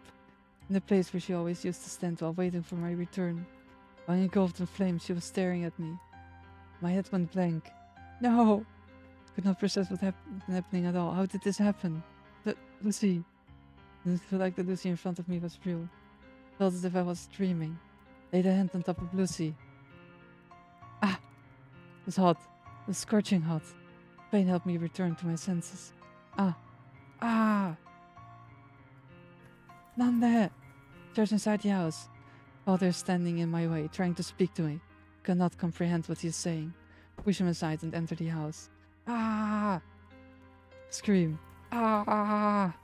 In the place where she always used to stand while waiting for my return. While engulfed in flames, she was staring at me. My head went blank. No! Could not process what happening at all. How did this happen? Lucy. I didn't feel like the Lucy in front of me was real. Felt as if I was dreaming. Laid a hand on top of Lucy. Ah! It was hot. It was scorching hot. Pain helped me return to my senses. Ah! Ah! Nande! Charged inside the house. Father is standing in my way, trying to speak to me. Cannot comprehend what he is saying. Push him aside and enter the house. Ah! Scream. Ah!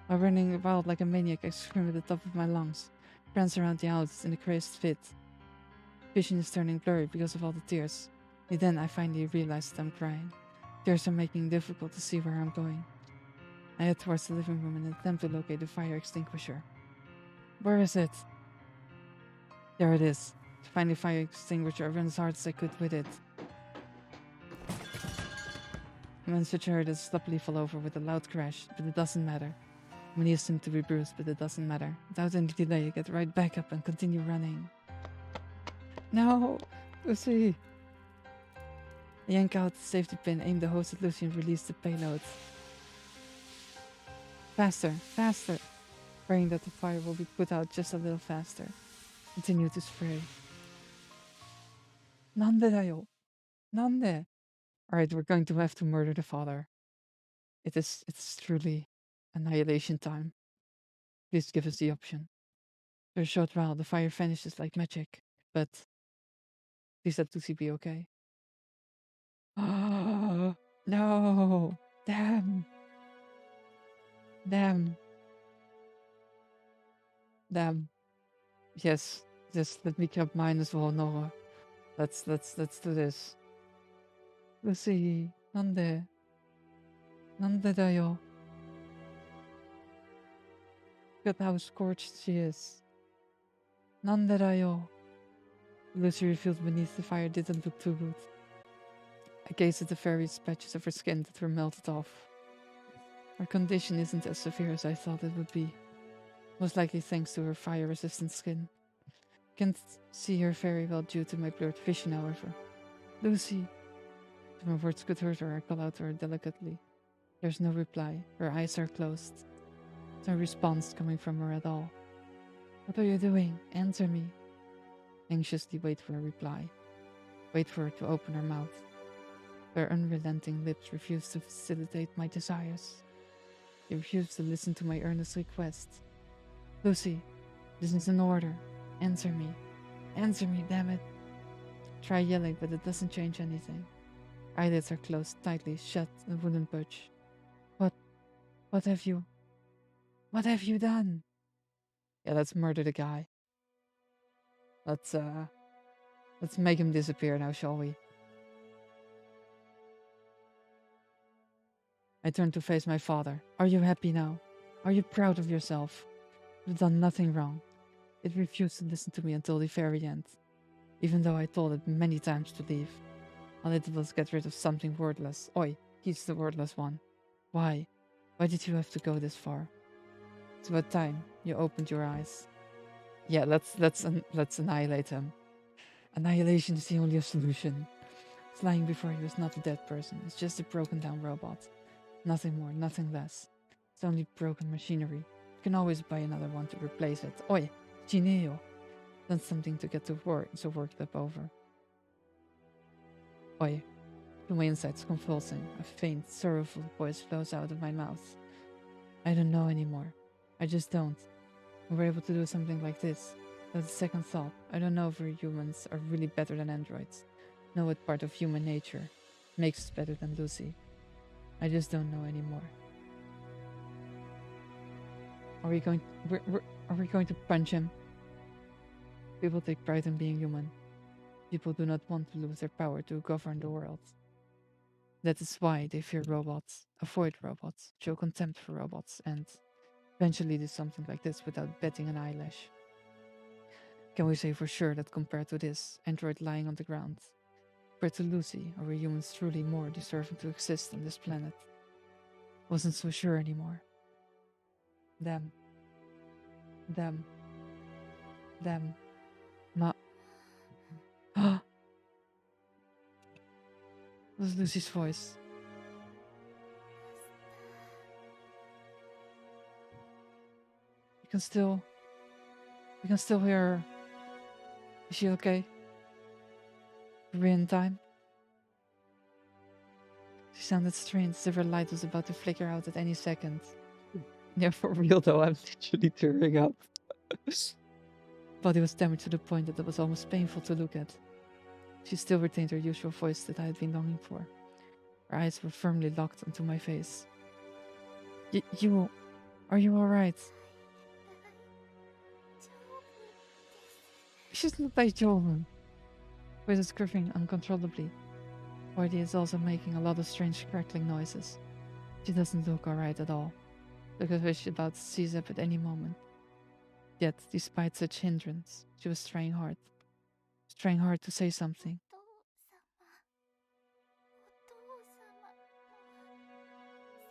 While running wild like a maniac, I scream at the top of my lungs. Prance around the house in a crazed fit. Vision is turning blurry because of all the tears. And then I finally realize that I'm crying. Tears are making it difficult to see where I'm going. I head towards the living room in an attempt to locate the fire extinguisher. Where is it? There it is. To find the fire extinguisher, I ran as hard as I could with it. I managed to heard it sloppily fall over with a loud crash, but it doesn't matter. My knees seem to be bruised, but it doesn't matter. Without any delay, I get right back up and continue running. No! Lucy! yank out the safety pin, aim the hose at Lucy and release the payload. Faster, faster! Praying that the fire will be put out just a little faster. Continue to spray. Nande da yo? Nande? Alright, we're going to have to murder the father. It's truly annihilation time. Please give us the option. For a short while, the fire vanishes like magic, but please let Lucy be okay. Oh, no! Damn! Damn! Damn! Yes, just let me grab mine as well, Nora. Let's do this. Lucy, nande? Nande da yo? Look at how scorched she is. Nande da yo? Lucy revealed beneath the fire didn't look too good. I gazed at the various patches of her skin that were melted off. Her condition isn't as severe as I thought it would be. Most likely thanks to her fire-resistant skin. Can't see her very well due to my blurred vision, however. Lucy! If my words could hurt her, I call out to her delicately. There's no reply. Her eyes are closed. No response coming from her at all. What are you doing? Answer me. Anxiously wait for a reply. Wait for her to open her mouth. Her unrelenting lips refuse to facilitate my desires. They refuse to listen to my earnest request. Lucy, this is an order. Answer me. Answer me, damn it. Try yelling, but it doesn't change anything. Eyelids are closed tightly shut and wouldn't budge. What have you done? Yeah, let's murder the guy. Let's make him disappear now, shall we? I turned to face my father. Are you happy now? Are you proud of yourself? You've done nothing wrong. It refused to listen to me until the very end. Even though I told it many times to leave. All it did was get rid of something wordless. Oi, he's the wordless one. Why? Why did you have to go this far? It's about time you opened your eyes. Yeah, let's annihilate him. Annihilation is the only solution. It's lying before you is not a dead person. It's just a broken down robot. Nothing more, nothing less. It's only broken machinery. You can always buy another one to replace it. Oi, Chineo. That's something to get so worked up over. Oi. Feel my insides convulsing. A faint, sorrowful voice flows out of my mouth. I don't know anymore. I just don't. We were able to do something like this. That's a second thought. I don't know if we humans are really better than androids. Know what part of human nature makes us better than Lucy. I just don't know anymore. Are we going to punch him? People take pride in being human. People do not want to lose their power to govern the world. That is why they fear robots, avoid robots, show contempt for robots, and eventually do something like this without batting an eyelash. Can we say for sure that compared to this android lying on the ground, compared to Lucy, are we humans truly more deserving to exist on this planet? Wasn't so sure anymore. Them. That was Lucy's voice. We can still hear her. Is she okay? Are we in time? She sounded strange, as if her light was about to flicker out at any second. Yeah, for real though, I'm literally tearing up. Body was damaged to the point that it was almost painful to look at. She still retained her usual voice that I had been longing for. Her eyes were firmly locked onto my face. Are you alright? She's not daijoubu. Voice is quivering uncontrollably. Body is also making a lot of strange crackling noises. She doesn't look alright at all. Look as if she's about to seize up at any moment. Yet, despite such hindrance, she was trying hard. She was trying hard to say something.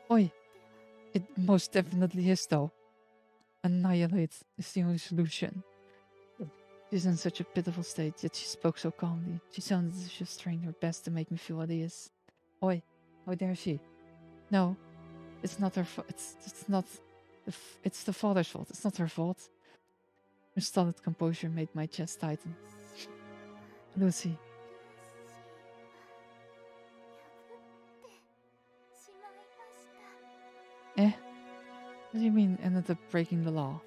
Oi! It most definitely is though. Annihilate is the only solution. She's in such a pitiful state, yet she spoke so calmly. She sounded as if she was trying her best to make me feel at ease. Oi, how dare she? No, it's not her fault. It's not. It's the father's fault. It's not her fault. Her stolid composure made my chest tighten. Lucy. Eh? What do you mean ended up breaking the law?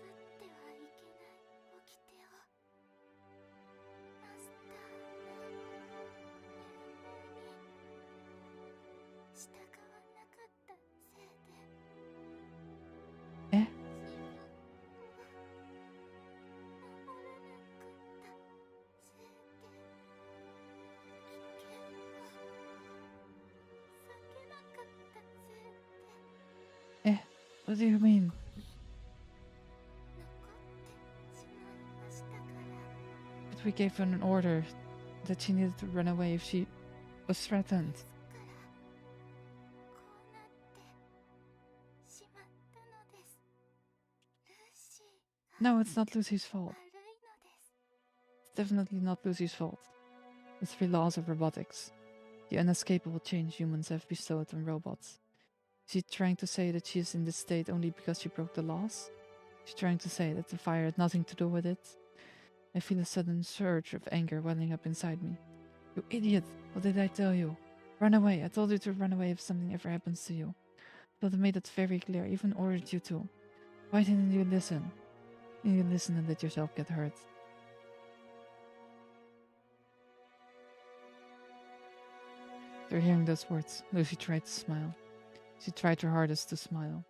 Eh? Eh? What do you mean? But we gave her an order that she needed to run away if she was threatened. No, it's not Lucy's fault. It's definitely not Lucy's fault. The 3 laws of robotics. The unescapable change humans have bestowed on robots. Is she trying to say that she is in this state only because she broke the laws? Is she trying to say that the fire had nothing to do with it? I feel a sudden surge of anger welling up inside me. You idiot! What did I tell you? Run away! I told you to run away if something ever happens to you. But I made it very clear, I even ordered you to. Why didn't you listen? You listen and let yourself get hurt. After hearing those words, Lucy tried to smile. She tried her hardest to smile.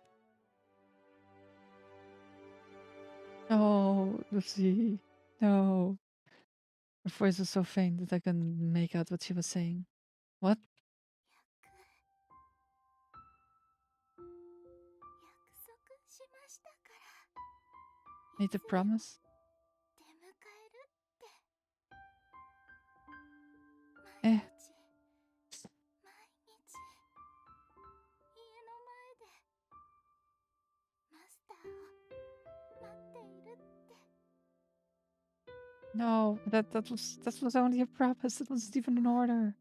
No, Lucy, no. Her voice was so faint that I couldn't make out what she was saying. What? Made a promise? Eh. No, that was only a promise. It wasn't even an order.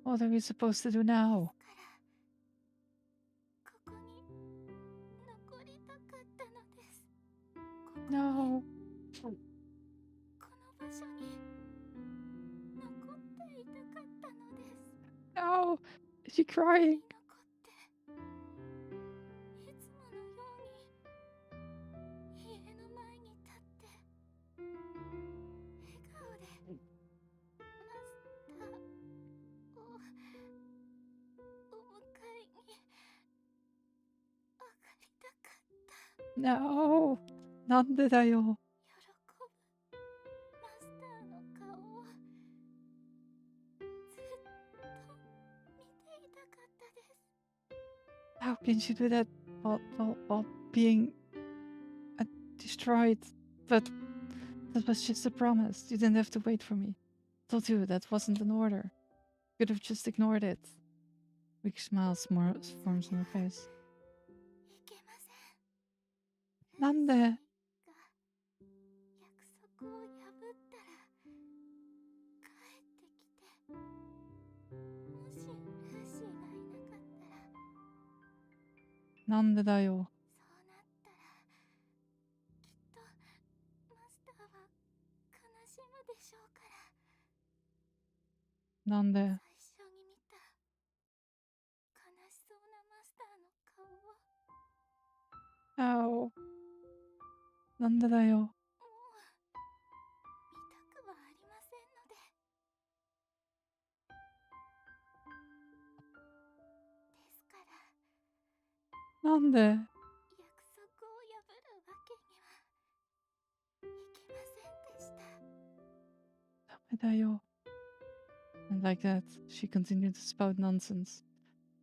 What are we supposed to do now? No. No. Is she crying? No. なんでだよ。How can she do that while being destroyed? But that was just a promise. You didn't have to wait for me. I told you that wasn't an order. You could have just ignored it. Weak smile forms on her face. なんで? Nande da yo. Nande? Ow. Nande da yo. Nande? ダメだよ. And like that, she continued to spout nonsense.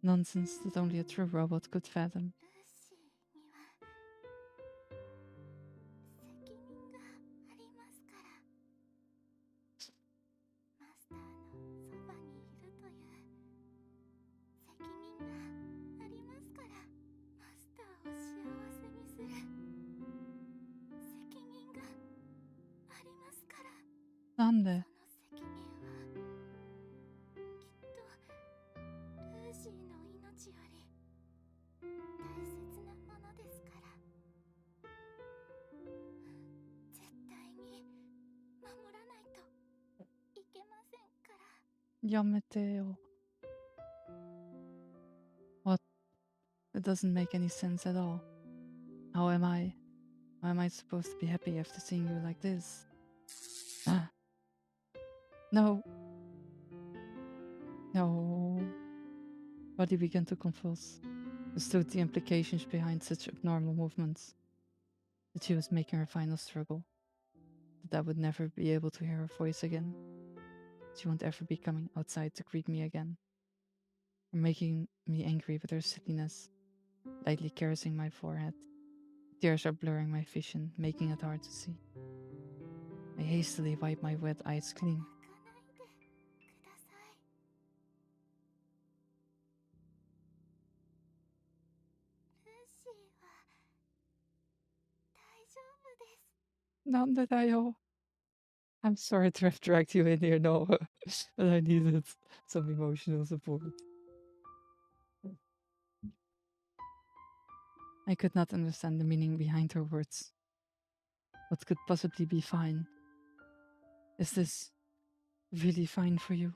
Nonsense that only a true robot could fathom. なんでその責任はきっとルーシーの命より大切なものですから、絶対に守らないといけませんから。やめてよ。What? It doesn't make any sense at all. How am I? How am I supposed to be happy after seeing you like this? Ah. No. No. Body began to convulse. Understood the implications behind such abnormal movements. That she was making her final struggle. That I would never be able to hear her voice again. She won't ever be coming outside to greet me again. Or making me angry with her silliness. Lightly caressing my forehead. Tears are blurring my vision, making it hard to see. I hastily wipe my wet eyes clean. 泣かないでください。ルーシーは大丈夫です。なんでだよ。I'm sorry to have dragged you in here, no, but I needed some emotional support. I could not understand the meaning behind her words. What could possibly be fine? Is this really fine for you?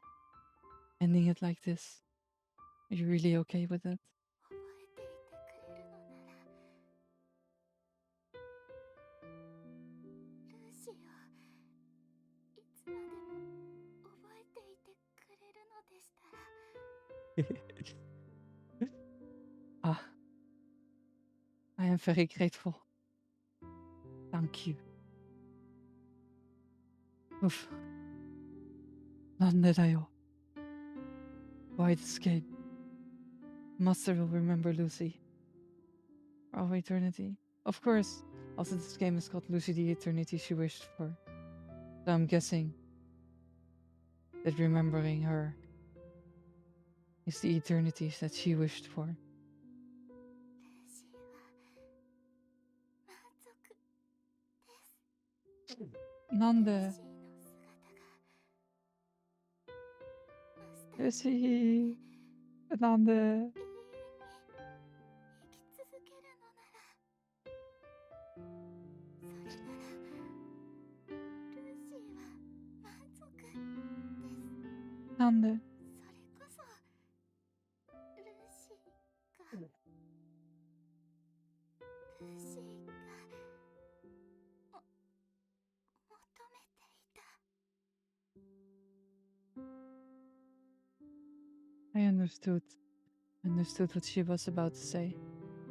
Ending it like this? Are you really okay with it? 覚えていてくれるのなら、ルーシーをいつまでも覚えていてくれるのでしたら。 I am very grateful. Thank you. Oof. なんでだよ. Why this game? Master will remember Lucy. For all eternity. Of course. Also, this game is called Lucy the Eternity She Wished For. So I'm guessing that remembering her is the eternities that she wished for. なんで? Lucy, なんで?なんで? それこそルーシーがルーシーが求めていた。 I understood what she was about to say.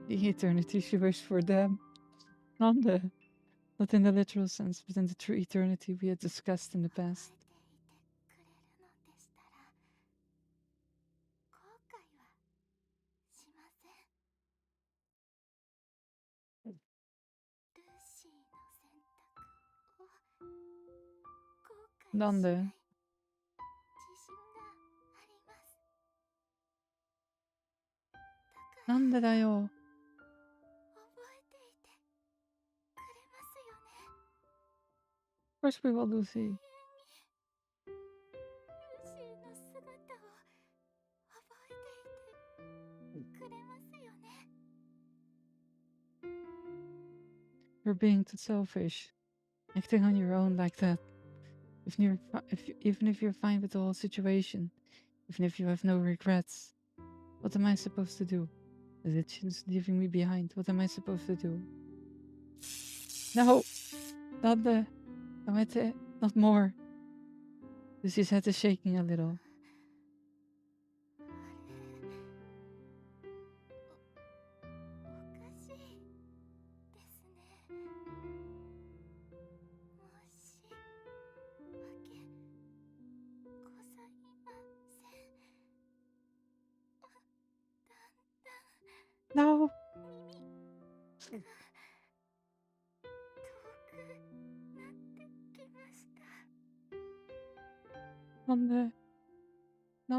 The eternity she wished for them. なんで? Not in the literal sense, but in the true eternity we had discussed in the past. なんで? なんでだよ? ルーシーの姿を覚えていてくれますよね。 Of course we will, Lucy. ルーシーの姿を覚えていてくれますよね。 You're being too selfish. Acting on your own like that. Even if you're fine with the whole situation. Even if you have no regrets. What am I supposed to do? Is it just leaving me behind? What am I supposed to do? No! Not the... Not more. Lucy's head is shaking a little. おかしいですね。申し訳ございません。だんだん No! 耳が遠くなってきました。な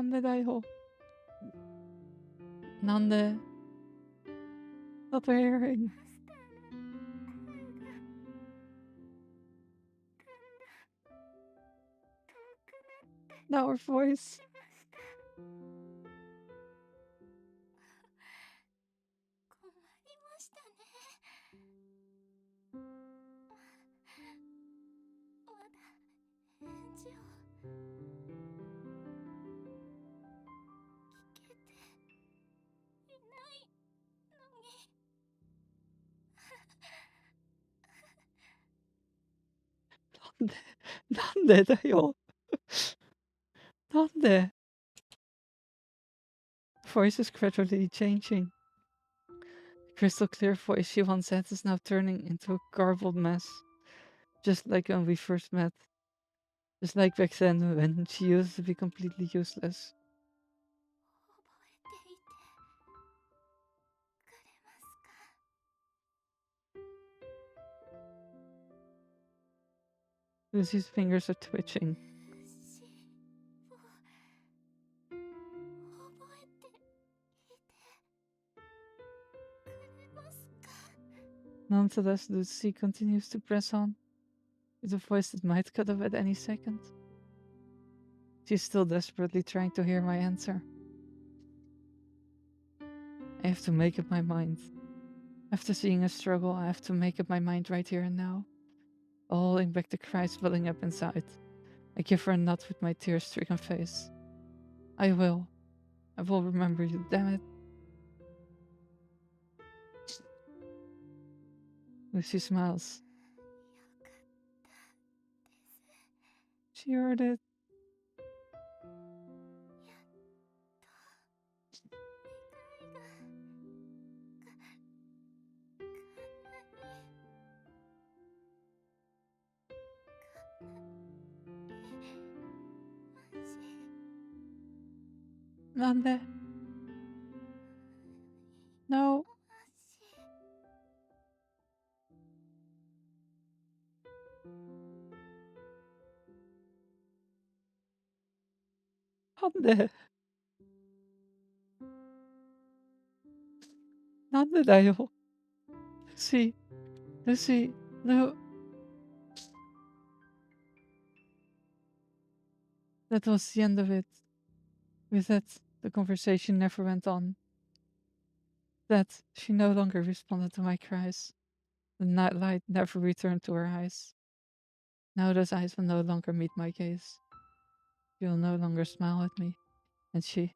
んでだよ? なんで? Not hearing. マスターの声がだんだん Now her voice. 困りましたね。まだ返事を聞けていないのに。なんでだよ。なんで Voice is gradually changing. The crystal clear voice she once had is now turning into a garbled mess. Just like when we first met. Just like back then when she used to be completely useless. 覚えていてくれますか。 Lucy's fingers are twitching. しを覚えていてくれますか。 Nonetheless, Lucy continues to press on, with a voice that might cut off at any second. She's still desperately trying to hear my answer. I have to make up my mind. After seeing her struggle, I have to make up my mind right here and now. Holding back the cries welling up inside, I give her a nod with my tear-stricken face. I will remember you, damn it. Lucy smiles. よかったです。 She heard it. やっと願いがなんで No. なんでなんでだよ Lucy, no. That was the end of it. With that, the conversation never went on. That she no longer responded to my cries. The night light never returned to her eyes. Now those eyes will no longer meet my gaze. She will no longer smile at me, and she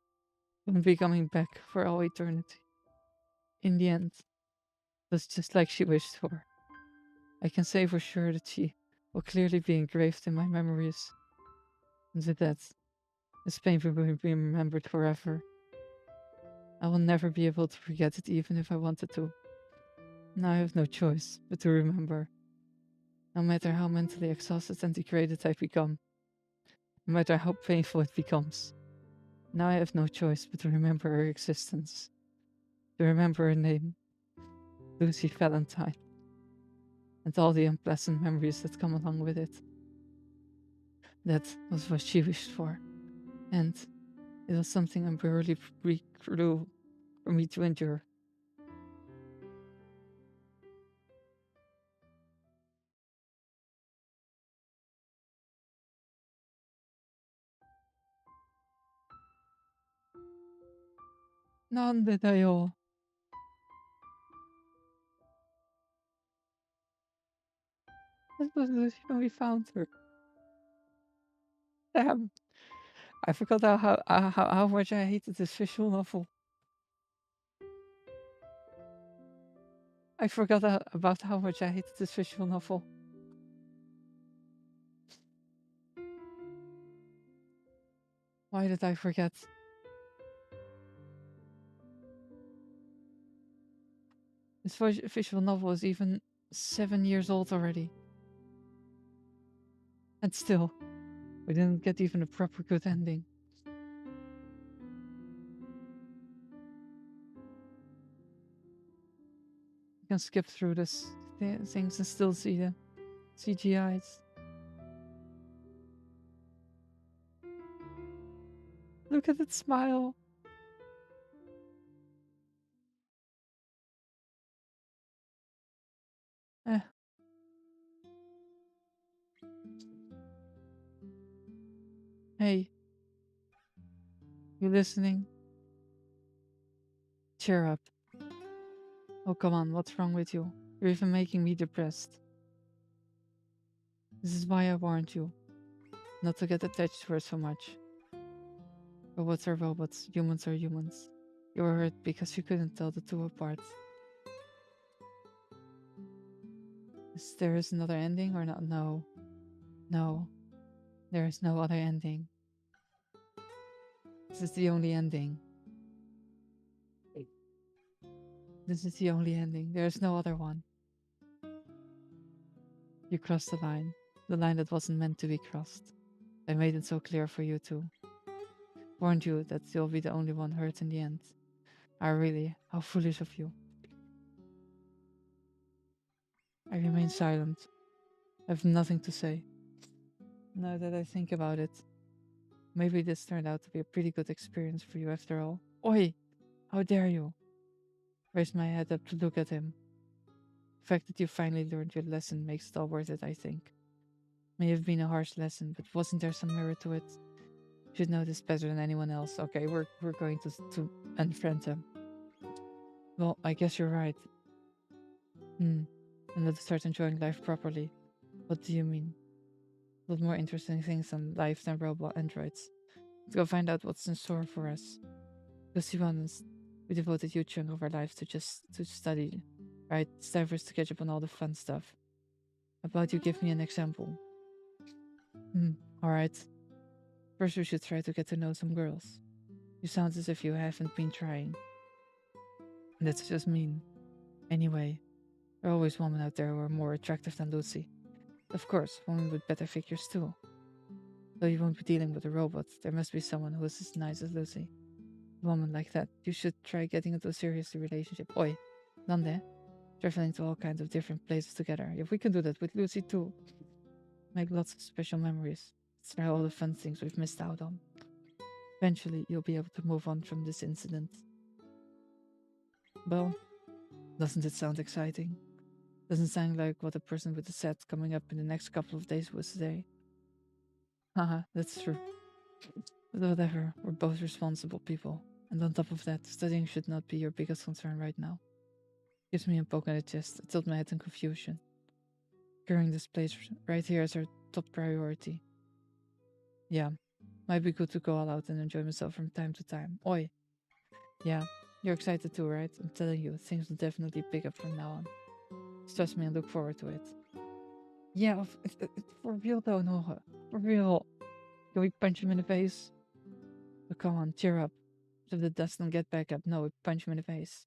wouldn't be coming back for all eternity. In the end, it was just like she wished for. I can say for sure that she will clearly be engraved in my memories. And with that, this pain will be remembered forever. I will never be able to forget it even if I wanted to. Now I have no choice but to remember. No matter how mentally exhausted and degraded I become, no matter how painful it becomes, now I have no choice but to remember her existence. To remember her name, Lucy Valentine, and all the unpleasant memories that come along with it. That was what she wished for, and it was something unbearably cruel for me to endure. なんでだよ That was Lucy when we found her. Damn. I forgot how much I hated this visual novel. I forgot about how much I hated this visual novel. Why did I forget? This visual novel is even 7 years old already. And still, we didn't get even a proper good ending. You can skip through this things and still see the CGIs. Look at that smile. Hey, You listening? Cheer up. Oh, come on, what's wrong with you? You're even making me depressed. This is why I warned you. Not to get attached to her so much. Robots are robots, humans are humans. You were hurt because you couldn't tell the two apart. Is there another ending or not? No. No. There is no other ending. This is the only ending. This is the only ending. There is no other one. You crossed the line that wasn't meant to be crossed. I made it so clear for you too. Warned you that you'll be the only one hurt in the end. Really, how foolish of you. I remain silent. I have nothing to say. Now that I think about it, maybe this turned out to be a pretty good experience for you after all. Oi! How dare you? Raised my head up to look at him. The fact that you finally learned your lesson makes it all worth it, I think. May have been a harsh lesson, but wasn't there some merit to it? You should know this better than anyone else. Okay, we're going to unfriend him. Well, I guess you're right. And let's start enjoying life properly. What do you mean? A lot more interesting things in life than robot androids. Let's go find out what's in store for us. Lucy once, we devoted a huge chunk of our lives to study, right? It's time for us to catch up on all the fun stuff. How about you give me an example? Alright. First we should try to get to know some girls. You sound as if you haven't been trying. That's just mean. Anyway, there are always women out there who are more attractive than Lucy. Of course, women with better figures too. Though you won't be dealing with a robot, there must be someone who is as nice as Lucy. A woman like that, you should try getting into a serious relationship. Oi, Nande. Traveling to all kinds of different places together. If we can do that with Lucy too. Make lots of special memories. Let's try all the fun things we've missed out on. Eventually, you'll be able to move on from this incident. Well, doesn't it sound exciting? Doesn't sound like what a person with a set coming up in the next couple of days would say. Haha, that's true. But whatever, we're both responsible people. And on top of that, studying should not be your biggest concern right now. Gives me a poke in the chest. I tilt my head in confusion. Securing this place right here is our top priority. Yeah, might be good to go all out and enjoy myself from time to time. Oi! Yeah, you're excited too, right? I'm telling you, things will definitely pick up from now on. Just trust me and look forward to it. Yeah, for real though, Nora. For real. Can we punch him in the face? Oh, come on, cheer up. So the dust don't get back up. No, we punch him in the face.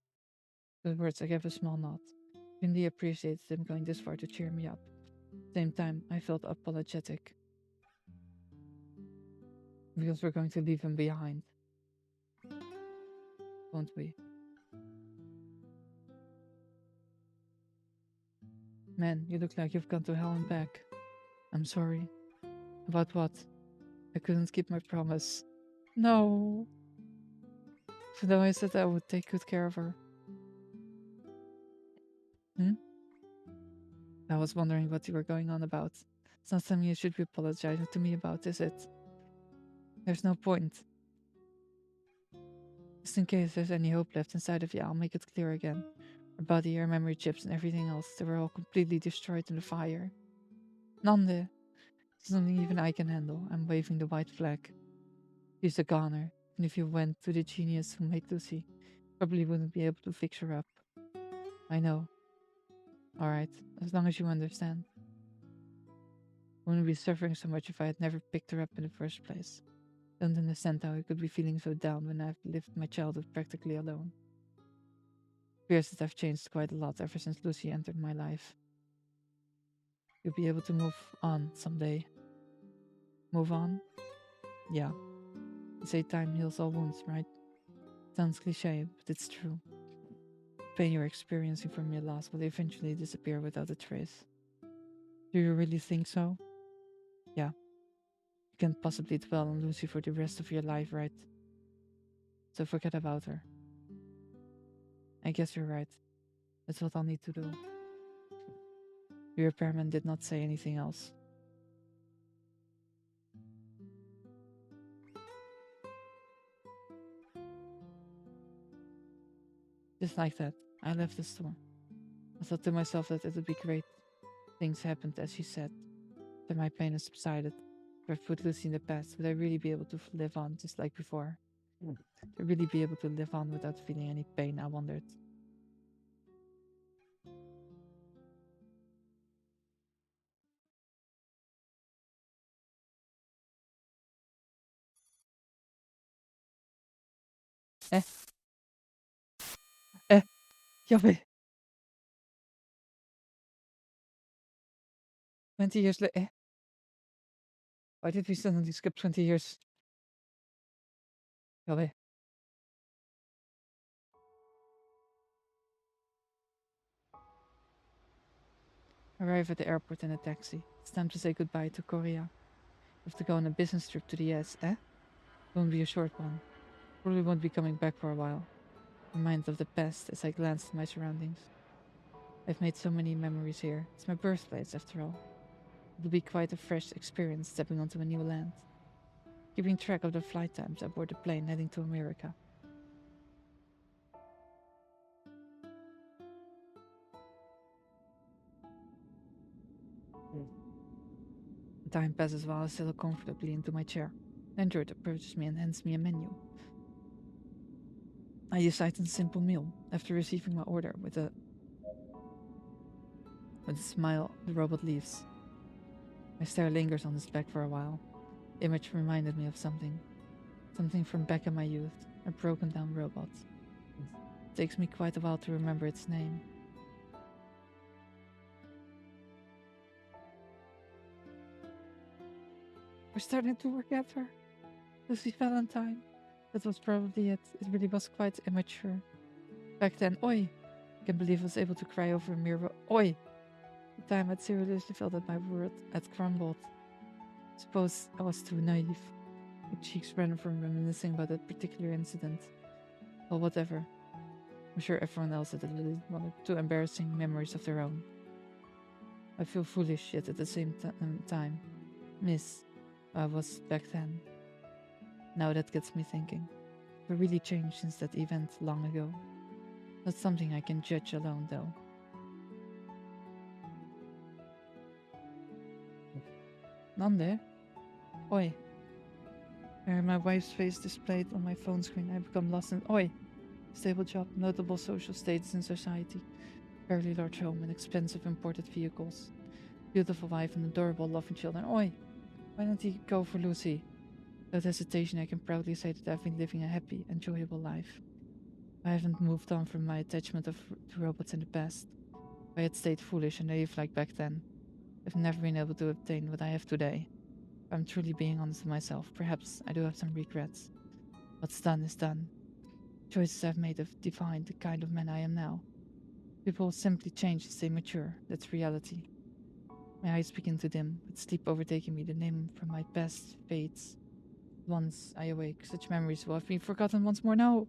Good words, I gave a small nod. Really appreciated him going this far to cheer me up. At the same time, I felt apologetic. Because we're going to leave him behind. Won't we? Man, you look like you've gone to hell and back. I'm sorry. About what? I couldn't keep my promise. No. Though I said I would take good care of her. I was wondering what you were going on about. It's not something you should be apologizing to me about, is it? There's no point. Just in case there's any hope left inside of you, I'll make it clear again. Our body, our memory chips, and everything else, they were all completely destroyed in the fire. Nande! It's something even I can handle. I'm waving the white flag. She's a goner, and if you went to the genius who made Lucy, probably wouldn't be able to fix her up. I know. Alright, as long as you understand. I wouldn't be suffering so much if I had never picked her up in the first place. Don't understand how I could be feeling so down when I've lived my childhood practically alone. It appears that I've changed quite a lot ever since Lucy entered my life. You'll be able to move on someday. Move on? Yeah. They say time heals all wounds, right? Sounds cliche, but it's true. The pain you're experiencing from your loss will eventually disappear without a trace. Do you really think so? Yeah. You can't possibly dwell on Lucy for the rest of your life, right? So forget about her. I guess you're right. That's what I'll need to do. The repairman did not say anything else. Just like that, I left the store. I thought to myself that it would be great. Things happened as she said. That my pain has subsided. If I put Lucy in the past, would I really be able to live on just like before? Would I really be able to live on without feeling any pain, I wondered. Jobby. 20 years later. Why did we suddenly skip 20 years? Jobby. Arrive at the airport in a taxi. It's time to say goodbye to Korea. We have to go on a business trip to the US, eh? Won't be a short one. Probably won't be coming back for a while. Remind of the past as I glanced at my surroundings. I've made so many memories here. It's my birthplace, after all. It'll be quite a fresh experience stepping onto a new land. Keeping track of the flight times, I board the plane heading to America. Time passes while I settle comfortably into my chair. The android approaches me and hands me a menu. I decide on a simple meal. After receiving my order with a smile, the robot leaves. My stare lingers on his back for a while. The image reminded me of something. Something from back in my youth. A broken down robot. It takes me quite a while to remember its name. We're starting to work after. Lucy Valentine. That was probably it. It really was quite immature. Back then, oi! I can't believe I was able to cry over a mere oi! The time I'd seriously felt that my world had crumbled. Suppose I was too naive. My cheeks ran from reminiscing about that particular incident. Well, whatever. I'm sure everyone else had at least one or two embarrassing memories of their own. I feel foolish, yet at the same time, miss I was back then. Now that gets me thinking. I've really changed since that event long ago. Not something I can judge alone, though. Nande? Oi. I hear my wife's face displayed on my phone screen. I become lost in oi. Stable job, notable social status in society, fairly large home and expensive imported vehicles. Beautiful wife and adorable loving children. Oi. Why don't he go for Lucy? Without hesitation, I can proudly say that I've been living a happy, enjoyable life. I haven't moved on from my attachment to robots in the past. If I had stayed foolish and naive like back then, I've never been able to obtain what I have today. If I'm truly being honest with myself, perhaps I do have some regrets. What's done is done. Choices I've made have defined the kind of man I am now. People simply change as they mature. That's reality. My eyes begin to dim, with sleep overtaking me. The name from my past fades. Once I awake, such memories will have been forgotten once more. No!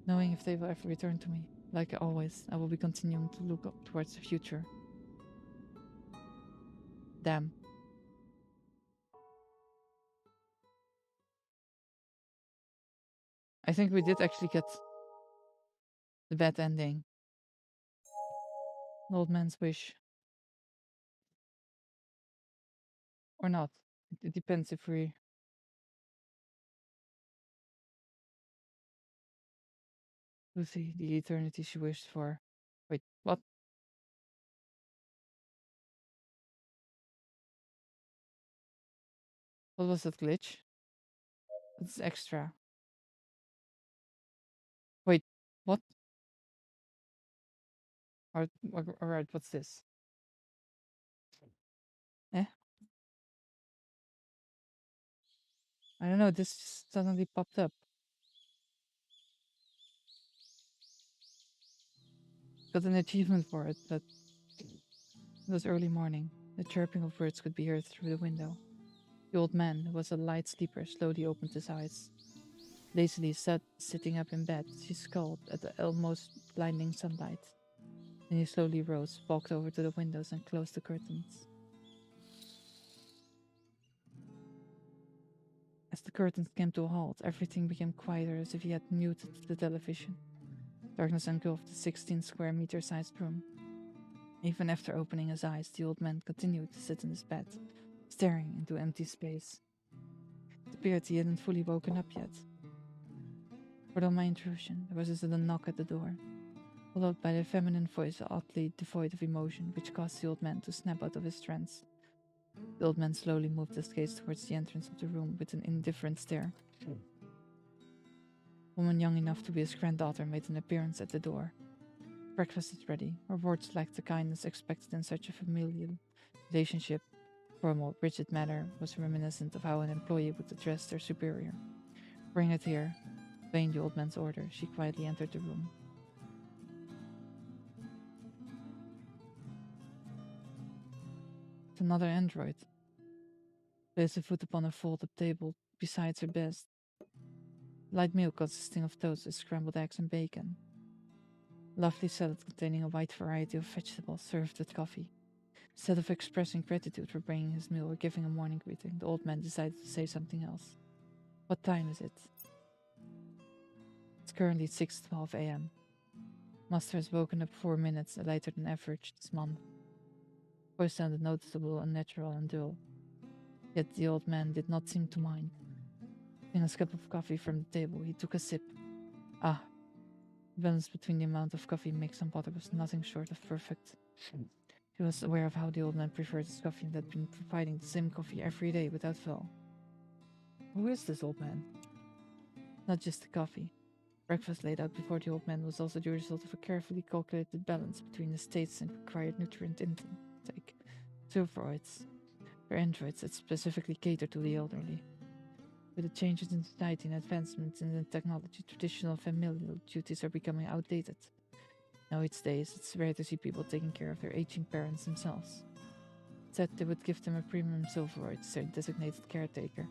Knowing if they will ever return to me. Like always, I will be continuing to look up towards the future. Damn. I think we did actually get the bad ending. An old man's wish. Or not. It depends if we... Lucy, the eternity she wished for. Wait, what? What was that glitch? It's extra. Wait, what? Alright, what's this? Eh? I don't know, this just suddenly popped up. Got an achievement for it, but it was early morning. The chirping of birds could be heard through the window. The old man, who was a light sleeper, slowly opened his eyes. Lazily sitting up in bed, she scowled at the almost blinding sunlight. Then he slowly rose, walked over to the windows and closed the curtains. As the curtains came to a halt, everything became quieter as if he had muted the television. Darkness engulfed the 16 square meter sized room. Even after opening his eyes, the old man continued to sit in his bed, staring into empty space. It appeared he hadn't fully woken up yet. Pardon my intrusion, there was a sudden knock at the door, followed by a feminine voice oddly devoid of emotion, which caused the old man to snap out of his trance. The old man slowly moved his gaze towards the entrance of the room with an indifferent stare. A woman young enough to be his granddaughter made an appearance at the door. Breakfast is ready. Her words lacked the kindness expected in such a familial relationship. Formal, rigid manner was reminiscent of how an employee would address their superior. Bring it here. Obeying the old man's order, she quietly entered the room. It's another android. Placed a foot upon a fold-up table beside her bed. Light meal consisting of toast with scrambled eggs and bacon. Lovely salad containing a wide variety of vegetables served with coffee. Instead of expressing gratitude for bringing his meal or giving a morning greeting, the old man decided to say something else. What time is it? It's currently 6:12 a.m. Master has woken up 4 minutes later than average this month. Voice sounded noticeable, unnatural, and dull. Yet the old man did not seem to mind. Taking a cup of coffee from the table, he took a sip. Ah, the balance between the amount of coffee mixed and water was nothing short of perfect. He was aware of how the old man preferred his coffee and had been providing the same coffee every day without fail. Who is this old man? Not just the coffee. Breakfast laid out before the old man was also the result of a carefully calculated balance between his tastes and required nutrient intake. Silveroids. They're androids that specifically cater to the elderly. With the changes in society and advancements in technology, traditional familial duties are becoming outdated. Nowadays, it's rare to see people taking care of their aging parents themselves. Instead, they would give them a premium silveroid as their designated caretaker.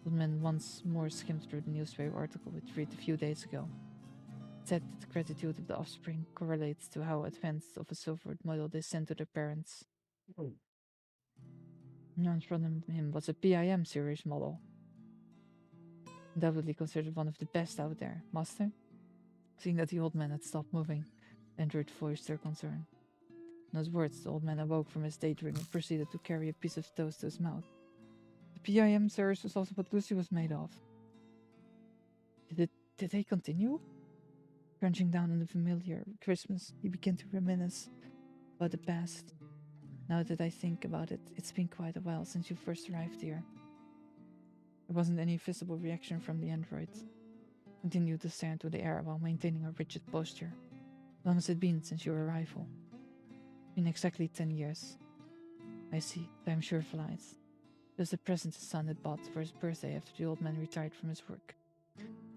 The man once more skimmed through the newspaper article which read a few days ago. It said that the gratitude of the offspring correlates to how advanced of a silveroid model they send to their parents. In front of him was a PIM series model. Undoubtedly considered one of the best out there. Master? Seeing that the old man had stopped moving, the android voiced their concern. In those words, the old man awoke from his daydream and proceeded to carry a piece of toast to his mouth. The PIM series was also what Lucy was made of. Did they continue? Crunching down on the familiar Christmas, he began to reminisce about the past. Now that I think about it, it's been quite a while since you first arrived here. There wasn't any visible reaction from the android. Continued to stare into the air while maintaining a rigid posture. How long has it been since your arrival? Been exactly 10 years. I see, time sure flies. It was the present his son had bought for his birthday after the old man retired from his work.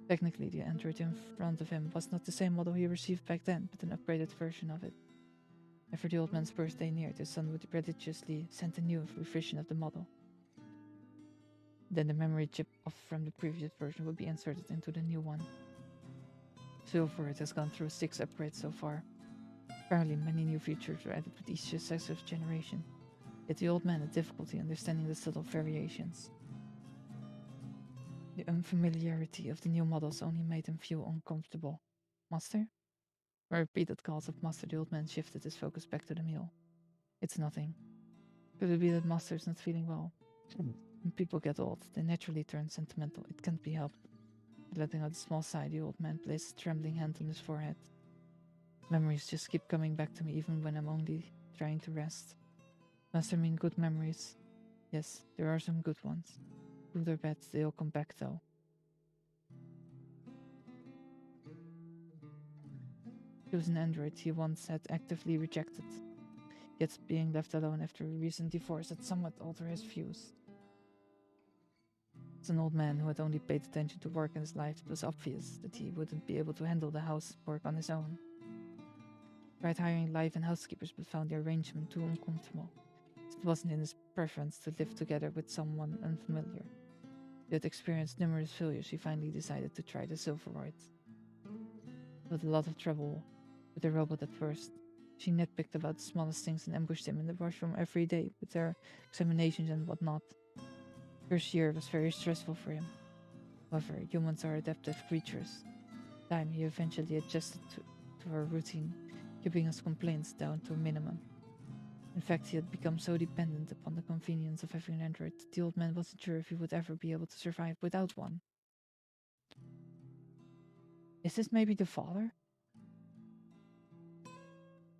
Technically, the android in front of him was not the same model he received back then, but an upgraded version of it. After the old man's birthday neared, his son would religiously send a new revision of the model. Then the memory chip from the previous version would be inserted into the new one. Silveroid has gone through 6 upgrades so far. Apparently many new features were added with each successive generation, yet the old man had difficulty understanding the subtle variations. The unfamiliarity of the new models only made him feel uncomfortable. Master? For repeated calls of Master, the old man shifted his focus back to the meal. It's nothing. Could it be that Master is not feeling well? When people get old, they naturally turn sentimental. It can't be helped. Letting out a small sigh, the old man placed a trembling hand on his forehead. Memories just keep coming back to me even when I'm only trying to rest. Must I mean good memories? Yes, there are some good ones. Good or bad, they all come back though. He was an android he once had actively rejected. Yet being left alone after a recent divorce had somewhat altered his views. As an old man who had only paid attention to work in his life, it was obvious that he wouldn't be able to handle the housework on his own. He tried hiring live-in housekeepers but found the arrangement too uncomfortable. It wasn't in his preference to live together with someone unfamiliar. He had experienced numerous failures. He finally decided to try the silveroid. With a lot of trouble with the robot at first. She nitpicked about the smallest things and ambushed him in the washroom every day with their examinations and whatnot. First year was very stressful for him. However, humans are adaptive creatures. time, he eventually adjusted to our routine, keeping his complaints down to a minimum. In fact, he had become so dependent upon the convenience of having an android that the old man wasn't sure if he would ever be able to survive without one. Is this maybe the father?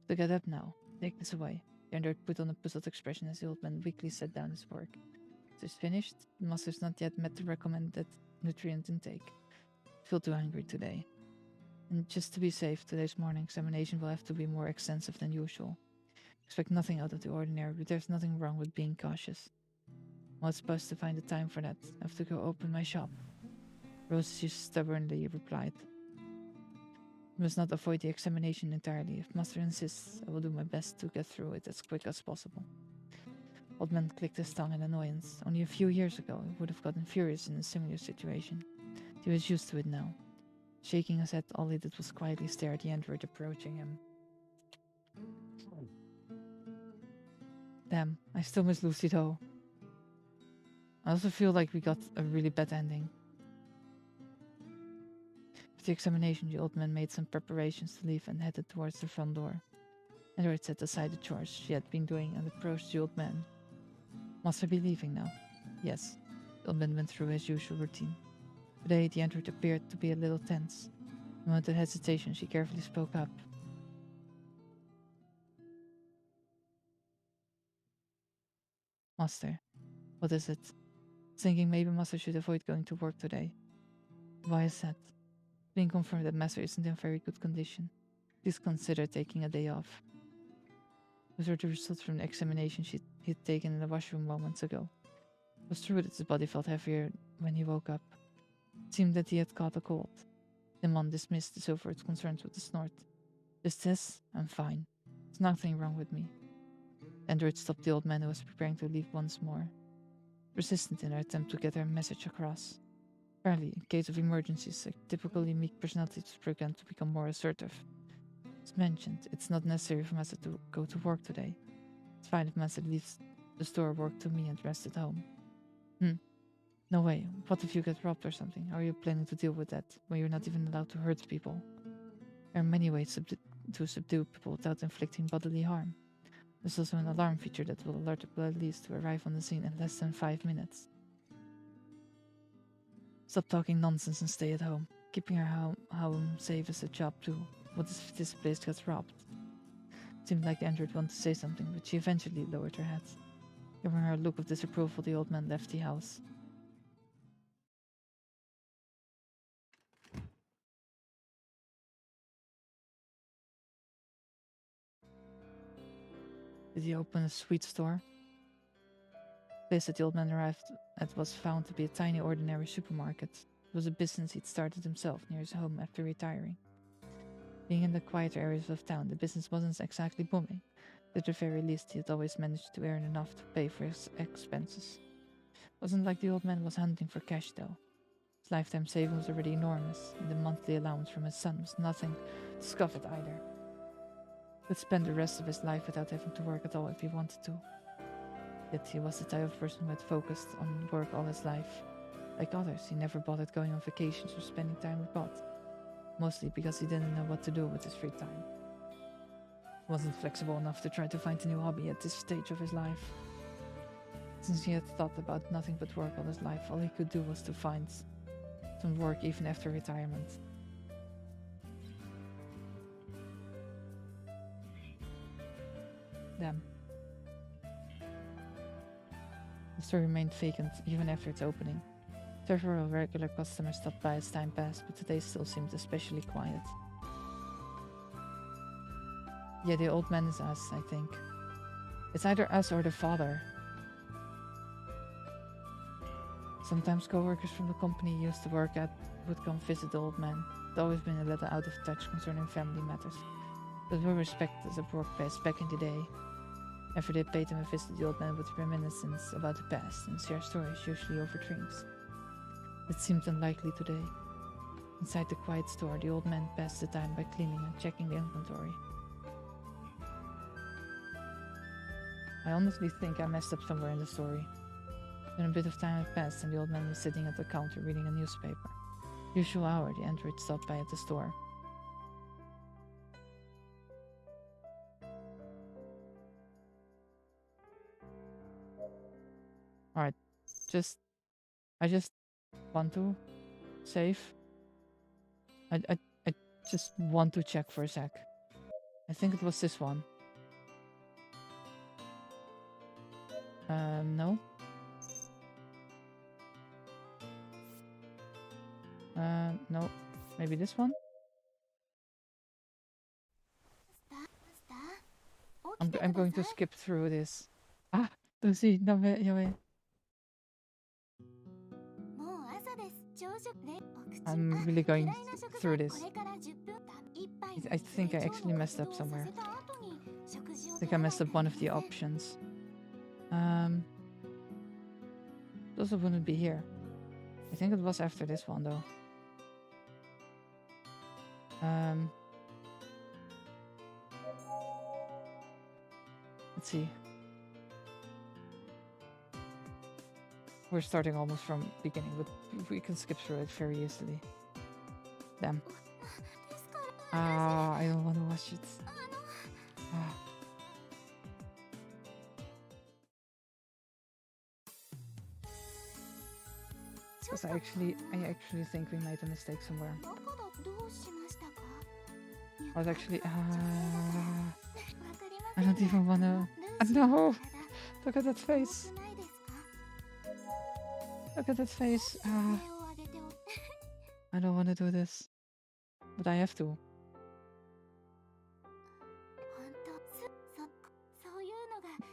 To get up now, take this away. The android put on a puzzled expression as the old man weakly set down his work. It is finished. The master's not yet met the recommended nutrient intake. I feel too hungry today. And just to be safe, today's morning examination will have to be more extensive than usual. Expect nothing out of the ordinary, but there's nothing wrong with being cautious. I'm not supposed to find the time for that. I have to go open my shop. Rosie stubbornly replied. We must not avoid the examination entirely. If Master insists, I will do my best to get through it as quick as possible. Old man clicked his tongue in annoyance. Only a few years ago, he would have gotten furious in a similar situation. He was used to it now. Shaking his head, all he did was quietly stare at the android approaching him. Damn, I still miss Lucy though. I also feel like we got a really bad ending. After the examination, the old man made some preparations to leave and headed towards the front door. Android set aside the chores she had been doing and approached the old man. Must I be leaving now? Yes. The old man went through his usual routine. Today, the android appeared to be a little tense. A moment of hesitation, she carefully spoke up. Master, what is it? Thinking maybe Master should avoid going to work today. Why is that? Being confirmed that Master isn't in very good condition. Please consider taking a day off. Those were the results from the examination he'd taken in the washroom moments ago. It was true that his body felt heavier when he woke up. It seemed that he had caught a cold. The man dismissed his overt concerns with a snort. Just this, I'm fine. There's nothing wrong with me. The android stopped the old man who was preparing to leave once more. Persistent in her attempt to get her message across. Apparently, in case of emergencies, a typically meek personality is programmed to become more assertive. As mentioned, it's not necessary for Master to go to work today. It's fine if Master leaves the store work to me and rest at home. No way. What if you get robbed or something? How are you planning to deal with that when you're not even allowed to hurt people? There are many ways to subdue people without inflicting bodily harm. There's also an alarm feature that will alert the police to arrive on the scene in less than 5 minutes. Stop talking nonsense and stay at home. Keeping her home safe is a job too. What if this place gets robbed? It seemed like the android wanted to say something, but she eventually lowered her head. Giving her a look of disapproval, the old man left the house. Did he open a sweet store? The place that the old man arrived at was found to be a tiny ordinary supermarket. It was a business he'd started himself near his home after retiring. Being in the quieter areas of town, the business wasn't exactly booming, but at the very least he had always managed to earn enough to pay for his expenses. It wasn't like the old man was hunting for cash though. His lifetime savings was already enormous, and the monthly allowance from his son was nothing to scoff at either. He could spend the rest of his life without having to work at all if he wanted to. Yet he was the type of person who had focused on work all his life. Like others, he never bothered going on vacations or spending time with God. Mostly because he didn't know what to do with his free time. He wasn't flexible enough to try to find a new hobby at this stage of his life. Since he had thought about nothing but work all his life, all he could do was to find some work even after retirement. Damn. The store remained vacant even after its opening. Several regular customers stopped by as time passed, but today still seemed especially quiet. Yeah, the old man is us, I think. It's either us or the father. Sometimes co-workers from the company he used to work at would come visit the old man. He'd always been a little out of touch concerning family matters, but were respected as a workplace back in the day. After they paid him a visit, the old man would reminiscence about the past and share stories, usually over drinks. It seemed unlikely today. Inside the quiet store, the old man passed the time by cleaning and checking the inventory. I honestly think I messed up somewhere in the story. Then a bit of time had passed and the old man was sitting at the counter reading a newspaper. Usual hour, the android stopped by at the store. Alright, I just want to save. I just want to check for a sec. I think it was this one. No. No. Maybe this one? I'm going to skip through this. Ah, Lucy, yabe. I'm really going through this. I think I actually messed up somewhere. I think I messed up one of the options. It also wouldn't be here. I think it was after this one though. Let's see. We're starting almost from beginning, but we can skip through it very easily. Damn. Ah, I don't want to watch it. Ah. Because I actually think we made a mistake somewhere. I was actually I don't even wanna. No! Look at that face. Look at that face. I don't want to do this, but I have to.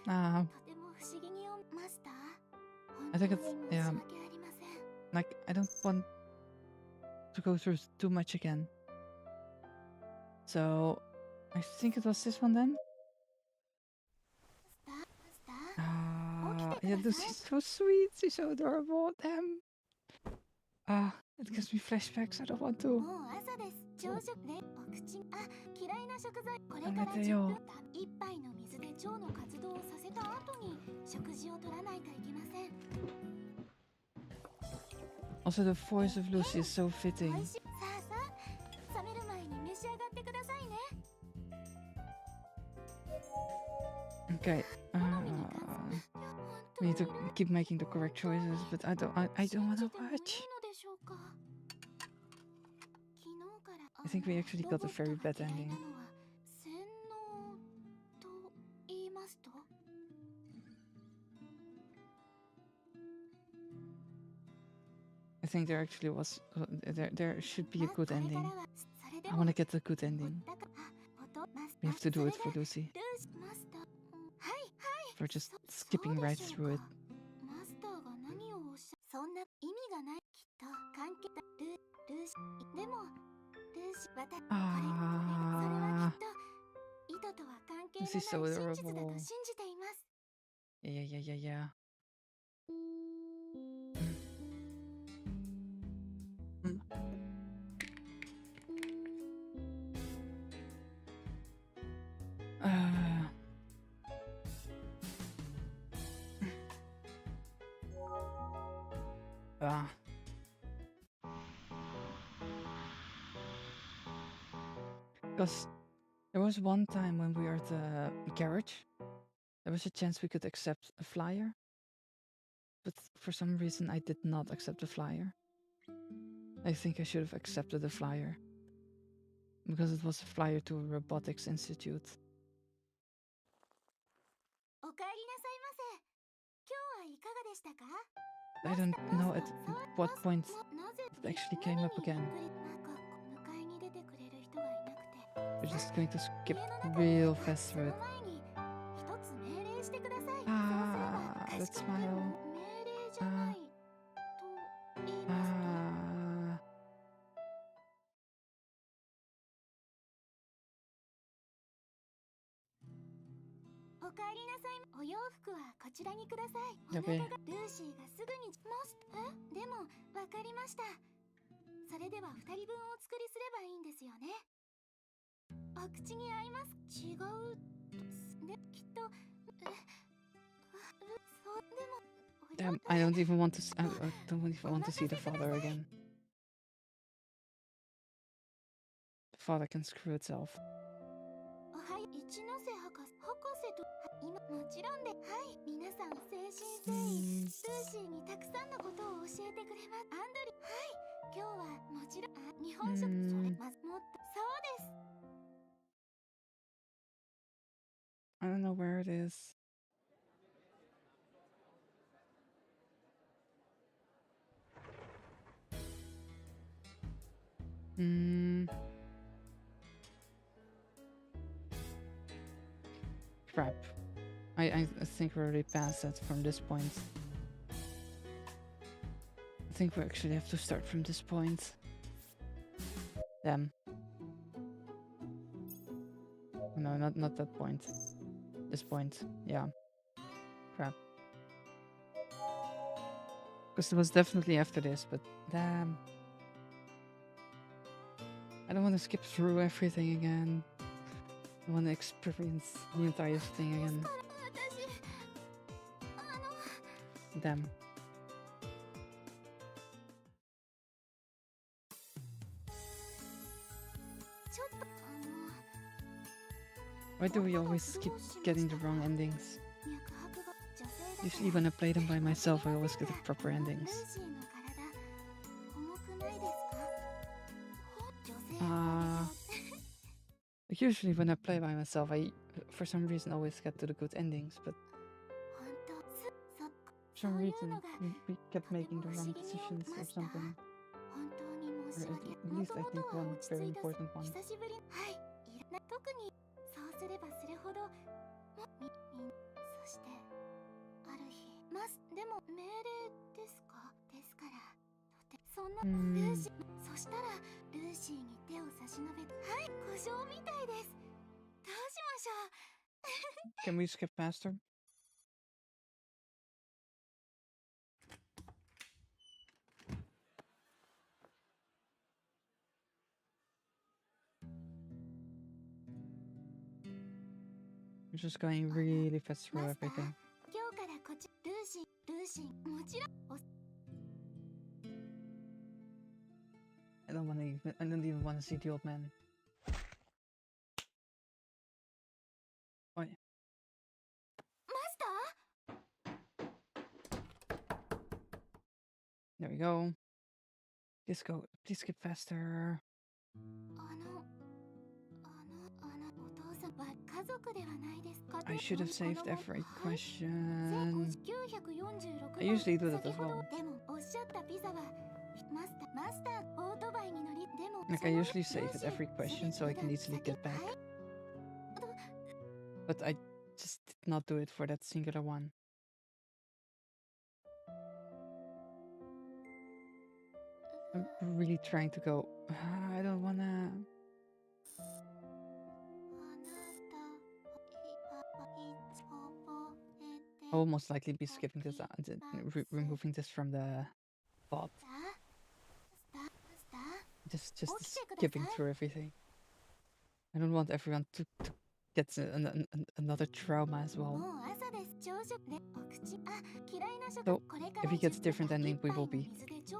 I think it's like I don't want to go through too much again. So I think it was this one then. Yeah, she's so sweet. She's so adorable. Damn. It gives me flashbacks. I don't want to. Also, the voice of Lucy is so fitting. Okay. We need to keep making the correct choices, but I don't want to watch. I think we actually got a very bad ending. I think there actually was there should be a good ending. I want to get a good ending. We have to do it for Lucy. We're just skipping right through it. This is so adorable. Yeah. Because there was one time when we were at the garage, there was a chance we could accept a flyer, but for some reason I did not accept the flyer. I think I should have accepted the flyer, because it was a flyer to a robotics institute. I don't know at what point it actually came up again. We're just going to skip real fast through it. That smile. Okay. Damn, I don't even want to. I don't even want to see the father again. father can screw itself. おはよう、一ノ瀬博士と、今、もちろんで、はい、皆さん、誠心誠意、ルーシーにたくさんのことを教えてくれます。アンドリ、はい、今日はもちろん、日本食、それ、まず、もっと、そうです。I don't know where it is. Crap. I think we already passed that from this point. I think we actually have to start from this point. Damn. No, not that point. This point. Yeah. Crap. Because it was definitely after this, but damn. I don't want to skip through everything again. I want to experience the entire thing again. Damn. Why do we always keep getting the wrong endings? Usually when I play them by myself, I always get the proper endings. Usually when I play by myself, I, for some reason, always get to the good endings, but for some reason, we kept making the wrong decisions or something. Or at least I think one very important one. Can we skip faster? We're just going really fast through everything. I don't even want to see the old man. Oh, yeah. There we go. Please skip faster. I should have saved every question. I usually do that as well. Like I usually save at every question so I can easily get back. But I just did not do it for that singular one. I'm really trying to go. I don't wanna. I'll most likely be skipping this, removing this from the thought. Just skipping through everything. I don't want everyone to get another trauma as well. So, if he gets a different ending, we will be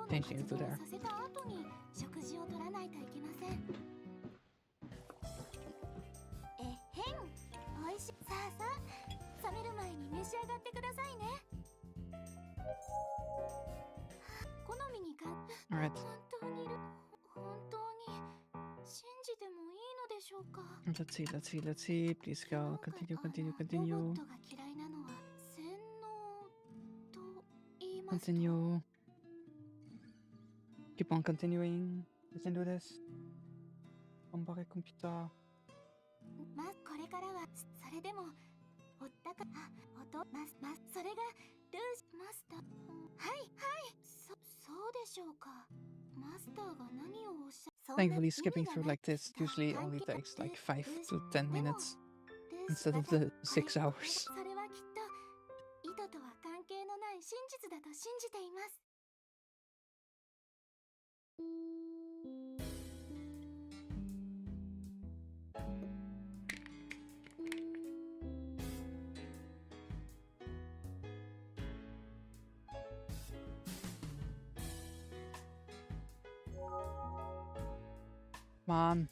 changing it to there. Alright. Let's see. Please go. Continue. Continue. Keep on continuing. We can do this. Compare computer. Thankfully, skipping through like this usually only takes like 5 to 10 minutes instead of the 6 hours. Come on.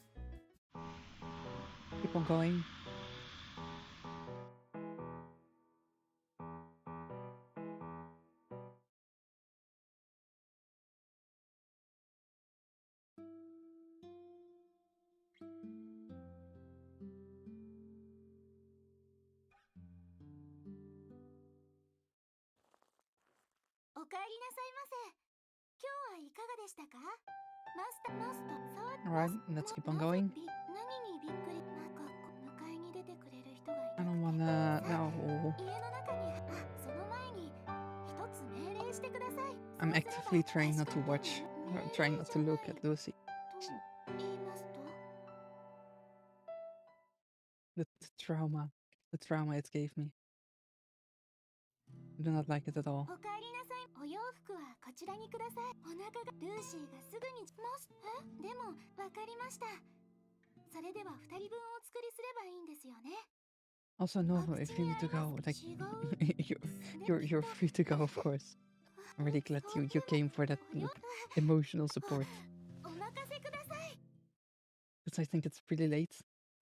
keep on going. Alright, let's keep on going. I don't wanna... No. I'm actively trying not to watch, or trying not to look at Lucy. The trauma it gave me. I do not like it at all. Also, no, if you need to go, like, you're free to go, of course. I'm really glad you came for that emotional support. Because I think it's pretty late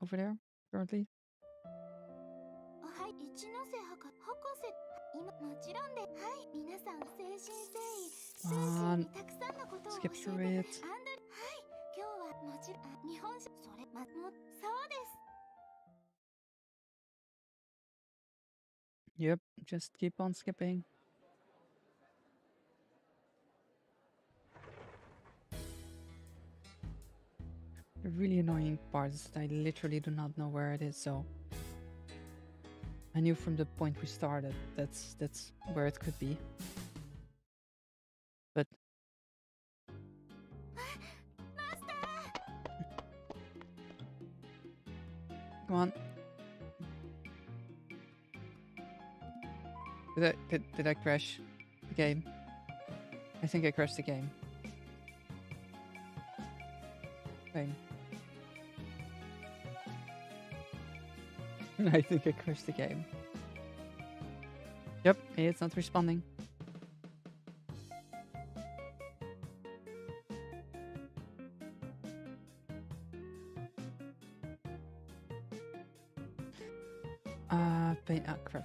over there, currently. Skip through it. Yep, just keep on skipping. The really annoying part is that I literally do not know where it is, so I knew from the point we started that's where it could be. But come on. Did I crash the game? I think I crashed the game. Fine. I think I crashed the game. Yep, it's not responding. Crap.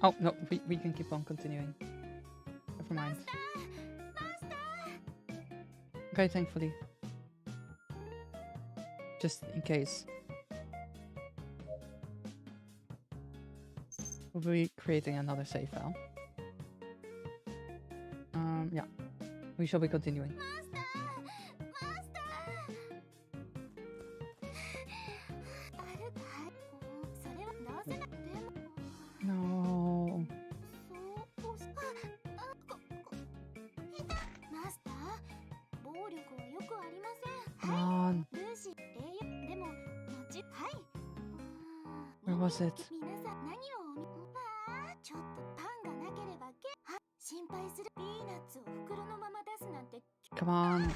Oh, no, we can keep on continuing. Never mind. Okay, thankfully. Just in case. We'll be creating another save file. Yeah. We shall be continuing. No. Come on. Where was it? Come on,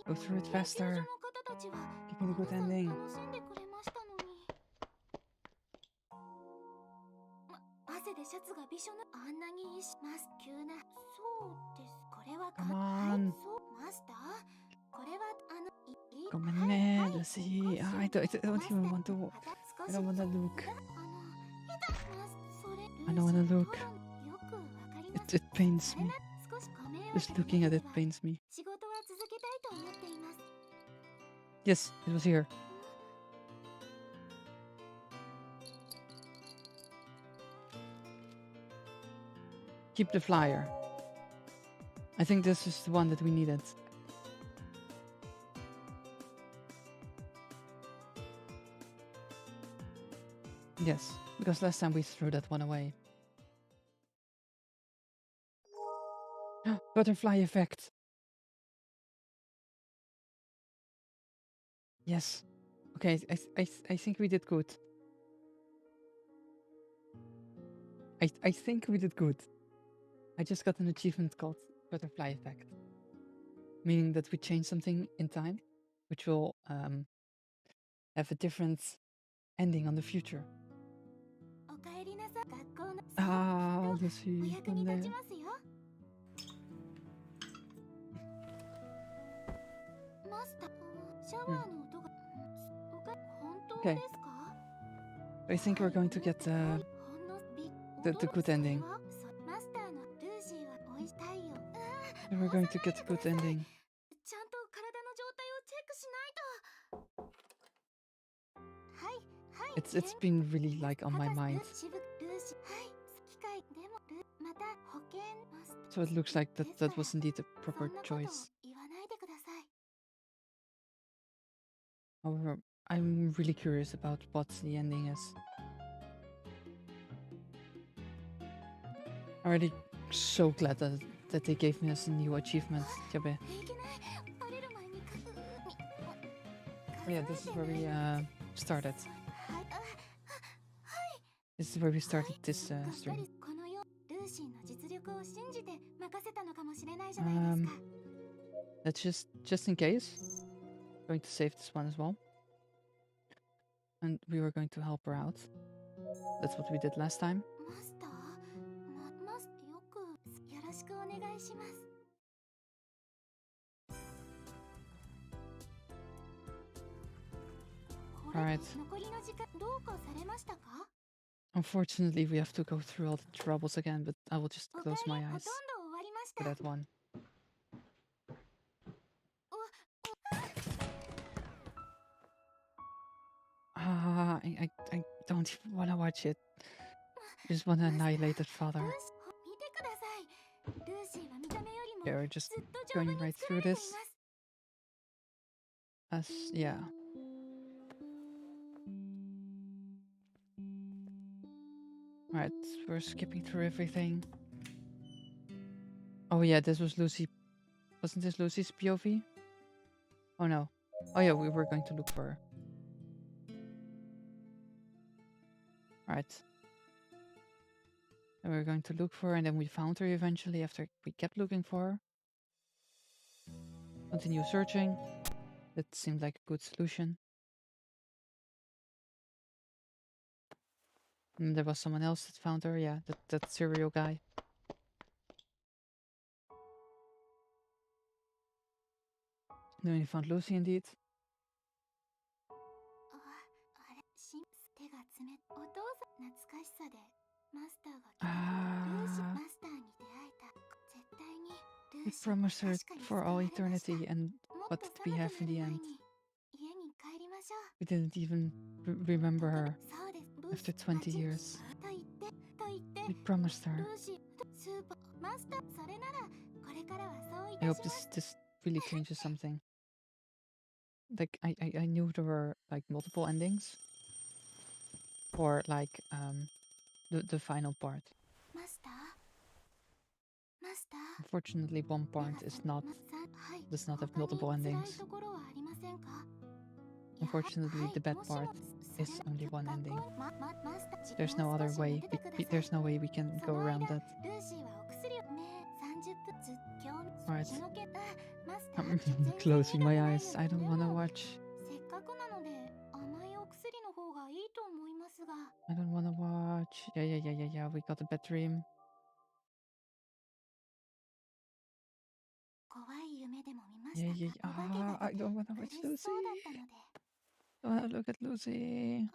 go through it faster. Give me the good ending. Come on. Come on, let's see. I don't even want to. I don't want to look. I don't want to look. It pains me. Just looking at it pains me. Yes, it was here. Keep the flyer. I think this is the one that we needed. Yes, because last time we threw that one away. Butterfly effect. Yes. Okay, I think we did good. I think we did good. I just got an achievement called Butterfly Effect. Meaning that we changed something in time, which will have a different ending on the future. おかえりなさい。学校の Ah, お Lucy, 役に立ち ¿dónde? ますよ。マスター、シャワーの音が、本当 Okay. ですか？ I think we're going to get ほんのthe good ending. マスターのルーシーはおいしい太陽。 We're going to get a good ending. ちゃんと体の状態をチェックしないと。はい、はい。 It's been really like on my mind. 渋ルーシー、はい。機械でもまた保険マス So it looks like that was indeed a そ proper んなことを choice. 言わないでください。 However, I'm really curious about what the ending is. I'm really so glad that they gave me us a new achievement. Yabe. いけない。バレる前に Oh yeah, this is where we started. はい、This is where we started this やっぱ stream. りこの世ルーシーの実力を信じて任せたのかもしれないじゃないですか。 Let's just in case, going to save this one as well. And we were going to help her out. That's what we did last time. マスター、マスよくよろしくお願いします。 Alright. 残りの時間どうかされましたか？ Unfortunately, we have to go through all the troubles again, but I will just お close 帰り、 my ほとんど eyes 終わりまし for た。 that one. I don't even want to watch it. I just want to annihilate that father. ルーシ見てください。ルーシーは見た目よりも Yeah, we're just ずっと丈夫 going に right 作ら through れてい this. ます。 Yeah. Alright, we're skipping through everything. Oh yeah, this was Lucy. Wasn't this Lucy's POV? Oh no. Oh yeah, we were going to look for her. Alright. And we were going to look for her, and then we found her eventually after we kept looking for her. Continue searching. That seemed like a good solution. And there was someone else that found her, yeah, that serial guy. Then we found Lucy indeed. あれ、手が冷たい。お父さん懐かしさでマスターが来た時、ルーシーマスターに出会えた。絶対にル We ーシー promised her 確かに for 救 all われました。 eternity, and もっ what と did we 寒 have く in な the る前 end? に家に帰りましょう。 We didn't even remember her そうです。ルーシ after ー 20 years. と言って、 We promised ル her. ーシースーパーマスター、それならこれからはそうい I た hope します。 this really changes something. Like I knew there were like multiple endings for like the final part. マスター、マスター。 Unfortunately, one part is not does not have multiple endings. Unfortunately, the bad part is only one ending. There's no other way. There's no way we can go around that. Alright. I'm closing my eyes. I don't want to watch. I don't want to watch. Yeah. We got a bad dream. Yeah. I don't want to watch Lucy. I want to look at Lucy.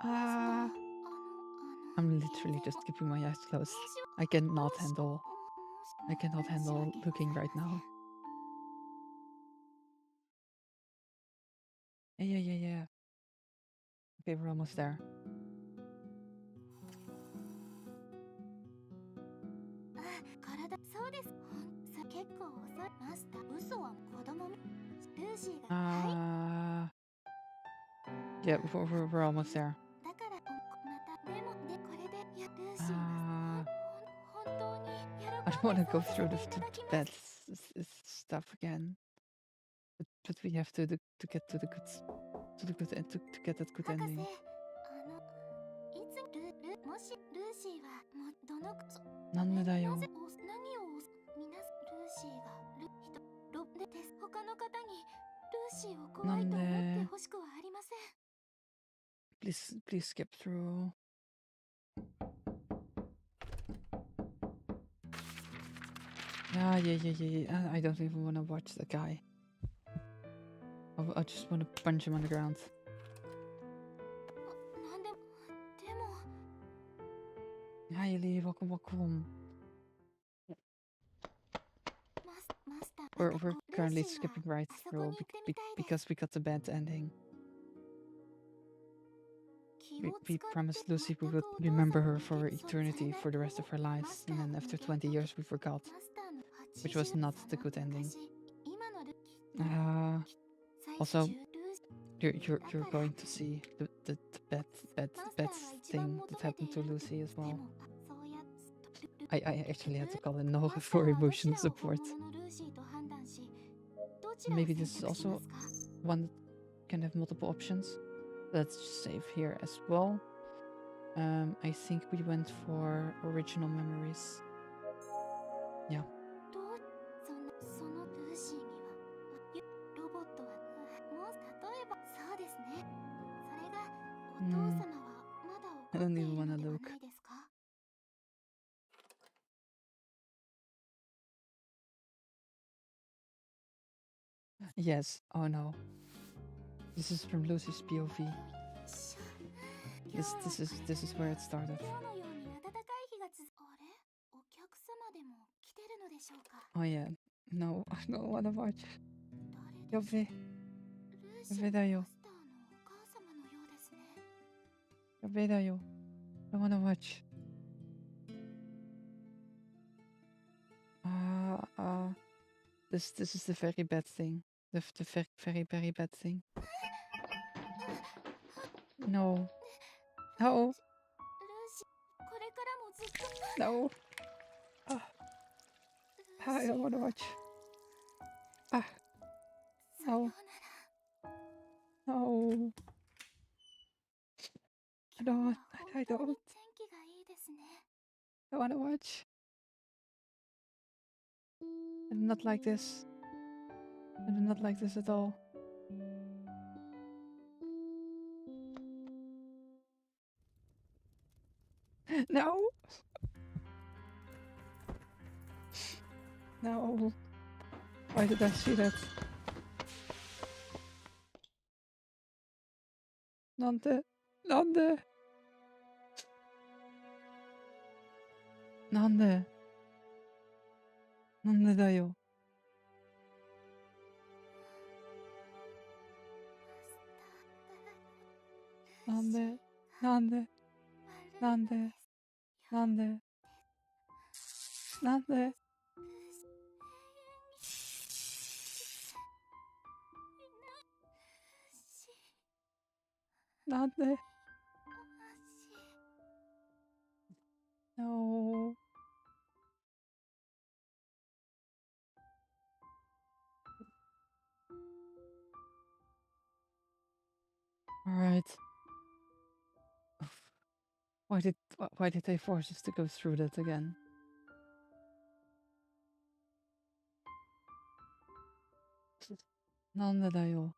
I'm literally just keeping my eyes closed. I cannot handle looking right now. Yeah. Okay, we're almost there. Yeah, we're almost there. I don't want to go through the bad stuff again. But we have to get to the good end, to get that good ending. なんでだよ。何を皆ルーシーがロです。他の方にルーシーを怖いと思ってほしくはありません。please skip through. Yeah. I don't even want to watch the guy. I just want to punch him on the ground. Hi, Lee. Welcome. We're currently skipping right through because we got the bad ending. We promised Lucy we would remember her for eternity, for the rest of her lives, and then after 20 years we forgot, which was not the good ending. Also, you're going to see the bad thing that happened to Lucy as well. I actually had to call in Nora for emotional support. Maybe this is also one that can have multiple options. Let's save here as well. I think we went for original memories. Yeah. I don't even want to look. Yes. Oh no. This is from Lucy's POV. This is where it started. Oh yeah. No, I don't want to watch. Yobbe da yo. Yobbe da yo. I want to watch. This is the very bad thing. The very bad thing. No. No. No. I don't want to watch. No. No. I don't. I want to watch. I do not like this. I do not like this at all. No. No. Why did I see that? Nande. Nande da yo. Nande. No. All right. Why did they force us to go through that again? Nande da yo.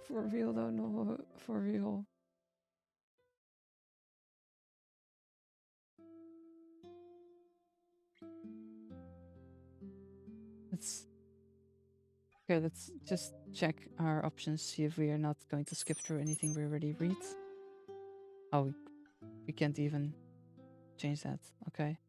For real though, no, for real. Let's just check our options, see if we are not going to skip through anything we already read. Oh, we can't even change that. Okay.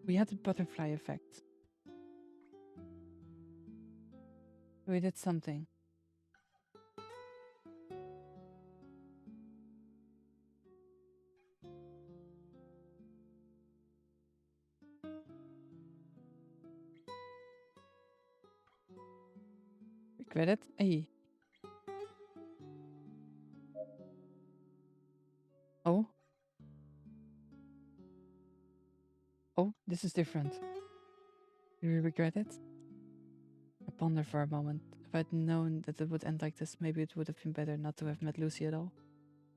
We had the butterfly effect. We did something. Regret it? Hey. Oh. Oh, this is different. Do you regret it? I ponder for a moment. If I'd known that it would end like this, maybe it would have been better not to have met Lucy at all.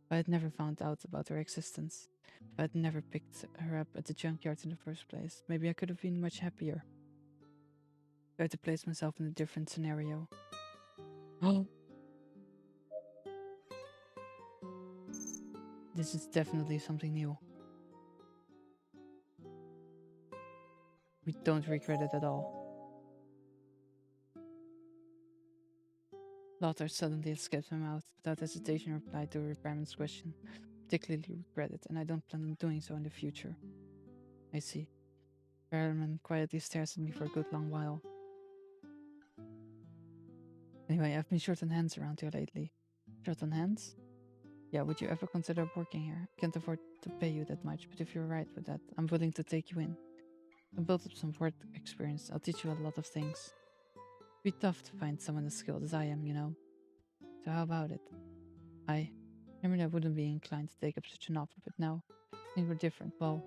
If I had never found out about her existence. If I had never picked her up at the junkyard in the first place, maybe I could have been much happier. I had to place myself in a different scenario. Oh! This is definitely something new. We don't regret it at all. Laughter suddenly escaped my mouth. Without hesitation, I replied to Repairman's question. Particularly regret it, and I don't plan on doing so in the future. I see. Repairman quietly stares at me for a good long while. Anyway, I've been short on hands around here lately. Short on hands? Yeah, would you ever consider working here? I can't afford to pay you that much, but if you're right with that, I'm willing to take you in. I've built up some work experience. I'll teach you a lot of things. It'd be tough to find someone as skilled as I am, you know. So how about it? Normally I wouldn't be inclined to take up such an offer, but now things were different. Well,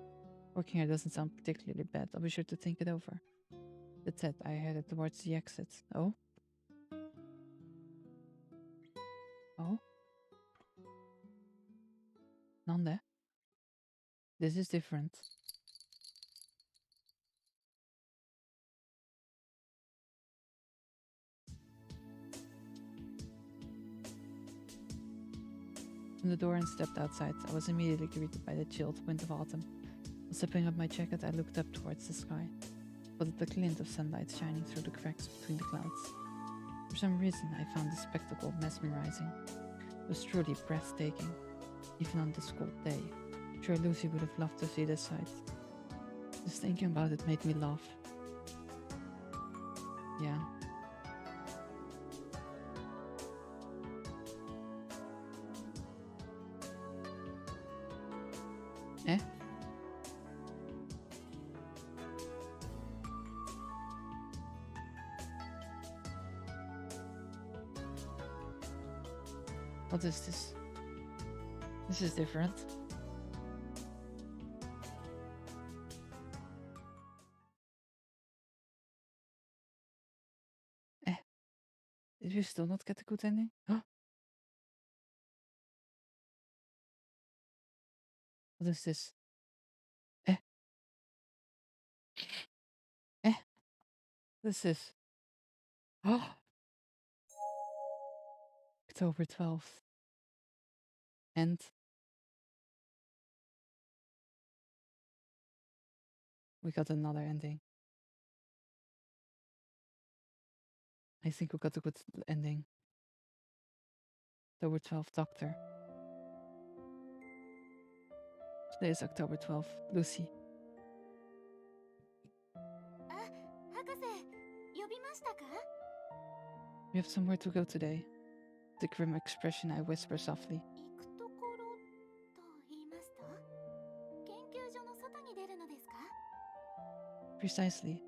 working here doesn't sound particularly bad. I'll be sure to think it over. That said, I headed towards the exit. Oh? Oh? Nande? This is different. Opened the door and stepped outside. I was immediately greeted by the chilled wind of autumn. Zipping up my jacket, I looked up towards the sky. Spotted the glint of sunlight shining through the cracks between the clouds. For some reason, I found the spectacle mesmerizing. It was truly breathtaking, even on this cold day. I'm sure Lucy would have loved to see this sight. Just thinking about it made me laugh. Yeah. Eh? What is this? This is different. Did we still not get a good ending? Huh? What is this? What is this? Oh! October 12th. And we got another ending. I think we got a good ending. October 12th, Doctor. Today is October 12th. Lucy. We have somewhere to go today. The grim expression, I whisper softly. Precisely.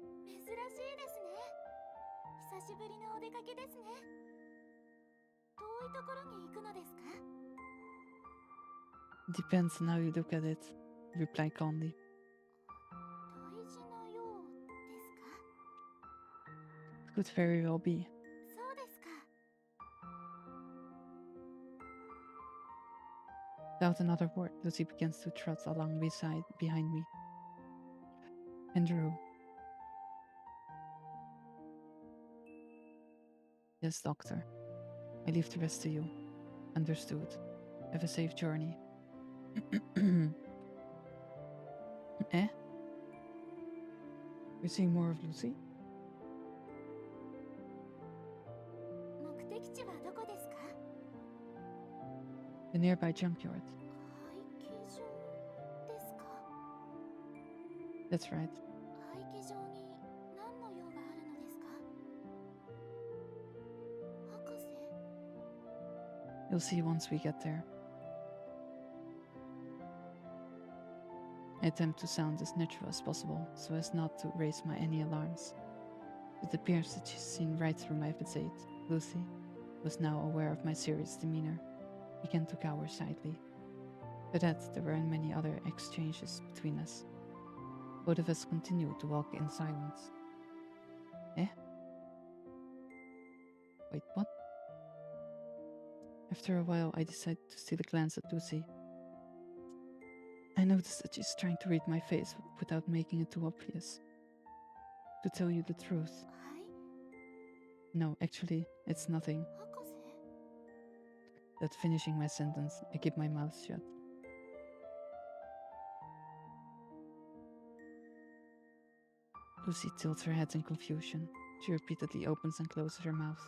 Depends on how you look at it, I reply calmly. It could very well be. Without another word, Lucy begins to trot along behind me. Andrew. Yes, Doctor. I leave the rest to you. Understood. Have a safe journey. Eh? We're seeing more of Lucy? The nearby junkyard. That's right. You'll see once we get there. I attempt to sound as natural as possible, so as not to raise any alarms. It appears that she's seen right through my facade. Lucy was now aware of my serious demeanor. Began to cower slightly. For that, there weren't many other exchanges between us. Both of us continued to walk in silence. Eh? Wait, what? After a while, I decided to steal a glance at Lucy. I noticed that she's trying to read my face without making it too obvious. To tell you the truth. No, actually, it's nothing. Without finishing my sentence, I keep my mouth shut. Lucy tilts her head in confusion. She repeatedly opens and closes her mouth.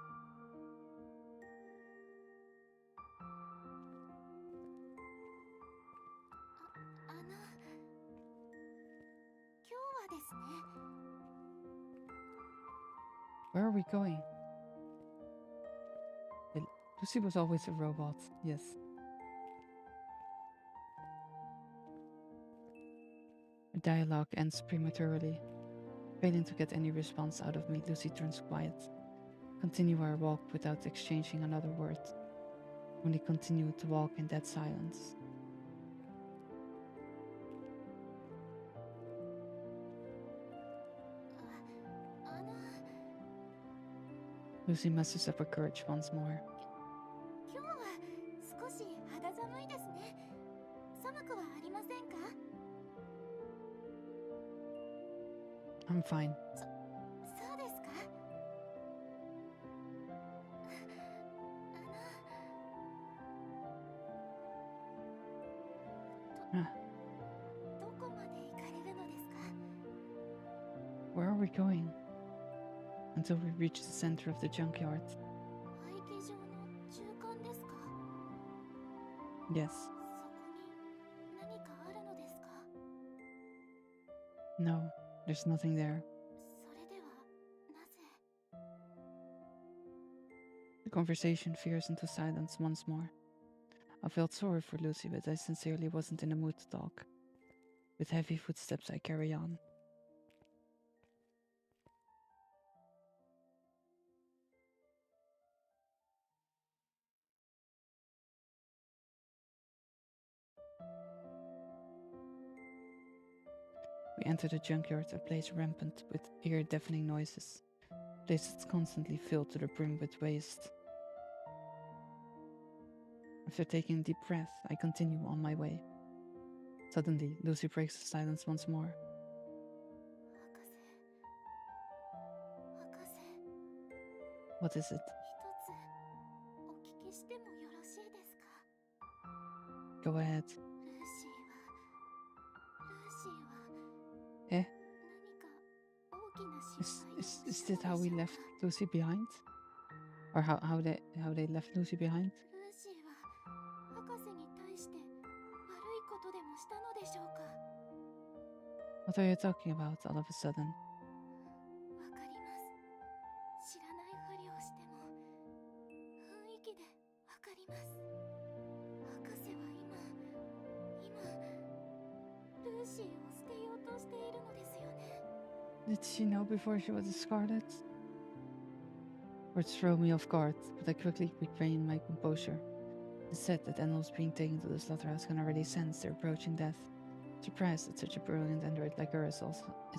Where are we going? Lucy was always a robot, yes. Our dialogue ends prematurely. Failing to get any response out of me, Lucy turns quiet. Continue our walk without exchanging another word. Only continue to walk in that silence. Lucy musters up her courage once more. I'm fine. Where are we going? Until we reach the center of the junkyard. Yes. No, there's nothing there. The conversation veers into silence once more. I felt sorry for Lucy, but I sincerely wasn't in the mood to talk. With heavy footsteps, I carry on. We enter the junkyard, a place rampant with ear-deafening noises. A place that's constantly filled to the brim with waste. After taking a deep breath, I continue on my way. Suddenly, Lucy breaks the silence once more. What is it? Go ahead. Eh? Is this how we left Lucy behind? Or how they left Lucy behind? What are you talking about all of a sudden? Did she know before she was discarded? Words throw me off guard, but I quickly regain my composure. It's said that animals being taken to the slaughterhouse can already sense their approaching death. Surprised that such a brilliant android like her is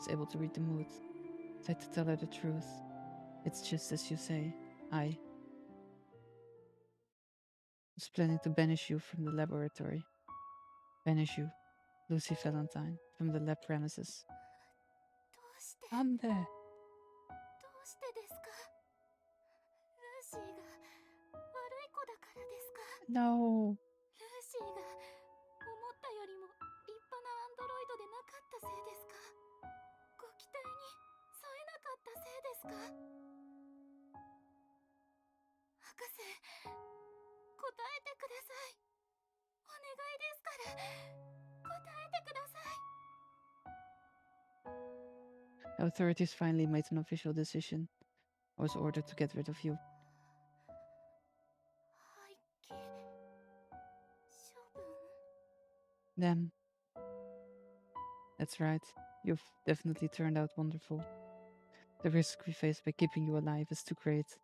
able to read the mood. Tried to tell her the truth. It's just as you say. I was planning to banish you from the laboratory. Banish you, Lucy Valentine, from the lab premises. Ande. No. The authorities finally made an official decision. I was ordered to get rid of you. Them. That's right. You've definitely turned out wonderful. The risk we face by keeping you alive is too great.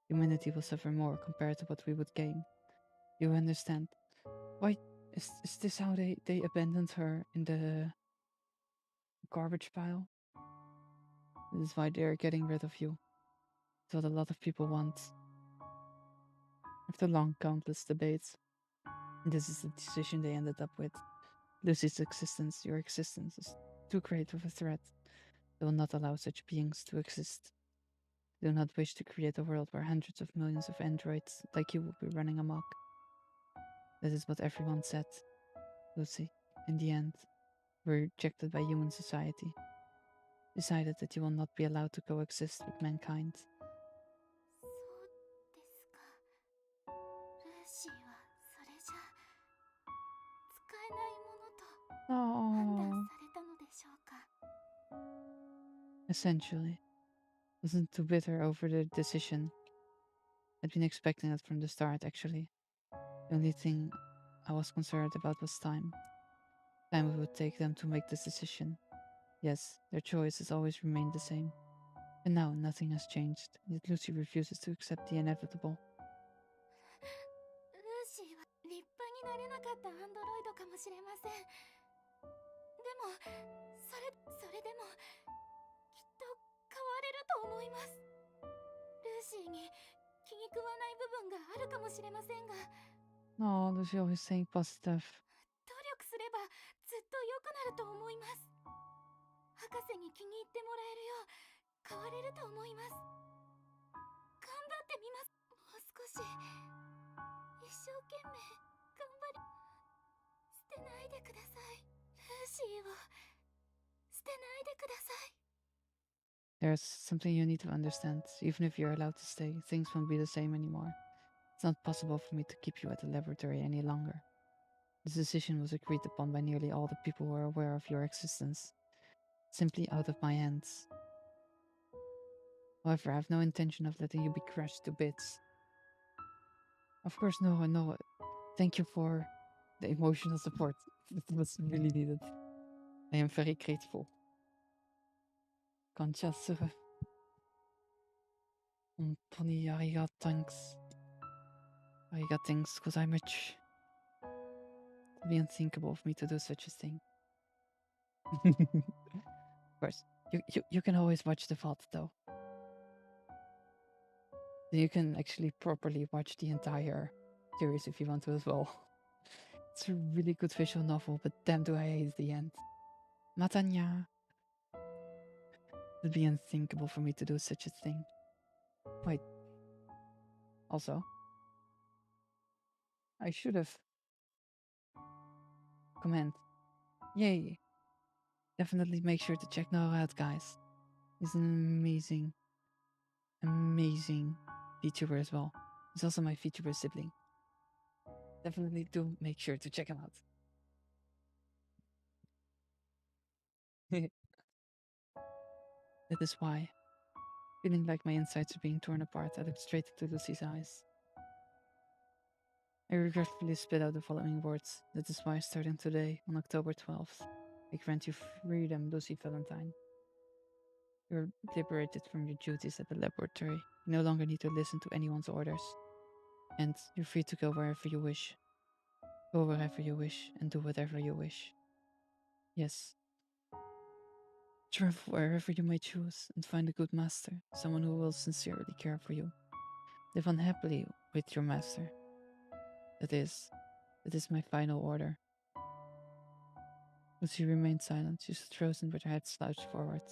Humanity will suffer more compared to what we would gain. You understand? Why is this how they abandoned her in the garbage pile? This is why they're getting rid of you. It's what a lot of people want. After long, countless debates, this is the decision they ended up with. Lucy's existence, your existence, is too great of a threat. They will not allow such beings to exist. They do not wish to create a world where hundreds of millions of androids like you will be running amok. That is what everyone said. Lucy, in the end, were rejected by human society. Decided that you will not be allowed to coexist with mankind. そうですか。ルーシーはそれじゃ使えないものと Oh. 判断されたのでしょうか。Essentially. Wasn't too bitter over the decision. I'd been expecting it from the start, actually. The only thing I was concerned about was time. Time it would take them to make this decision. Yes, their choice has always remained the same. And now nothing has changed, yet Lucy refuses to accept the inevitable. ルーシーは立派になれなかったアンドロイドかもしれません。でも、それでも、きっと変われると思います。ルーシーに気に食わない部分があるかもしれませんが、 Oh, Lucy always saying positive. 努力すればずっと良くなると思います。博士に気に入ってもらえるよう変われると思います。頑張ってみます。もう少し一生懸命頑張り、捨てないでください。ルーシーを捨てないでください。 There's something you need to understand. Even if you're allowed to stay, things won't be the same anymore. It's not possible for me to keep you at the laboratory any longer. This decision was agreed upon by nearly all the people who are aware of your existence. Simply out of my hands. However, I have no intention of letting you be crushed to bits. Of course, no. Thank you for the emotional support. It was really needed. I am very grateful. Konnichinya. 本当にありがたんす。ありがたんすございます。It'd be unthinkable of me to do such a thing. Of course, you can always watch the VOD though. You can actually properly watch the entire series if you want to as well. It's a really good visual novel, but damn do I hate the end. Matanya. It'd be unthinkable for me to do such a thing. Wait. Also, I should have. Comment. Yay. Definitely make sure to check Noah out, guys. He's an amazing VTuber as well. He's also my VTuber sibling. Definitely do make sure to check him out. That is why, feeling like my insides are being torn apart, I looked straight into Lucy's eyes. I regretfully spit out the following words. That is why, starting today, on October 12th, I grant you freedom, Lucy Valentine. You're liberated from your duties at the laboratory. You no longer need to listen to anyone's orders. And you're free to go wherever you wish. Go wherever you wish and do whatever you wish. Yes. Travel wherever you may choose and find a good master, someone who will sincerely care for you. Live unhappily with your master. That is my final order. Lucy remained silent. She stood frozen with her head slouched forward.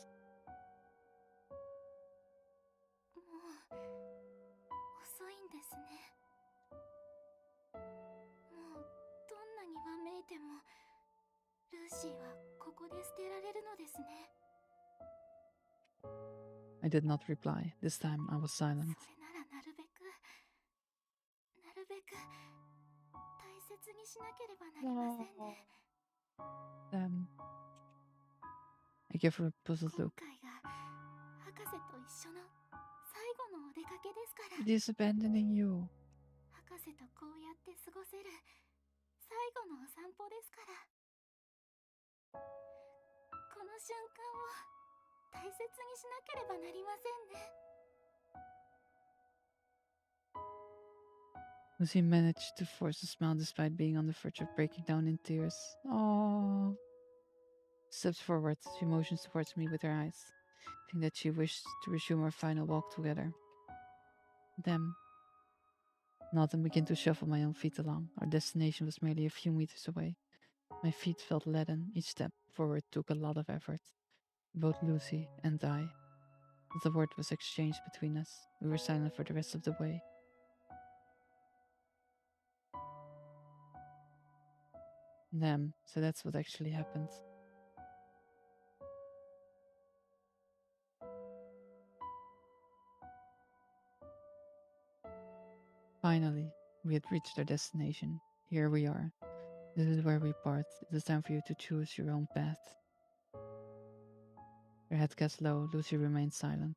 もう遅いんですね。もうどんなにわめいてもルーシーはここで捨てられるのですね。 I did not reply. This time I was それ silent. ならなるべく大切にしなければなりませんね。 I give her a puzzled 今 look. 回が博士と一緒の最後のお出かけですから。 It is abandoning you. 博士とこうやって過ごせる最後のお散歩ですから。この瞬間を大切にしなければなりませんね。 Lucy managed to force a smile despite being on the verge of breaking down in tears. Aww. Steps forward, she motions towards me with her eyes, thinking that she wished to resume our final walk together. Then, Nod and begin to shuffle my own feet along. Our destination was merely a few meters away. My feet felt leaden. Each step forward took a lot of effort. Both Lucy and I. Not a word was exchanged between us. We were silent for the rest of the way. Damn, so that's what actually happened. Finally, we had reached our destination. Here we are. This is where we part. It is time for you to choose your own path. Her head cast low, Lucy remained silent.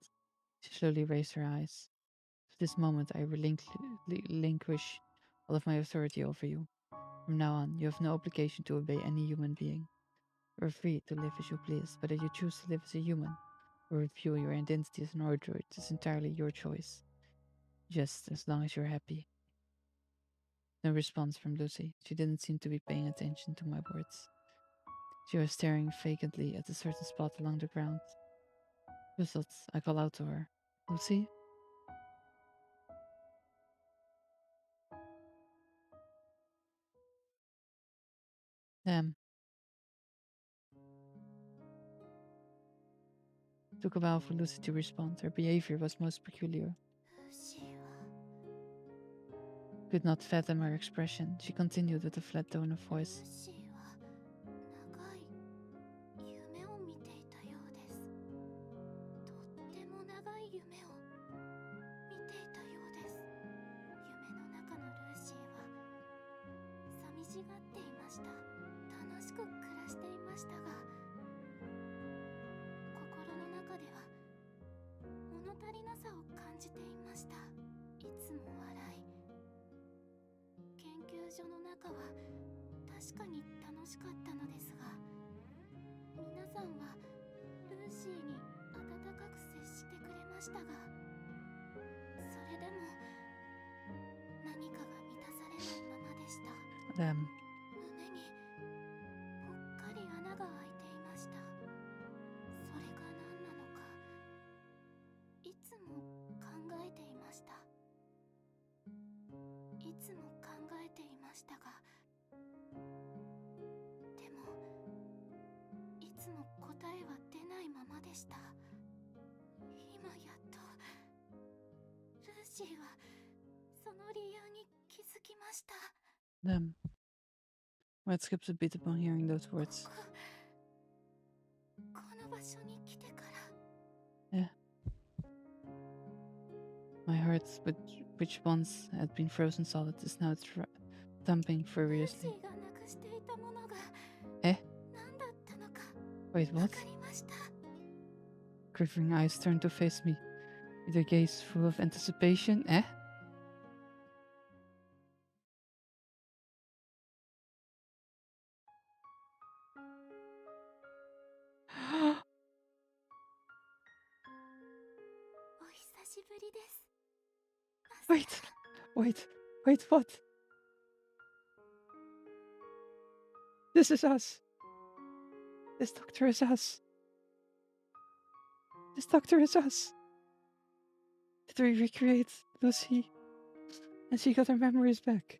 She slowly raised her eyes. At this moment, I relinquish all of my authority over you. From now on, you have no obligation to obey any human being. You are free to live as you please. Whether you choose to live as a human or reveal your identity as an android is entirely your choice. Just as long as you're happy. No response from Lucy. She didn't seem to be paying attention to my words. She was staring vacantly at a certain spot along the ground. Puzzled, I call out to her. Lucy? Damn. It took a while for Lucy to respond. Her behavior was most peculiar. Could not fathom her expression. She continued with a flat tone of voice. Damn. Damn. White skips a bit upon hearing those words. Yeah. My heart, which once had been frozen solid, is now thumping furiously. Eh? Wait, what? Quivering eyes turned to face me, with a gaze full of anticipation. Eh? Wait, what? This is us. This doctor is us. This doctor is us. Did we recreate Lucy? And she got her memories back.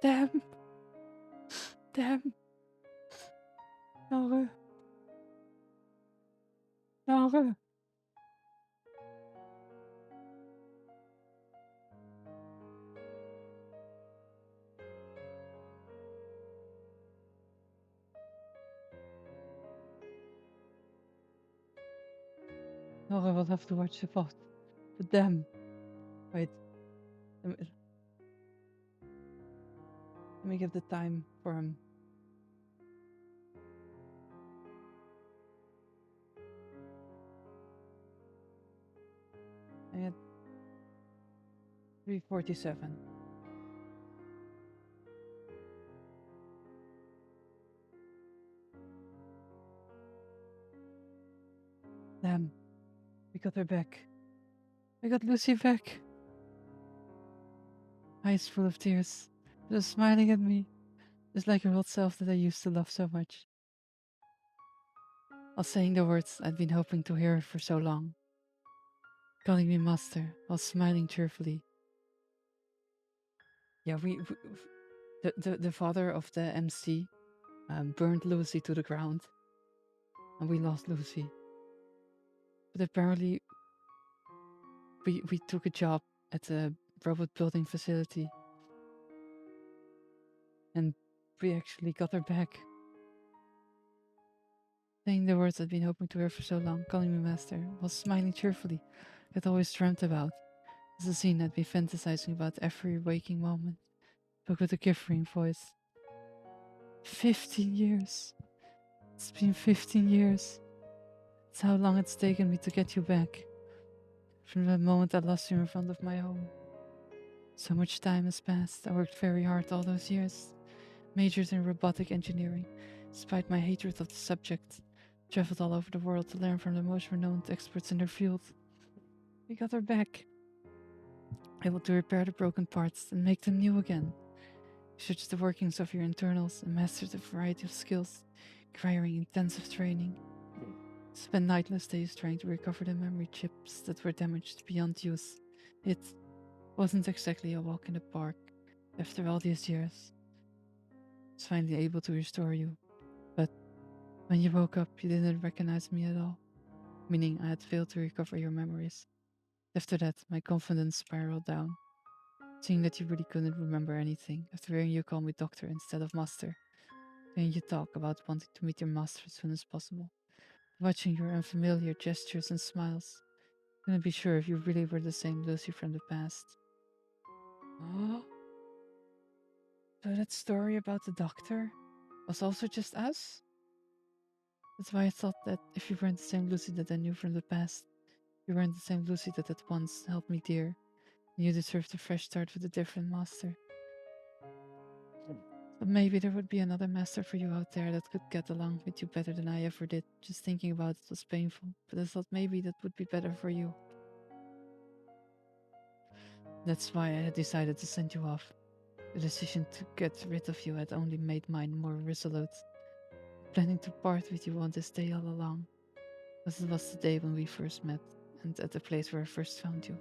Damn. Laure. Laura will have to watch the pod. But damn. Wait. Let me give the time for him. I had 3:47. Damn. We got her back. I got Lucy back. Eyes full of tears. Just smiling at me. Just like her old self that I used to love so much. while saying the words I'd been hoping to hear for so long. Calling me master while smiling cheerfully. Yeah, the father of the MC burned Lucy to the ground, and we lost Lucy. But apparently, we took a job at a robot building facility, and we actually got her back. Saying the words I'd been hoping to hear for so long, calling me master, while smiling cheerfully, I'd always dreamt about. It's a scene I'd be fantasizing about every waking moment, but with a quivering voice. 15 years. It's been 15 years. It's how long it's taken me to get you back. From the moment I lost you in front of my home. So much time has passed. I worked very hard all those years. Majored in robotic engineering, despite my hatred of the subject. Traveled all over the world to learn from the most renowned experts in their field. We got her back. Able to repair the broken parts and make them new again. Researched the workings of your internals and mastered a variety of skills, requiring intensive training. Spent nightless days trying to recover the memory chips that were damaged beyond use. It wasn't exactly a walk in the park after all these years. I was finally able to restore you, but when you woke up, you didn't recognize me at all, meaning I had failed to recover your memories. After that, my confidence spiraled down, seeing that you really couldn't remember anything after hearing you call me doctor instead of master, hearing you talk about wanting to meet your master as soon as possible, watching your unfamiliar gestures and smiles. Couldn't be sure if you really were the same Lucy from the past. Oh? So that story about the doctor was also just us? That's why I thought that if you weren't the same Lucy that I knew from the past, you weren't the same Lucy that had once held me dear, and you deserved a fresh start with a different master. But maybe there would be another master for you out there that could get along with you better than I ever did. Just thinking about it was painful, but I thought maybe that would be better for you. That's why I had decided to send you off. The decision to get rid of you had only made mine more resolute. Planning to part with you on this day all along, as it was the day when we first met, and at the place where I first found you.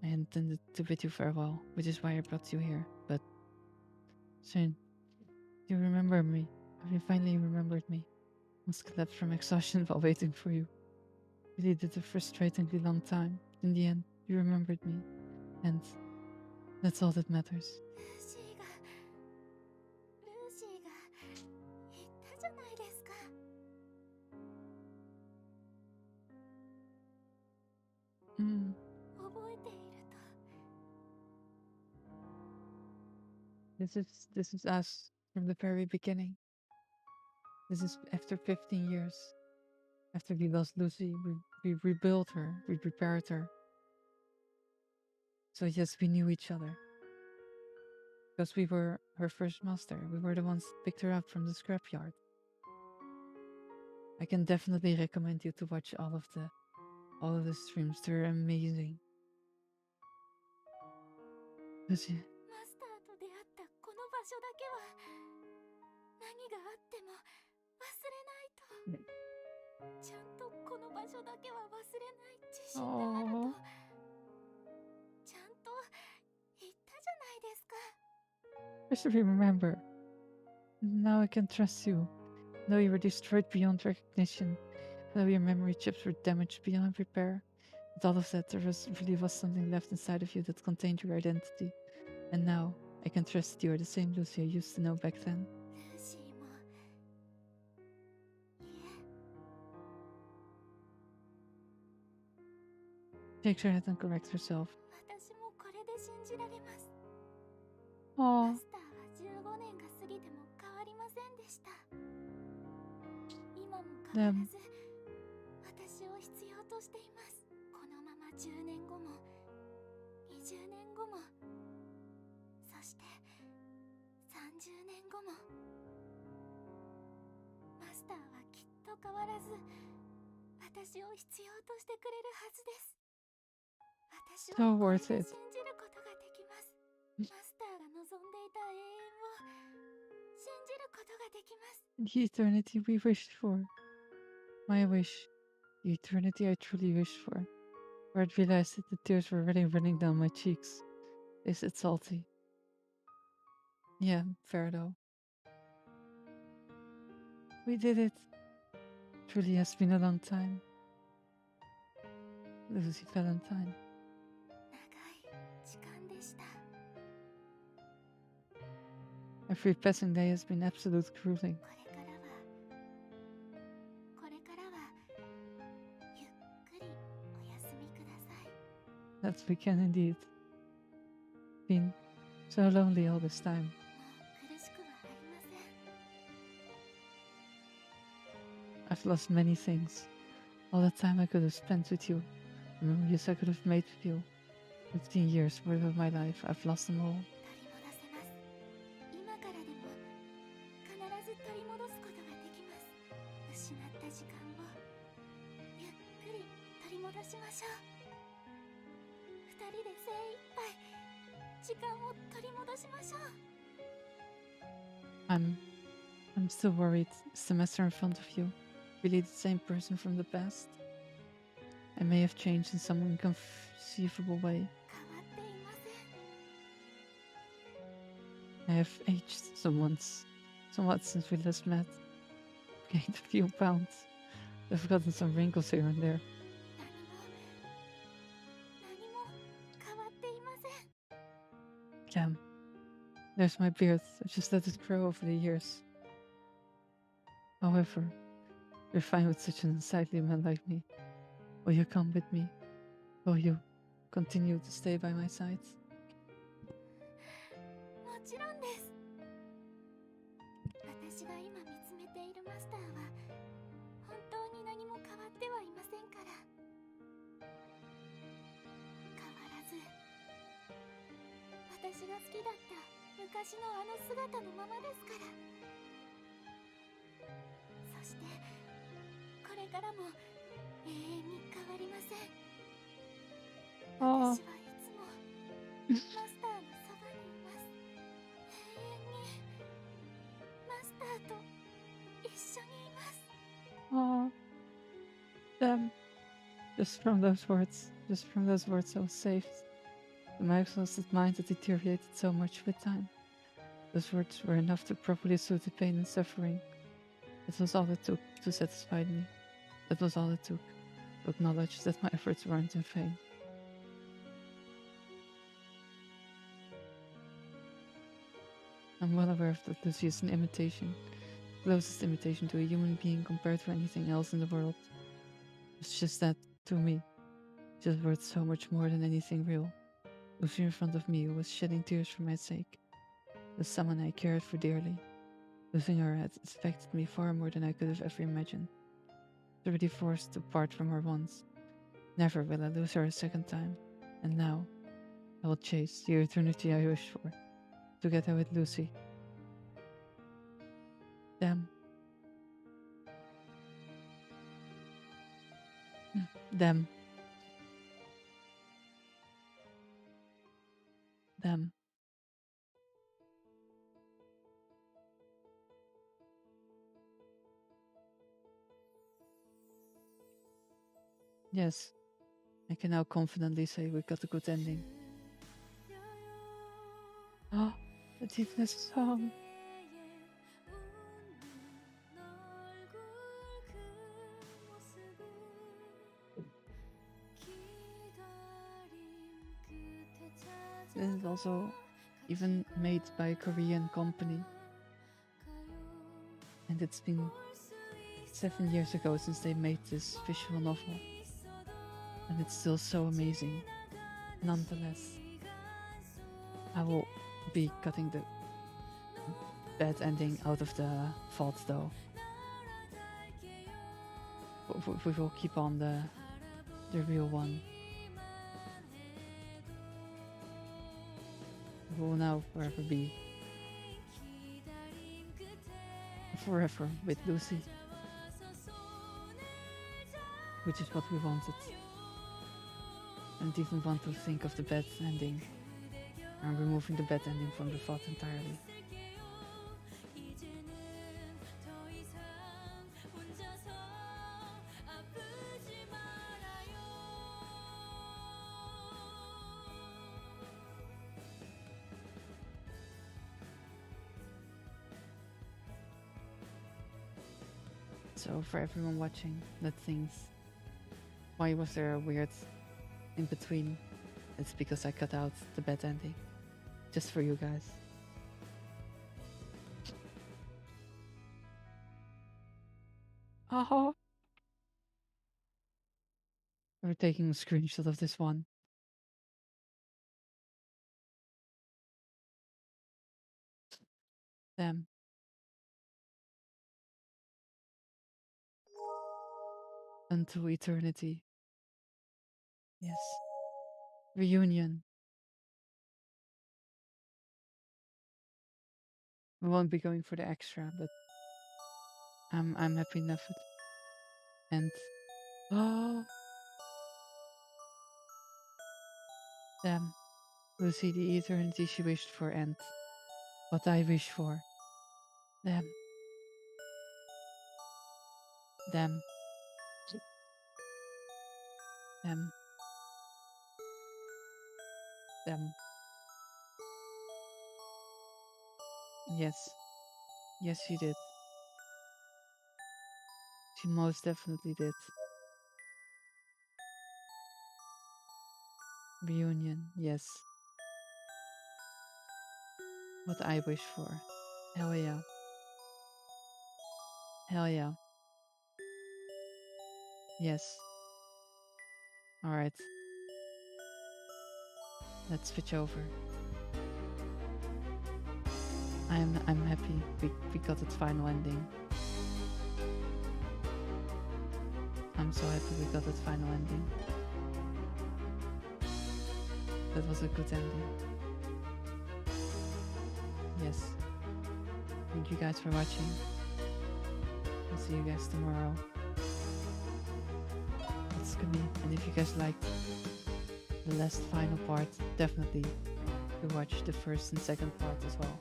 I intended to bid you farewell, which is why I brought you here, but... Shin, you remember me. Have you finally remembered me? Almost collapsed from exhaustion while waiting for you. Really did a frustratingly long time. In the end, you remembered me, and that's all that matters. ルーシーが言ったじゃないですか。覚えていると。This is us from the very beginning. This is after 15 years. After we lost Lucy, we rebuilt her, we repaired her. So yes, we knew each other. Because we were her first master. We were the ones that picked her up from the scrapyard. I can definitely recommend you to watch all of the streams. They're amazing. Lucy. マスターと出会ったこの場所だけは何があっても忘れないと。ちゃんとこの場所だけは忘れない自信があると。ちゃんと言ったじゃないですか。I should remember. Now I can trust you. Though you were destroyed beyond recognition, though your memory chips were damaged beyond repair, with all of that, there really was something left inside of you that contained your identity. And now, I can trust that you are the same Lucy I used to know back then. ルーシーもいえ。 Shakes her head and corrects herself. 私もこれで信じられます。 Aww. マスターは15年が過ぎても変わりませんでした。今も変わらず私を必要としています。このまま10年後も20年後もそして30年後もマスターはきっと変わらず私を必要としてくれるはずです。私は So これ worth で it. 信じることができます。マスターが望んでいた永遠を信じるこことができます。 The eternity we wished for. My wish. The eternity I truly wished for. Where I realized that the tears were already running down my cheeks. Is it salty? Yeah, fair though. We did it. Truly has been a long time. Lucy Valentine. 長い時間でした。 Every passing day has been absolute grueling. これからはゆっくりお休みください。 That we can indeed. Been so lonely all this time. もう苦しくはありません。 I've lost many things. All the time I could have spent with you. The memories I could have made with you. 15 years worth of my life, I've lost them all. 取り戻せます。今からでも必ず取り戻すことができます。失った時間をゆっくり取り戻しましょう。二人で精一杯時間を取り戻しましょう。 I'm still worried. Is the master in front of you really the same person from the past? I may have changed in some inconceivable way. 変わっていません。 I have aged somewhat since we last met. Gained a few pounds. I've gotten some wrinkles here and there. 何も変わっていません。 Damn. There's my beard. I just let it grow over the years. However, you're fine with such an unsightly man like me. Will you come with me? Will you continue to stay by my side? もちろんです。私が今見つめているマスターは本当に何も変わってはいませんから。変わらず私が好きだった昔のあの姿のままですから。そしてこれからも永遠に変わりません。私はいつもマスターのそばにいます。永遠にマスターと一緒にいます。 Oh, damn. Just from those words I was saved. My exhausted mind had deteriorated so much with time. Those words were enough to properly soothe the pain and suffering. It was all it took to satisfy me. That was all it took to acknowledge that my efforts weren't in vain. I'm well aware that Lucy is an imitation, the closest imitation to a human being compared to anything else in the world. It's just that, to me, she's worth so much more than anything real. Lucy in front of me was shedding tears for my sake. Was someone I cared for dearly. Losing her had affected me far more than I could have ever imagined. I was already forced to part from her once. Never will I lose her a second time. And now, I will chase the eternity I wish for. Together with Lucy. Damn. Damn. Damn. Yes, I can now confidently say we got a good ending. Oh, the deepness song. This is also even made by a Korean company. And it's been 7 years ago since they made this visual novel. And it's still so amazing. Nonetheless, I will be cutting the bad ending out of the vault though. We will keep on the real one. We will now forever be forever with Lucy, which is what we wanted. I don't even want to think of the bad ending. I'm removing the bad ending from the thought entirely. So for everyone watching that thinks, why was there a weird in between? It's because I cut out the bad ending. Just for you guys. Oh. We're taking a screenshot of this one. Damn. Unto eternity. Yes. Reunion. We won't be going for the extra, but I'm happy enough with it. And oh, damn. Lucy, the eternity she wished for, and what I wish for. Damn. Damn. Damn. Damn. Yes. Yes, she did. She most definitely did. Reunion, yes. What I wish for. Hell yeah. Hell yeah. Yes. Alright. Let's switch over. I'm happy we got its final ending. I'm so happy we got its final ending. That was a good ending. Yes. Thank you guys for watching. I'll see you guys tomorrow. It's Akumi. And if you guys liked the last final part, definitely go watch the first and second part as well.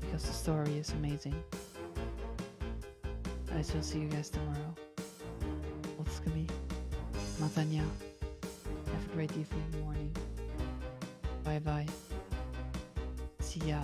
Because the story is amazing. I shall see you guys tomorrow. Akumi. Matanya. Have a great evening, morning. Bye bye. See ya.